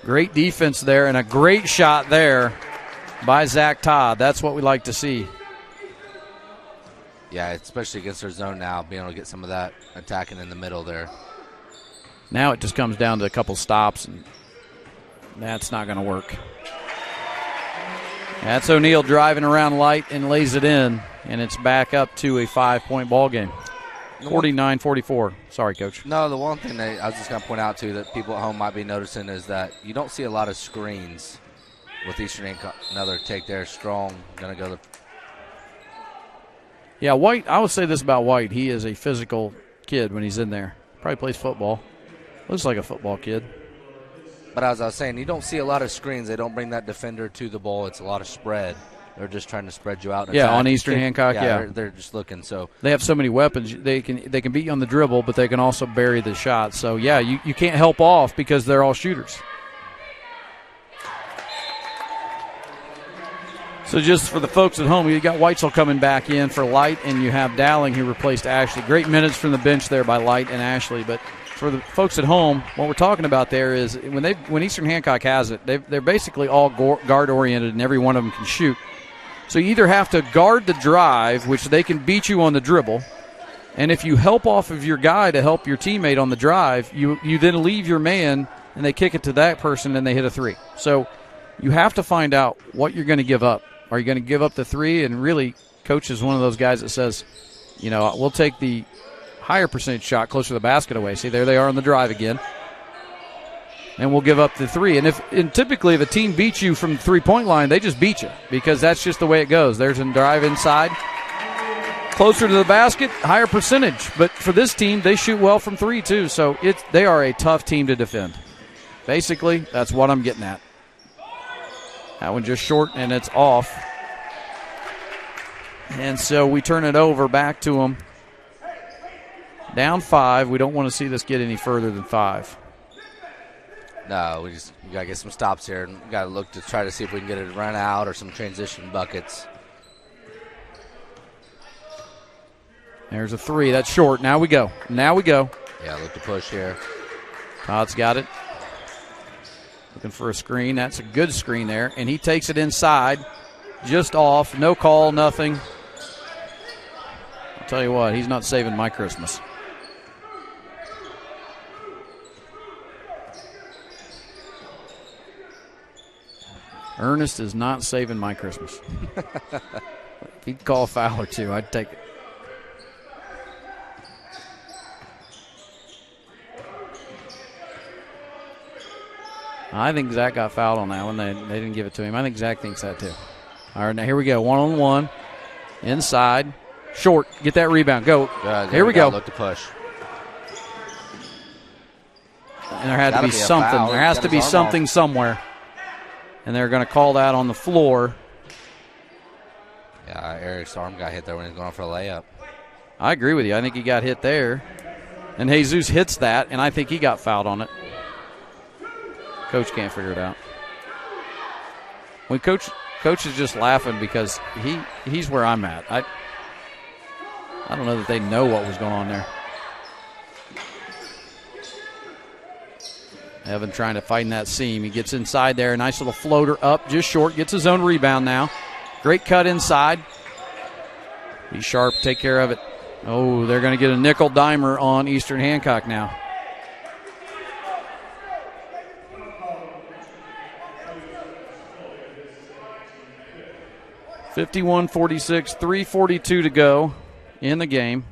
Great defense there and a great shot there by Zach Todd. That's what we like to see. Yeah, especially against their zone now, being able to get some of that attacking in the middle there. Now it just comes down to a couple stops, and that's not going to work. That's O'Neal driving around Light and lays it in, and it's back up to a 5-point ball game. 49-44. Sorry, Coach. No, the one thing that I was just going to point out, too, that people at home might be noticing is that you don't see a lot of screens with Eastern Hancock. Another take there, strong, going to go to. Yeah, White, I would say this about White. He is a physical kid when he's in there. Probably plays football. Looks like a football kid. But as I was saying, you don't see a lot of screens. They don't bring that defender to the ball. It's a lot of spread. They're just trying to spread you out. Yeah, on Eastern Hancock, yeah. They're just looking. So they have so many weapons. They can beat you on the dribble, but they can also bury the shot. So, yeah, you can't help off because they're all shooters. So just for the folks at home, you got Weitzel coming back in for Light, and you have Dowling who replaced Ashley. Great minutes from the bench there by Light and Ashley. But for the folks at home, what we're talking about there is when Eastern Hancock has it, they're basically all guard-oriented, and every one of them can shoot. So you either have to guard the drive, which they can beat you on the dribble, and if you help off of your guy to help your teammate on the drive, you then leave your man, and they kick it to that person, and they hit a 3. So you have to find out what you're going to give up. Are you going to give up the 3? And really, Coach is one of those guys that says, we'll take the higher percentage shot closer to the basket away. See, there they are on the drive again. And we'll give up the 3. And typically, if a team beats you from the 3-point line, they just beat you because that's just the way it goes. There's a drive inside. Closer to the basket, higher percentage. But for this team, they shoot well from 3, too. So they are a tough team to defend. Basically, that's what I'm getting at. That one just short, and it's off. And so we turn it over back to them. Down 5. We don't want to see this get any further than 5. No, we got to get some stops here. And we got to look to try to see if we can get it run out or some transition buckets. There's a 3. That's short. Now we go. Yeah, look to push here. Todd's got it. Looking for a screen. That's a good screen there. And he takes it inside. Just off. No call, nothing. I'll tell you what, he's not saving my Christmas. Ernest is not saving my Christmas. If he'd call a foul or 2, I'd take it. I think Zach got fouled on that one. They didn't give it to him. I think Zach thinks that too. All right, now here we go. 1-on-1. Inside. Short. Get that rebound. Go. Here we go. Look to push. And there had to be something. There has to be something somewhere. And they're going to call that on the floor. Yeah, Eric's arm got hit there when he was going for a layup. I agree with you. I think he got hit there. And Jesus hits that, and I think he got fouled on it. Coach can't figure it out. When Coach is just laughing because he's where I'm at. I don't know that they know what was going on there. Evan trying to fight in that seam. He gets inside there. Nice little floater up, just short. Gets his own rebound now. Great cut inside. Be sharp, take care of it. Oh, they're going to get a nickel dimer on Eastern Hancock now. (51-46), 3:42 to go in the game.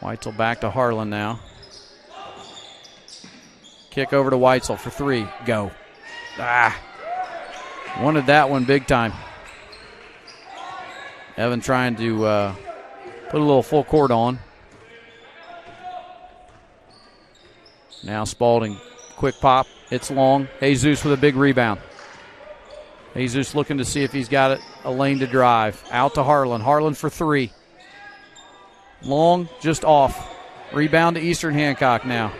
Weitzel back to Harlan now. Kick over to Wes-Del for 3. Go. Wanted that one big time. Evan trying to put a little full court on. Now Spalding, quick pop. It's long. Jesus with a big rebound. Jesus looking to see if he's got a lane to drive. Out to Harlan. Harlan for 3. Long, just off. Rebound to Eastern Hancock now.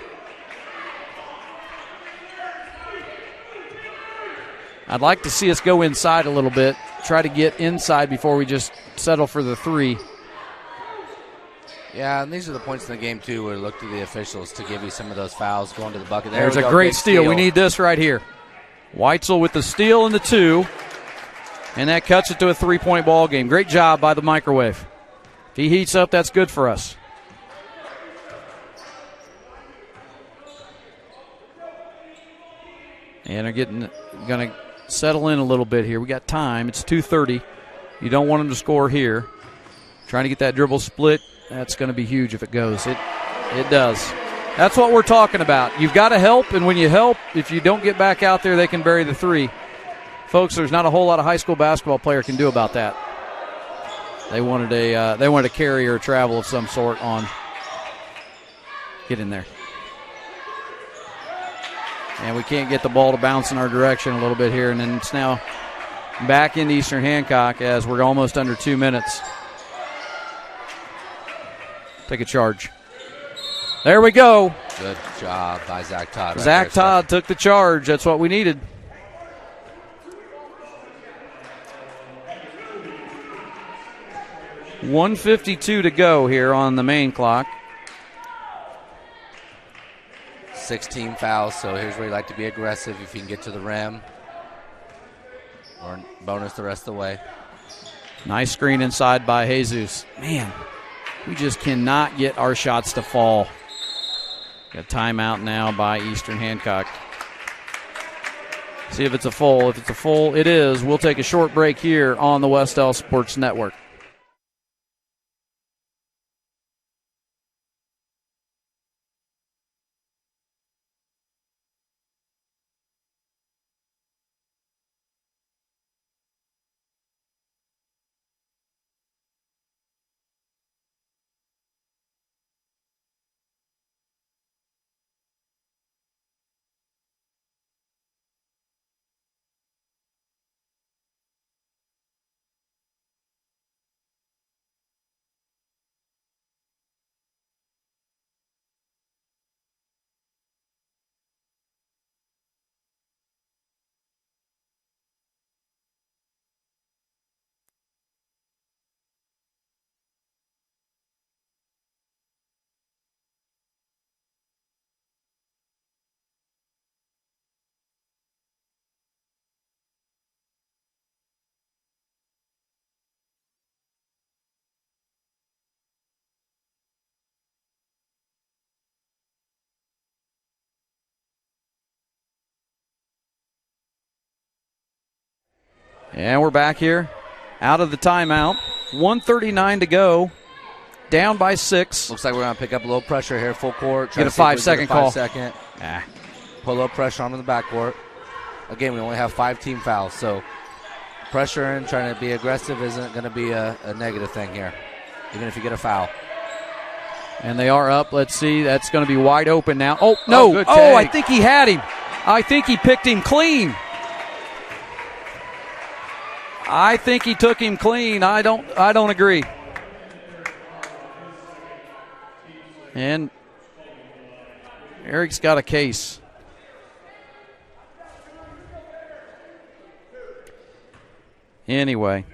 I'd like to see us go inside a little bit. Try to get inside before we just settle for the 3. Yeah, and these are the points in the game, too, where look to the officials to give you some of those fouls going to the bucket. There's a great steal. We need this right here. Wes-Del with the steal and the 2, and that cuts it to a 3-point ball game. Great job by the microwave. If he heats up, that's good for us. And they're going to settle in a little bit here. We got time. It's 2:30. You don't want them to score here. Trying to get that dribble split. That's going to be huge if it goes. It does. That's what we're talking about. You've got to help, and when you help, if you don't get back out there, they can bury the 3. Folks, there's not a whole lot a high school basketball player can do about that. They wanted a carry or a travel of some sort on. Get in there. And we can't get the ball to bounce in our direction a little bit here, and then it's now back into Eastern Hancock as we're almost under 2 minutes. Take a charge. There we go. Good job by Zach Todd. Zach Todd took the charge. That's what we needed. .152 to go here on the main clock. 16 fouls, so here's where you like to be aggressive if you can get to the rim. Or bonus the rest of the way. Nice screen inside by Jesus. Man, we just cannot get our shots to fall. Got timeout now by Eastern Hancock. See if it's a full. If it's a full, it is. We'll take a short break here on the Wes-Del Sports Network. And we're back here out of the timeout. 1:39 to go. Down by 6. Looks like we're going to pick up a little pressure here, full court. Get a 5-second call. 5-second. Put a little pressure on in the backcourt. Again, we only have 5 team fouls, so pressuring, trying to be aggressive isn't going to be a negative thing here, even if you get a foul. And they are up. Let's see. That's going to be wide open now. Oh, no. Oh, I think he had him. I think he picked him clean. I think he took him clean. I don't agree. And Eric's got a case. Anyway,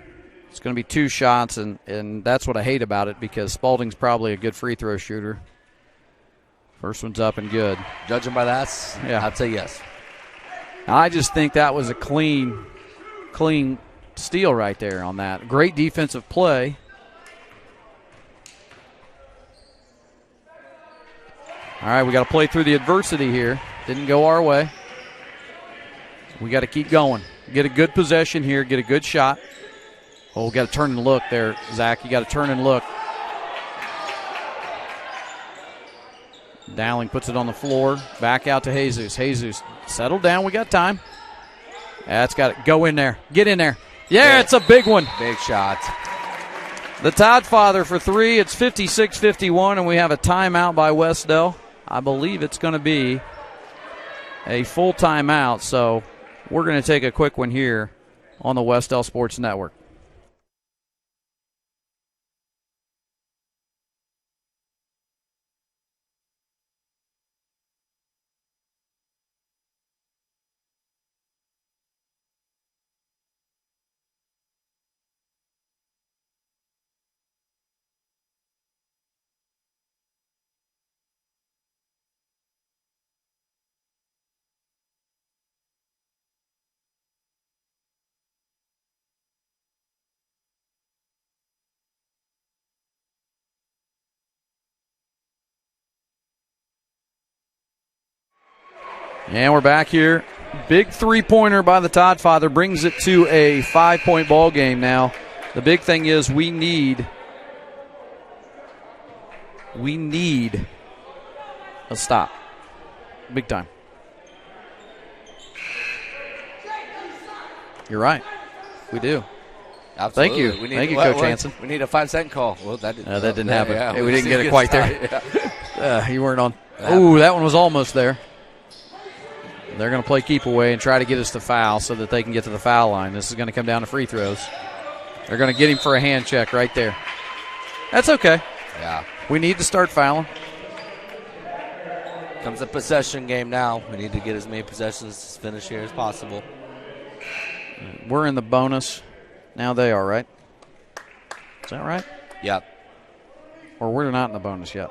it's going to be 2 shots, and that's what I hate about it because Spalding's probably a good free throw shooter. First one's up and good. Judging by that, yeah, I'd say yes. I just think that was a clean steal right there on that. Great defensive play. All right, we got to play through the adversity here. Didn't go our way. We got to keep going. Get a good possession here. Get a good shot. Oh, we got to turn and look there, Zach. You got to turn and look. Dowling puts it on the floor. Back out to Jesus. Jesus, settle down. We got time. That's got it. Go in there. Get in there. Yeah, it's a big one. Big shot. The Todd-Father for three. It's 56-51, and we have a timeout by Wes-Del. I believe it's going to be a full timeout, so we're going to take a quick one here on the Wes-Del Sports Network. And we're back here. Big three-pointer by the Todd-Father brings it to a 5-point ball game now. The big thing is we need a stop. Big time. You're right. We do. Absolutely. Thank you. Thank you, Coach Hansen. We need a 5-second call. Well, that didn't happen. Yeah, hey, we didn't get it quite there. Yeah. You weren't on. Ooh, that one was almost there. They're going to play keep away and try to get us to foul so that they can get to the foul line. This is going to come down to free throws. They're going to get him for a hand check right there. That's okay. Yeah. We need to start fouling. Comes a possession game now. We need to get as many possessions to finish here as possible. We're in the bonus. Now they are, right? Is that right? Yep. Or we're not in the bonus yet.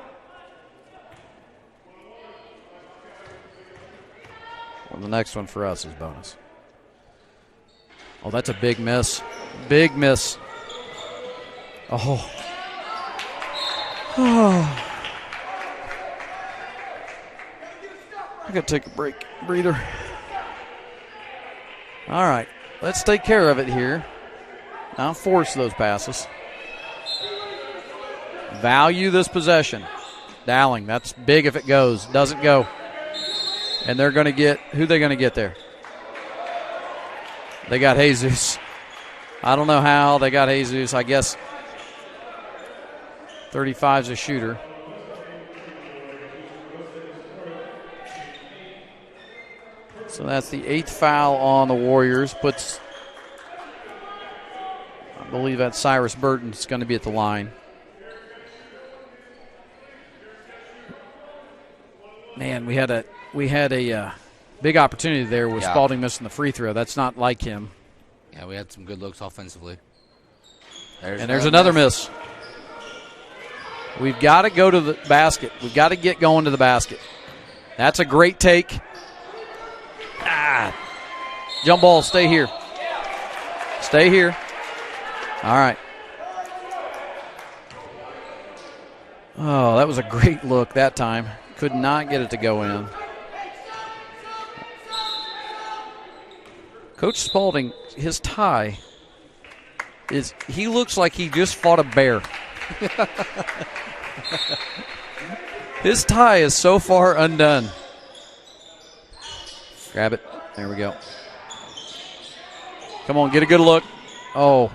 Well, the next one for us is bonus. Oh, that's a big miss. Big miss. Oh. Oh. I got to take a breather. All right, let's take care of it here. Now force those passes. Value this possession. Dowling, that's big if it goes. Doesn't go. And they're going to get, who they going to get there? They got Jesus. I don't know how they got Jesus. I guess 35's a shooter. So that's the 8th foul on the Warriors. Puts, I believe that's Cyrus Burton. It's going to be at the line. Man, we had a big opportunity there with Spalding missing the free throw. That's not like him. Yeah, we had some good looks offensively. There's another miss. We've got to go to the basket. We've got to get going to the basket. That's a great take. Jump ball, stay here. Stay here. All right. Oh, that was a great look that time. Could not get it to go in. Coach Spalding, his tie is, he looks like he just fought a bear. His tie is so far undone. Grab it. There we go. Come on, get a good look. Oh.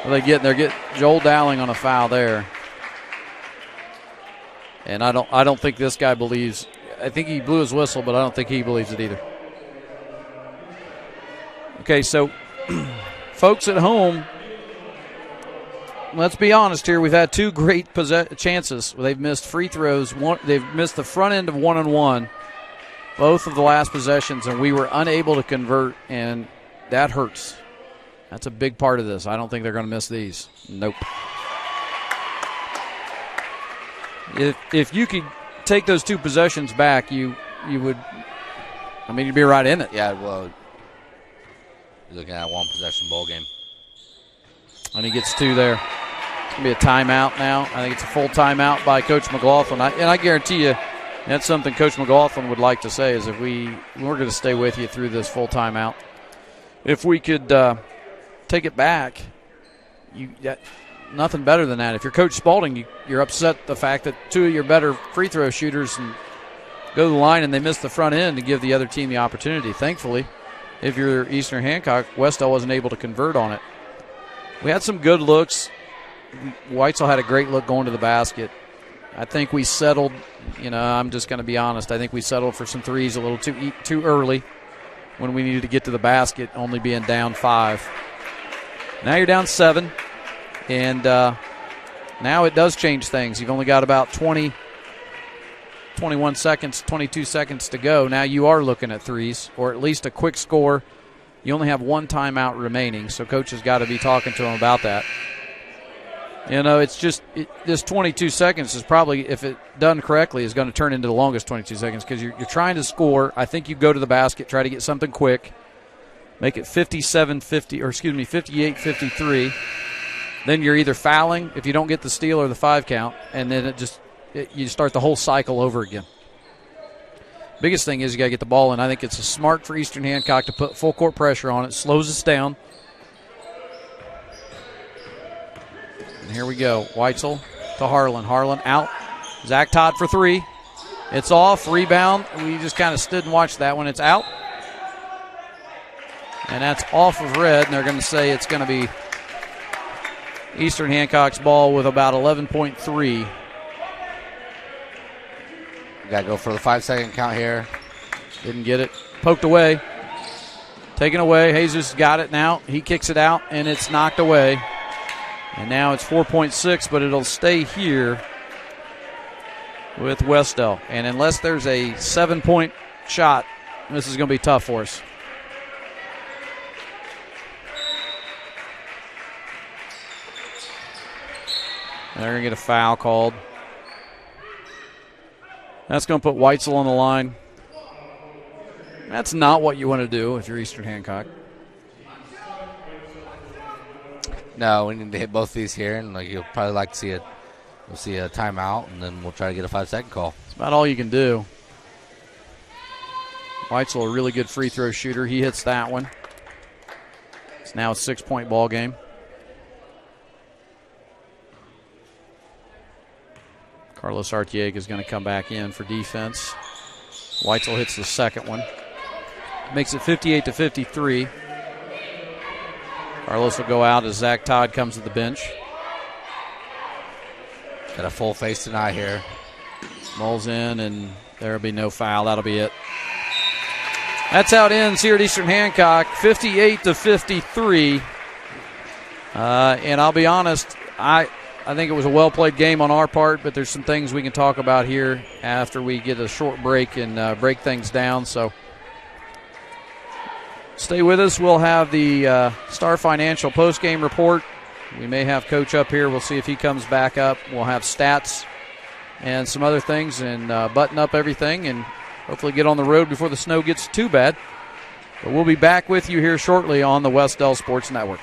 What are they getting? They're getting Joel Dowling on a foul there. And I don't think this guy believes. I think he blew his whistle, but I don't think he believes it either. Okay, so folks at home, let's be honest here. We've had two great chances. They've missed free throws. They've missed the front end of one-on-one, both of the last possessions, and we were unable to convert, and that hurts. That's a big part of this. I don't think they're going to miss these. Nope. If you could take those two possessions back, you would, I mean, you'd be right in it. Yeah, well, you're looking at a one-possession ball game. And he gets two there. It's going to be a timeout now. I think it's a full timeout by Coach McLaughlin. And I guarantee you that's something Coach McLaughlin would like to say is if we're going to stay with you through this full timeout. If we could take it back, nothing better than that. If you're Coach Spalding, you're upset the fact that two of your better free throw shooters go to the line and they miss the front end to give the other team the opportunity. Thankfully, if you're Eastern Hancock, Wes-Del wasn't able to convert on it. We had some good looks. Weitzel had a great look going to the basket. I think we settled, I'm just going to be honest, I think we settled for some threes a little too early when we needed to get to the basket, only being down 5. Now you're down 7, and now it does change things. You've only got about 21 seconds, 22 seconds to go. Now you are looking at threes, or at least a quick score. You only have one timeout remaining, so Coach has got to be talking to him about that. It's just this 22 seconds is probably, if it done correctly, is going to turn into the longest 22 seconds because you're trying to score. I think you go to the basket, try to get something quick, make it 58-53. Then you're either fouling if you don't get the steal or the 5 count, and then you start the whole cycle over again. Biggest thing is you got to get the ball in. I think it's smart for Eastern Hancock to put full court pressure on it, slows us down. And here we go. Weitzel to Harlan. Harlan out. Zach Todd for 3. It's off. Rebound. We just kind of stood and watched that one. It's out. And that's off of red, and they're going to say it's going to be Eastern Hancock's ball with about 11.3. Got to go for the 5-second count here. Didn't get it. Poked away. Taken away. Jesus got it now. He kicks it out, and it's knocked away. And now it's 4.6, but it'll stay here with Wes-Del. And unless there's a 7-point shot, this is going to be tough for us. They're going to get a foul called. That's going to put Weitzel on the line. That's not what you want to do if you're Eastern Hancock. No, we need to hit both these here, and you'll probably like to see a timeout, and then we'll try to get a 5-second call. That's about all you can do. Weitzel, a really good free throw shooter. He hits that one. It's now a 6-point ball game. Carlos Artiega is going to come back in for defense. Weitzel hits the second one. Makes it 58-53. Carlos will go out as Zach Todd comes to the bench. Got a full face tonight here. Mulls in, and there will be no foul. That'll be it. That's how it ends here at Eastern Hancock, 58-53. And I'll be honest, I think it was a well-played game on our part, but there's some things we can talk about here after we get a short break and break things down. So stay with us. We'll have the Star Financial post-game report. We may have Coach up here. We'll see if he comes back up. We'll have stats and some other things and button up everything and hopefully get on the road before the snow gets too bad. But we'll be back with you here shortly on the Wes-Del Sports Network.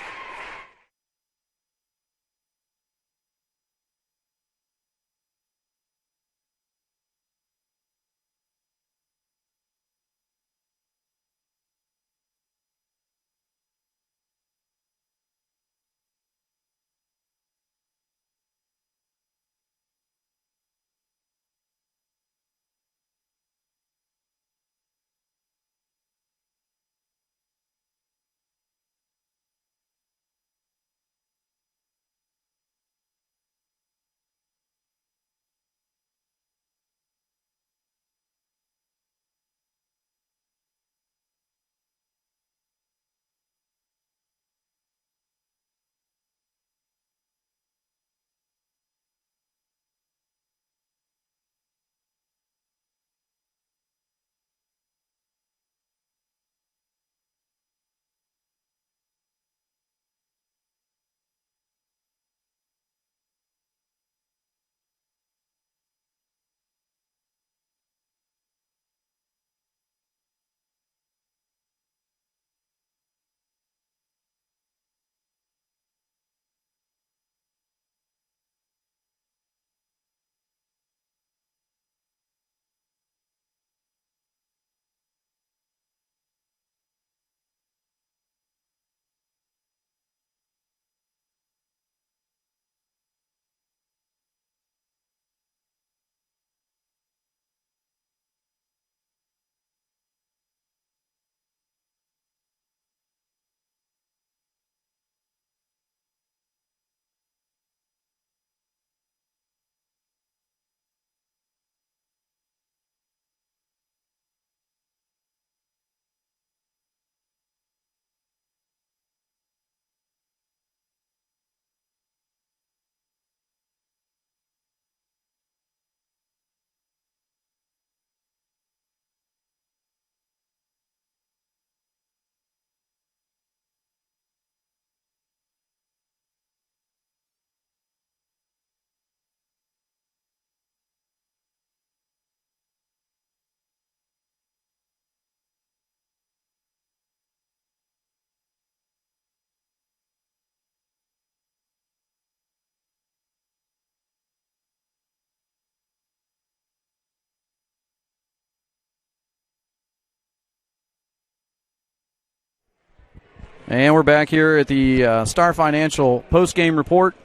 And we're back here at the Star Financial post-game report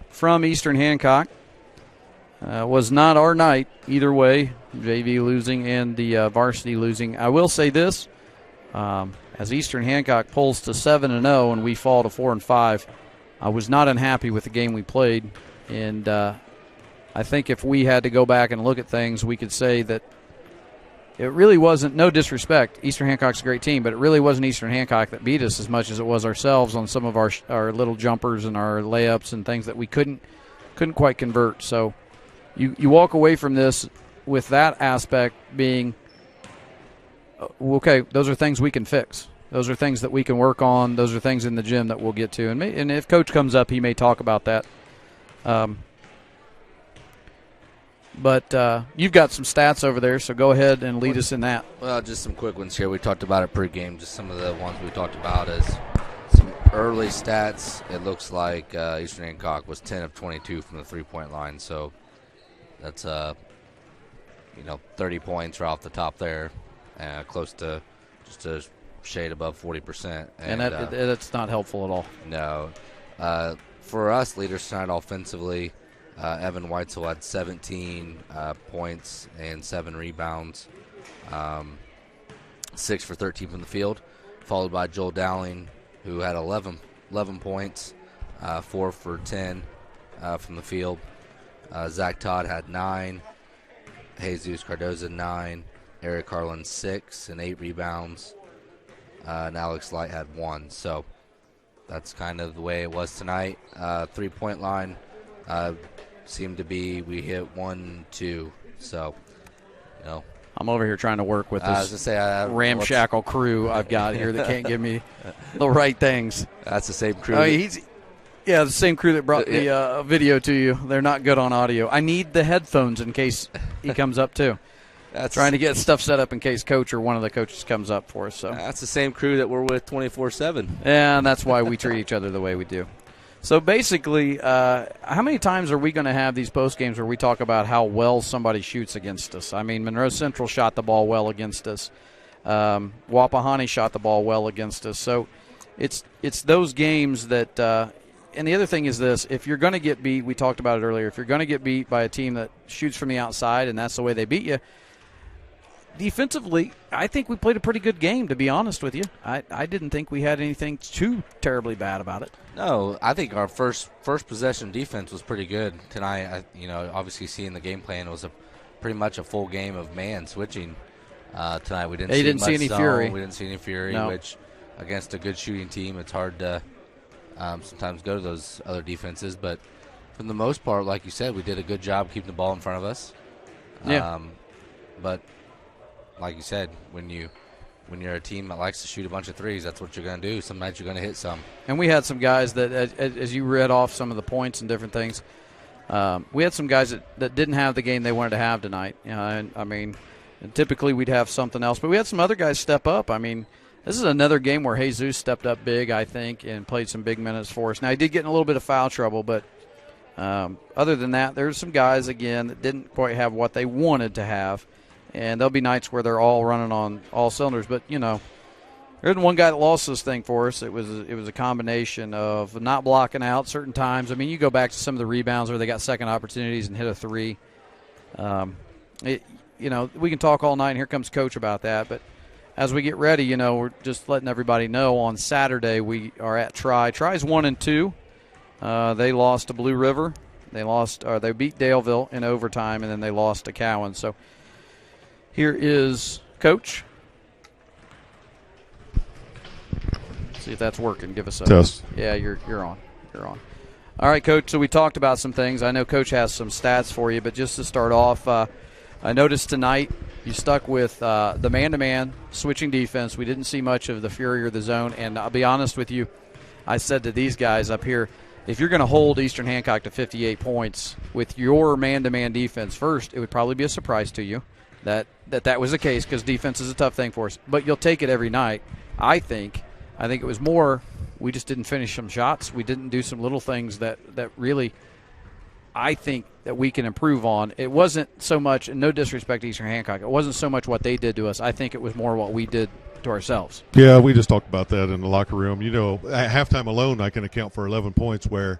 from Eastern Hancock. Was not our night either way, JV losing and the varsity losing. I will say this, as Eastern Hancock pulls to 7-0 and we fall to 4-5, I was not unhappy with the game we played. And I think if we had to go back and look at things, we could say that it really wasn't, no disrespect, Eastern Hancock's a great team, but it really wasn't Eastern Hancock that beat us as much as it was ourselves on some of our little jumpers and our layups and things that we couldn't quite convert. So you walk away from this with that aspect being, okay, those are things we can fix. Those are things that we can work on. Those are things in the gym that we'll get to. And if Coach comes up, he may talk about that. But you've got some stats over there, so go ahead and lead us in that. Well, just some quick ones here. We talked about it pregame. Just some of the ones we talked about is some early stats. It looks like Eastern Hancock was 10 of 22 from the three-point line. So that's 30 points right off the top there, close to just a shade above 40%. And that's not helpful at all. No. For us, leaders tonight offensively, Evan Weitzel had 17 points and 7 rebounds, 6 for 13 from the field, followed by Joel Dowling, who had 11 points, 4 for 10 from the field. Zach Todd had 9, Jesus Cardoza 9, Eric Harlan 6 and 8 rebounds, and Alex Light had 1. So that's kind of the way it was tonight. 3-point line seemed to be, we hit 1, 2. So, I'm over here trying to work with this ramshackle crew I've got here that can't give me the right things. That's the same crew. The same crew that brought the video to you. They're not good on audio. I need the headphones in case he comes up too. Trying to get stuff set up in case Coach or one of the coaches comes up for us. So that's the same crew that we're with 24/7. And that's why we treat each other the way we do. So basically, how many times are we going to have these post games where we talk about how well somebody shoots against us? I mean, Monroe Central shot the ball well against us. Wapahani shot the ball well against us. So it's those games that and the other thing is this: if you're going to get beat, we talked about it earlier. If you're going to get beat by a team that shoots from the outside, and that's the way they beat you. Defensively, I think we played a pretty good game, to be honest with you. I didn't think we had anything too terribly bad about it. No, I think our first possession defense was pretty good tonight. Obviously seeing the game plan, it was pretty much a full game of man switching tonight. We didn't see any fury. We didn't see any fury, no. Which against a good shooting team, it's hard to sometimes go to those other defenses. But for the most part, like you said, we did a good job keeping the ball in front of us. Yeah. But like you said, when you're a team that likes to shoot a bunch of threes, that's what you're going to do. Some nights you're going to hit some. And we had some guys that, as you read off some of the points and different things, we had some guys that didn't have the game they wanted to have tonight. Typically we'd have something else, but we had some other guys step up. I mean, this is another game where Jesus stepped up big, I think, and played some big minutes for us. Now, he did get in a little bit of foul trouble, but other than that, there's some guys, again, that didn't quite have what they wanted to have. And there'll be nights where they're all running on all cylinders. But, there isn't one guy that lost this thing for us. It was a combination of not blocking out certain times. I mean, you go back to some of the rebounds where they got second opportunities and hit a three. We can talk all night, and here comes Coach about that. But as we get ready, we're just letting everybody know on Saturday we are at Tri. Tri's 1-2. They lost to Blue River. They beat Daleville in overtime, and then they lost to Cowan. So here is Coach. See if that's working. Give us a test. Yeah, you're on. You're on. All right, Coach. So we talked about some things. I know Coach has some stats for you, but just to start off, I noticed tonight you stuck with the man-to-man switching defense. We didn't see much of the fury or the zone, and I'll be honest with you. I said to these guys up here, if you're going to hold Eastern Hancock to 58 points with your man-to-man defense first, it would probably be a surprise to you that was the case, because defense is a tough thing for us. But you'll take it every night. I think it was more we just didn't finish some shots. We didn't do some little things that really I think that we can improve on. It wasn't so much, and no disrespect to Eastern Hancock, it wasn't so much what they did to us. I think it was more what we did to ourselves. Yeah, we just talked about that in the locker room. You know, at halftime alone, I can account for 11 points where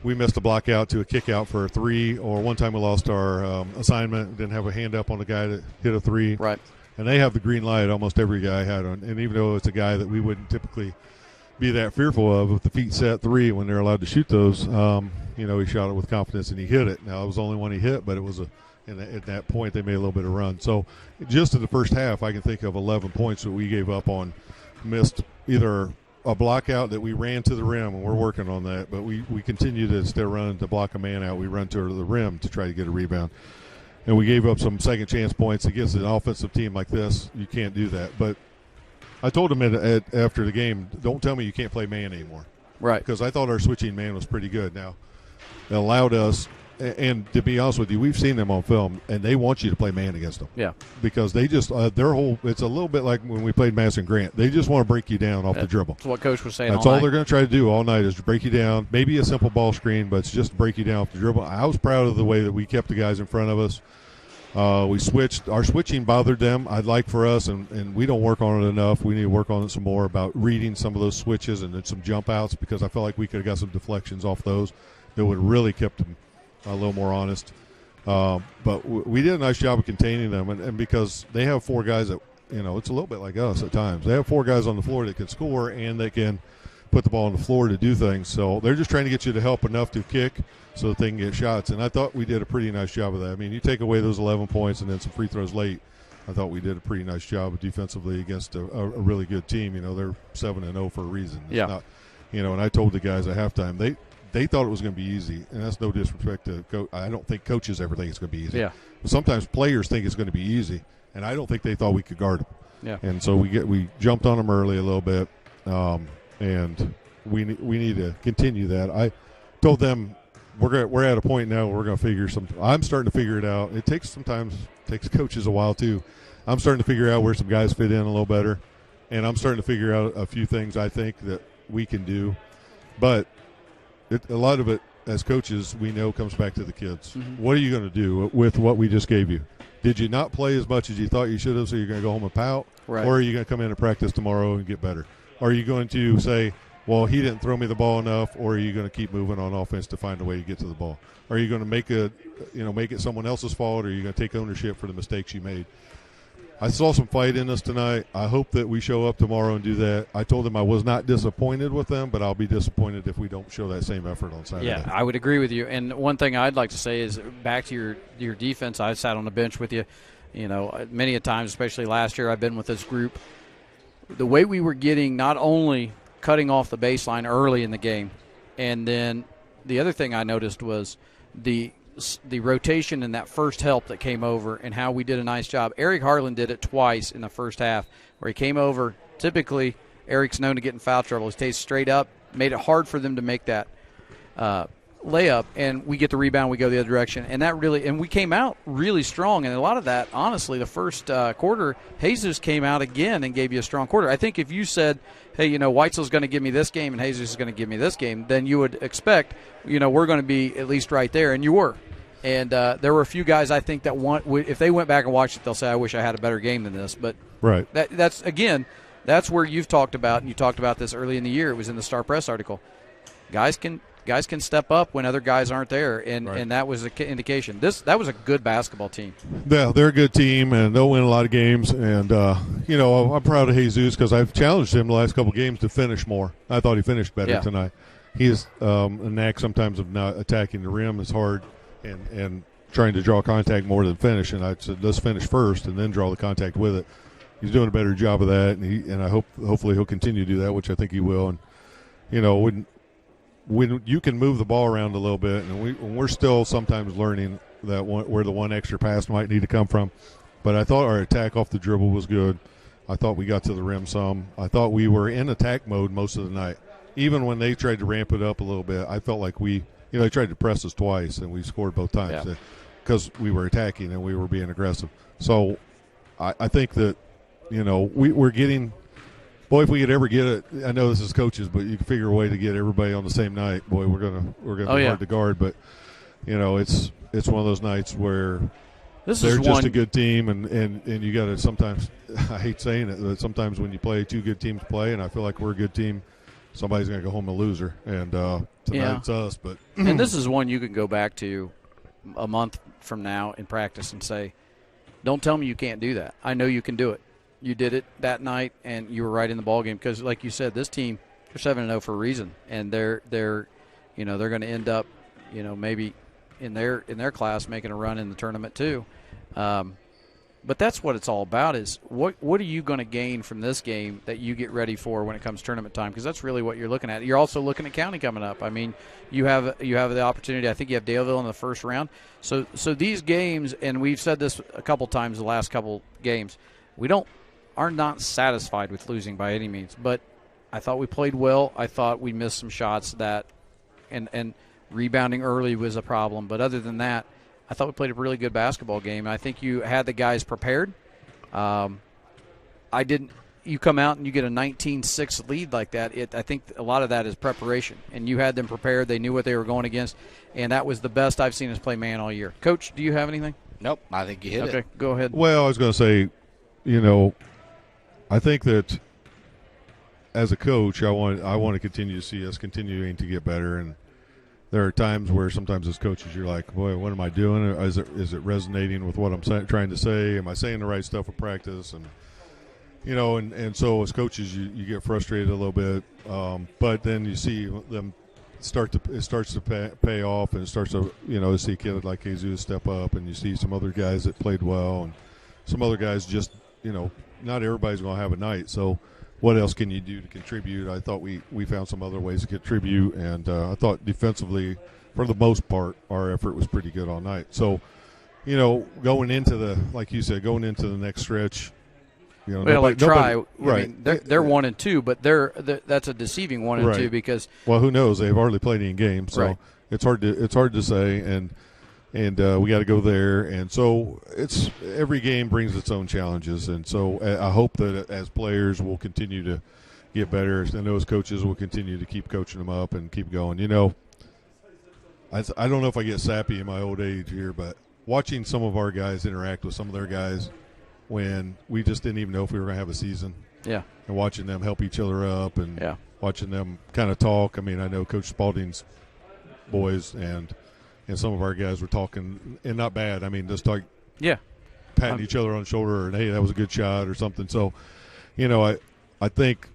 we missed a block out to a kick out for a 3, or one time we lost our assignment, didn't have a hand up on the guy that hit a 3. Right. And they have the green light almost every guy had on. And even though it's a guy that we wouldn't typically be that fearful of, with the feet set 3 when they're allowed to shoot those, you know, he shot it with confidence and he hit it. Now, it was the only one he hit, but it was at that point they made a little bit of run. So just in the first half, I can think of 11 points that we gave up on, missed either a block out that we ran to the rim, and we're working on that, but we continue to, instead of running to block a man out, we run to the rim to try to get a rebound. And we gave up some second chance points against an offensive team like this. You can't do that. But I told him after the game, don't tell me you can't play man anymore. Right. Because I thought our switching man was pretty good. Now, it allowed us, and to be honest with you, we've seen them on film, and they want you to play man against them. Yeah. Because they just, their whole, it's a little bit like when we played Madison Grant. They just want to break you down off the dribble. That's what Coach was saying That's all all night. they're going to try to do all night is to break you down. Maybe a simple ball screen, but it's just to break you down off the dribble. I was proud of the way that we kept the guys in front of us. We switched. Our switching bothered them. I'd like for us, and we don't work on it enough. We need to work on it some more about reading some of those switches and then some jump outs, because I felt like we could have got some deflections off those that would have really kept them a little more honest. But we did a nice job of containing them, and because they have 4 guys that, you know, it's a little bit like us at times. They have 4 guys on the floor that can score and they can put the ball on the floor to do things. So they're just trying to get you to help enough to kick so that they can get shots. And I thought we did a pretty nice job of that. I mean, you take away those 11 points and then some free throws late, I thought we did a pretty nice job defensively against a really good team. You know, they're 7-0 for a reason. It's not, you know, and I told the guys at halftime, they thought it was going to be easy, and that's no disrespect to coach. I don't think coaches ever think it's going to be easy. Yeah. But sometimes players think it's going to be easy, and I don't think they thought we could guard them. Yeah. And so we jumped on them early a little bit, and we need to continue that. I told them we're at a point now where we're going to figure some. I'm starting to figure it out. It takes coaches a while too. I'm starting to figure out where some guys fit in a little better, and I'm starting to figure out a few things I think that we can do, but a lot of it as coaches we know comes back to the kids. Mm-hmm. What are you going to do with what we just gave you? Did you not play as much as you thought you should have, so you're going to go home and pout? Right. Or are you going to come in and practice tomorrow and get better? Are you going to say, well, he didn't throw me the ball enough, or are you going to keep moving on offense to find a way to get to the ball? Are you going to make it someone else's fault, or are you going to take ownership for the mistakes you made? I saw some fight in us tonight. I hope that we show up tomorrow and do that. I told them I was not disappointed with them, but I'll be disappointed if we don't show that same effort on Saturday. Yeah, I would agree with you. And one thing I'd like to say is back to your defense. I sat on the bench with you, many a times, especially last year I've been with this group. The way we were getting, not only cutting off the baseline early in the game, and then the other thing I noticed was the rotation and that first help that came over and how we did a nice job. Eric Harlan did it twice in the first half where he came over. Typically, Eric's known to get in foul trouble. He stays straight up, made it hard for them to make that layup, and we get the rebound, we go the other direction. And we came out really strong. And a lot of that, honestly, the first quarter, Jesus came out again and gave you a strong quarter. I think if you said, hey, Weitzel's going to give me this game and Jesus is going to give me this game, then you would expect, we're going to be at least right there, and you were. And there were a few guys I think that if they went back and watched it, they'll say, I wish I had a better game than this. But right. That's where you've talked about, and you talked about this early in the year. It was in the Star Press article. Guys can step up when other guys aren't there, and that was an indication. That was a good basketball team. Yeah, they're a good team, and they'll win a lot of games. And, I'm proud of Jesus because I've challenged him the last couple games to finish more. I thought he finished better tonight. He has a knack sometimes of not attacking the rim as hard and trying to draw contact more than finish. And I said, let's finish first and then draw the contact with it. He's doing a better job of that, and I hopefully he'll continue to do that, which I think he will. And, when you can move the ball around a little bit, and we're still sometimes learning that where the one extra pass might need to come from, but I thought our attack off the dribble was good. I thought we got to the rim some. I thought we were in attack mode most of the night. Even when they tried to ramp it up a little bit, I felt like they tried to press us twice, and we scored both times because we were attacking and we were being aggressive. So I think that, we're getting – boy, if we could ever get it, I know this is coaches, but you can figure a way to get everybody on the same night. Boy, we're gonna be hard to guard. But it's one of those nights where they're just a good team, and you got to sometimes, I hate saying it, but sometimes when you play two good teams play, and I feel like we're a good team, somebody's going to go home a loser, and tonight it's us. But and this is one you can go back to a month from now in practice and say, don't tell me you can't do that. I know you can do it. You did it that night, and you were right in the ballgame because, like you said, this team, they're 7-0 for a reason, and they're going to end up, maybe in their class making a run in the tournament too. But that's what it's all about is what are you going to gain from this game that you get ready for when it comes tournament time, because that's really what you're looking at. You're also looking at county coming up. I mean, you have the opportunity. I think you have Daleville in the first round. So these games, and we've said this a couple times the last couple games, are not satisfied with losing by any means. But I thought we played well. I thought we missed some shots that and rebounding early was a problem. But other than that, I thought we played a really good basketball game. I think you had the guys prepared. You come out and you get a 19-6 lead like that. I think a lot of that is preparation. And you had them prepared. They knew what they were going against. And that was the best I've seen us play man all year. Coach, do you have anything? Nope. I think you hit it. Okay, go ahead. Well, I was going to say, I think that as a coach, I want to continue to see us continuing to get better. And there are times where sometimes as coaches you're like, boy, what am I doing? Is it resonating with what I'm trying to say? Am I saying the right stuff at practice? And and so as coaches you get frustrated a little bit, but then you see them it starts to pay off, and it starts to to see a kid like Jesus step up, and you see some other guys that played well, and some other guys just not everybody's going to have a night. So what else can you do to contribute? I thought we found some other ways to contribute, and I thought defensively, for the most part, our effort was pretty good all night. So, going into like you said, going into the next stretch, right? I mean, they're 1-2, but that's a deceiving 1-2 because who knows? They've hardly played any games, so right. It's hard to say, and we got to go there, and so it's every game brings its own challenges, and so I hope that as players we'll continue to get better. I know as coaches we'll continue to keep coaching them up and keep going. I don't know if I get sappy in my old age here, but watching some of our guys interact with some of their guys when we just didn't even know if we were going to have a season, and watching them help each other up, and watching them kind of talk. I mean, I know Coach Spalding's boys and some of our guys were talking, and not bad. I mean, just like patting each other on the shoulder, and hey, that was a good shot or something. So, I think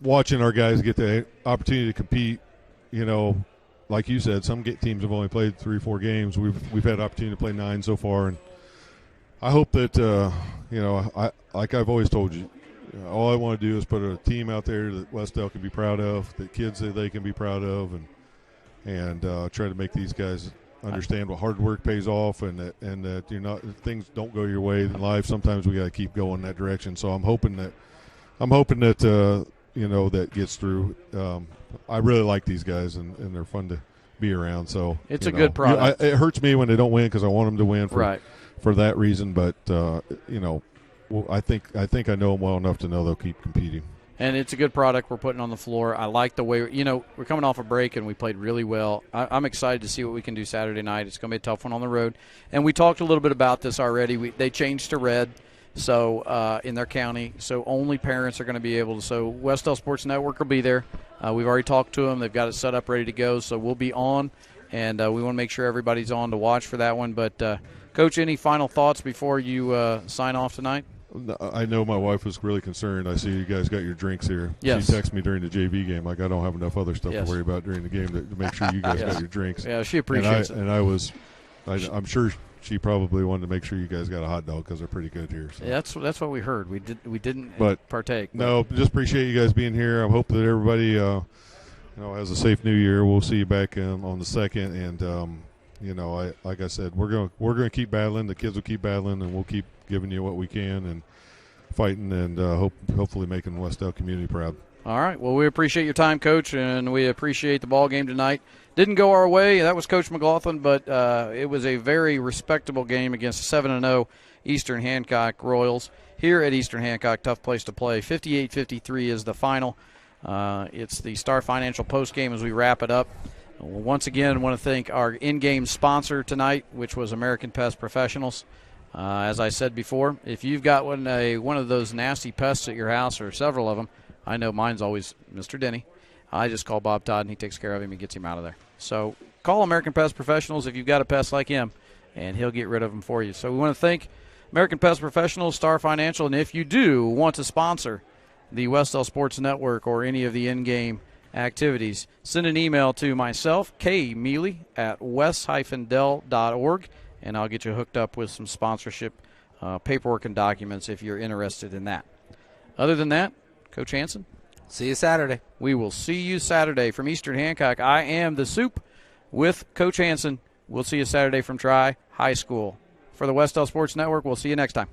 watching our guys get the opportunity to compete, like you said, some teams have only played 3-4 games. We've had opportunity to play 9 so far, and I hope that like I've always told you, all I want to do is put a team out there that Wes-Del can be proud of, that kids that they can be proud of, and try to make these guys understand what hard work pays off, and that things don't go your way in life. Sometimes we got to keep going that direction. So I'm hoping that that gets through. I really like these guys, and they're fun to be around. So it's a good product. It hurts me when they don't win because I want them to win for that reason. But I think I know them well enough to know they'll keep competing. And it's a good product we're putting on the floor. I like the way, we're coming off a break and we played really well. I'm excited to see what we can do Saturday night. It's going to be a tough one on the road. And we talked a little bit about this already. They changed to red in their county, so only parents are going to be able to. So Wes-Del Sports Network will be there. We've already talked to them. They've got it set up, ready to go. So we'll be on, and we want to make sure everybody's on to watch for that one. But, Coach, any final thoughts before you sign off tonight? I know my wife was really concerned. I see you guys got your drinks here. Yes. She texted me during the JV game. Like, I don't have enough other stuff to worry about during the game to make sure you guys got your drinks. Yeah, she appreciates it. And I'm sure she probably wanted to make sure you guys got a hot dog because they're pretty good here. So. Yeah, that's what we heard. We didn't partake. No, just appreciate you guys being here. I hope that everybody has a safe New Year. We'll see you back on the 2nd, and like I said, we're going to keep battling. The kids will keep battling, and we'll keep giving you what we can and fighting, and hopefully making Wes-Del community proud. All right. Well, we appreciate your time, Coach, and we appreciate the ball game tonight. Didn't go our way. That was Coach McLaughlin, but it was a very respectable game against 7-0 Eastern Hancock Royals. Here at Eastern Hancock, tough place to play. 58-53 is the final. It's the Star Financial postgame as we wrap it up. Once again, I want to thank our in-game sponsor tonight, which was American Pest Professionals. As I said before, if you've got one of those nasty pests at your house, or several of them, I know mine's always Mr. Denny. I just call Bob Todd, and he takes care of him and gets him out of there. So call American Pest Professionals if you've got a pest like him, and he'll get rid of them for you. So we want to thank American Pest Professionals, Star Financial, and if you do want to sponsor the Wes-Del Sports Network or any of the in-game activities, send an email to myself, kmealy at wes-del.org, and I'll get you hooked up with some sponsorship paperwork and documents if you're interested in that. Other than that, Coach Hansen, see you Saturday. We will see you Saturday from Eastern Hancock. I am the Soup with Coach Hansen. We'll see you Saturday from Tri High School. For the Wes-Del Sports Network, we'll see you next time.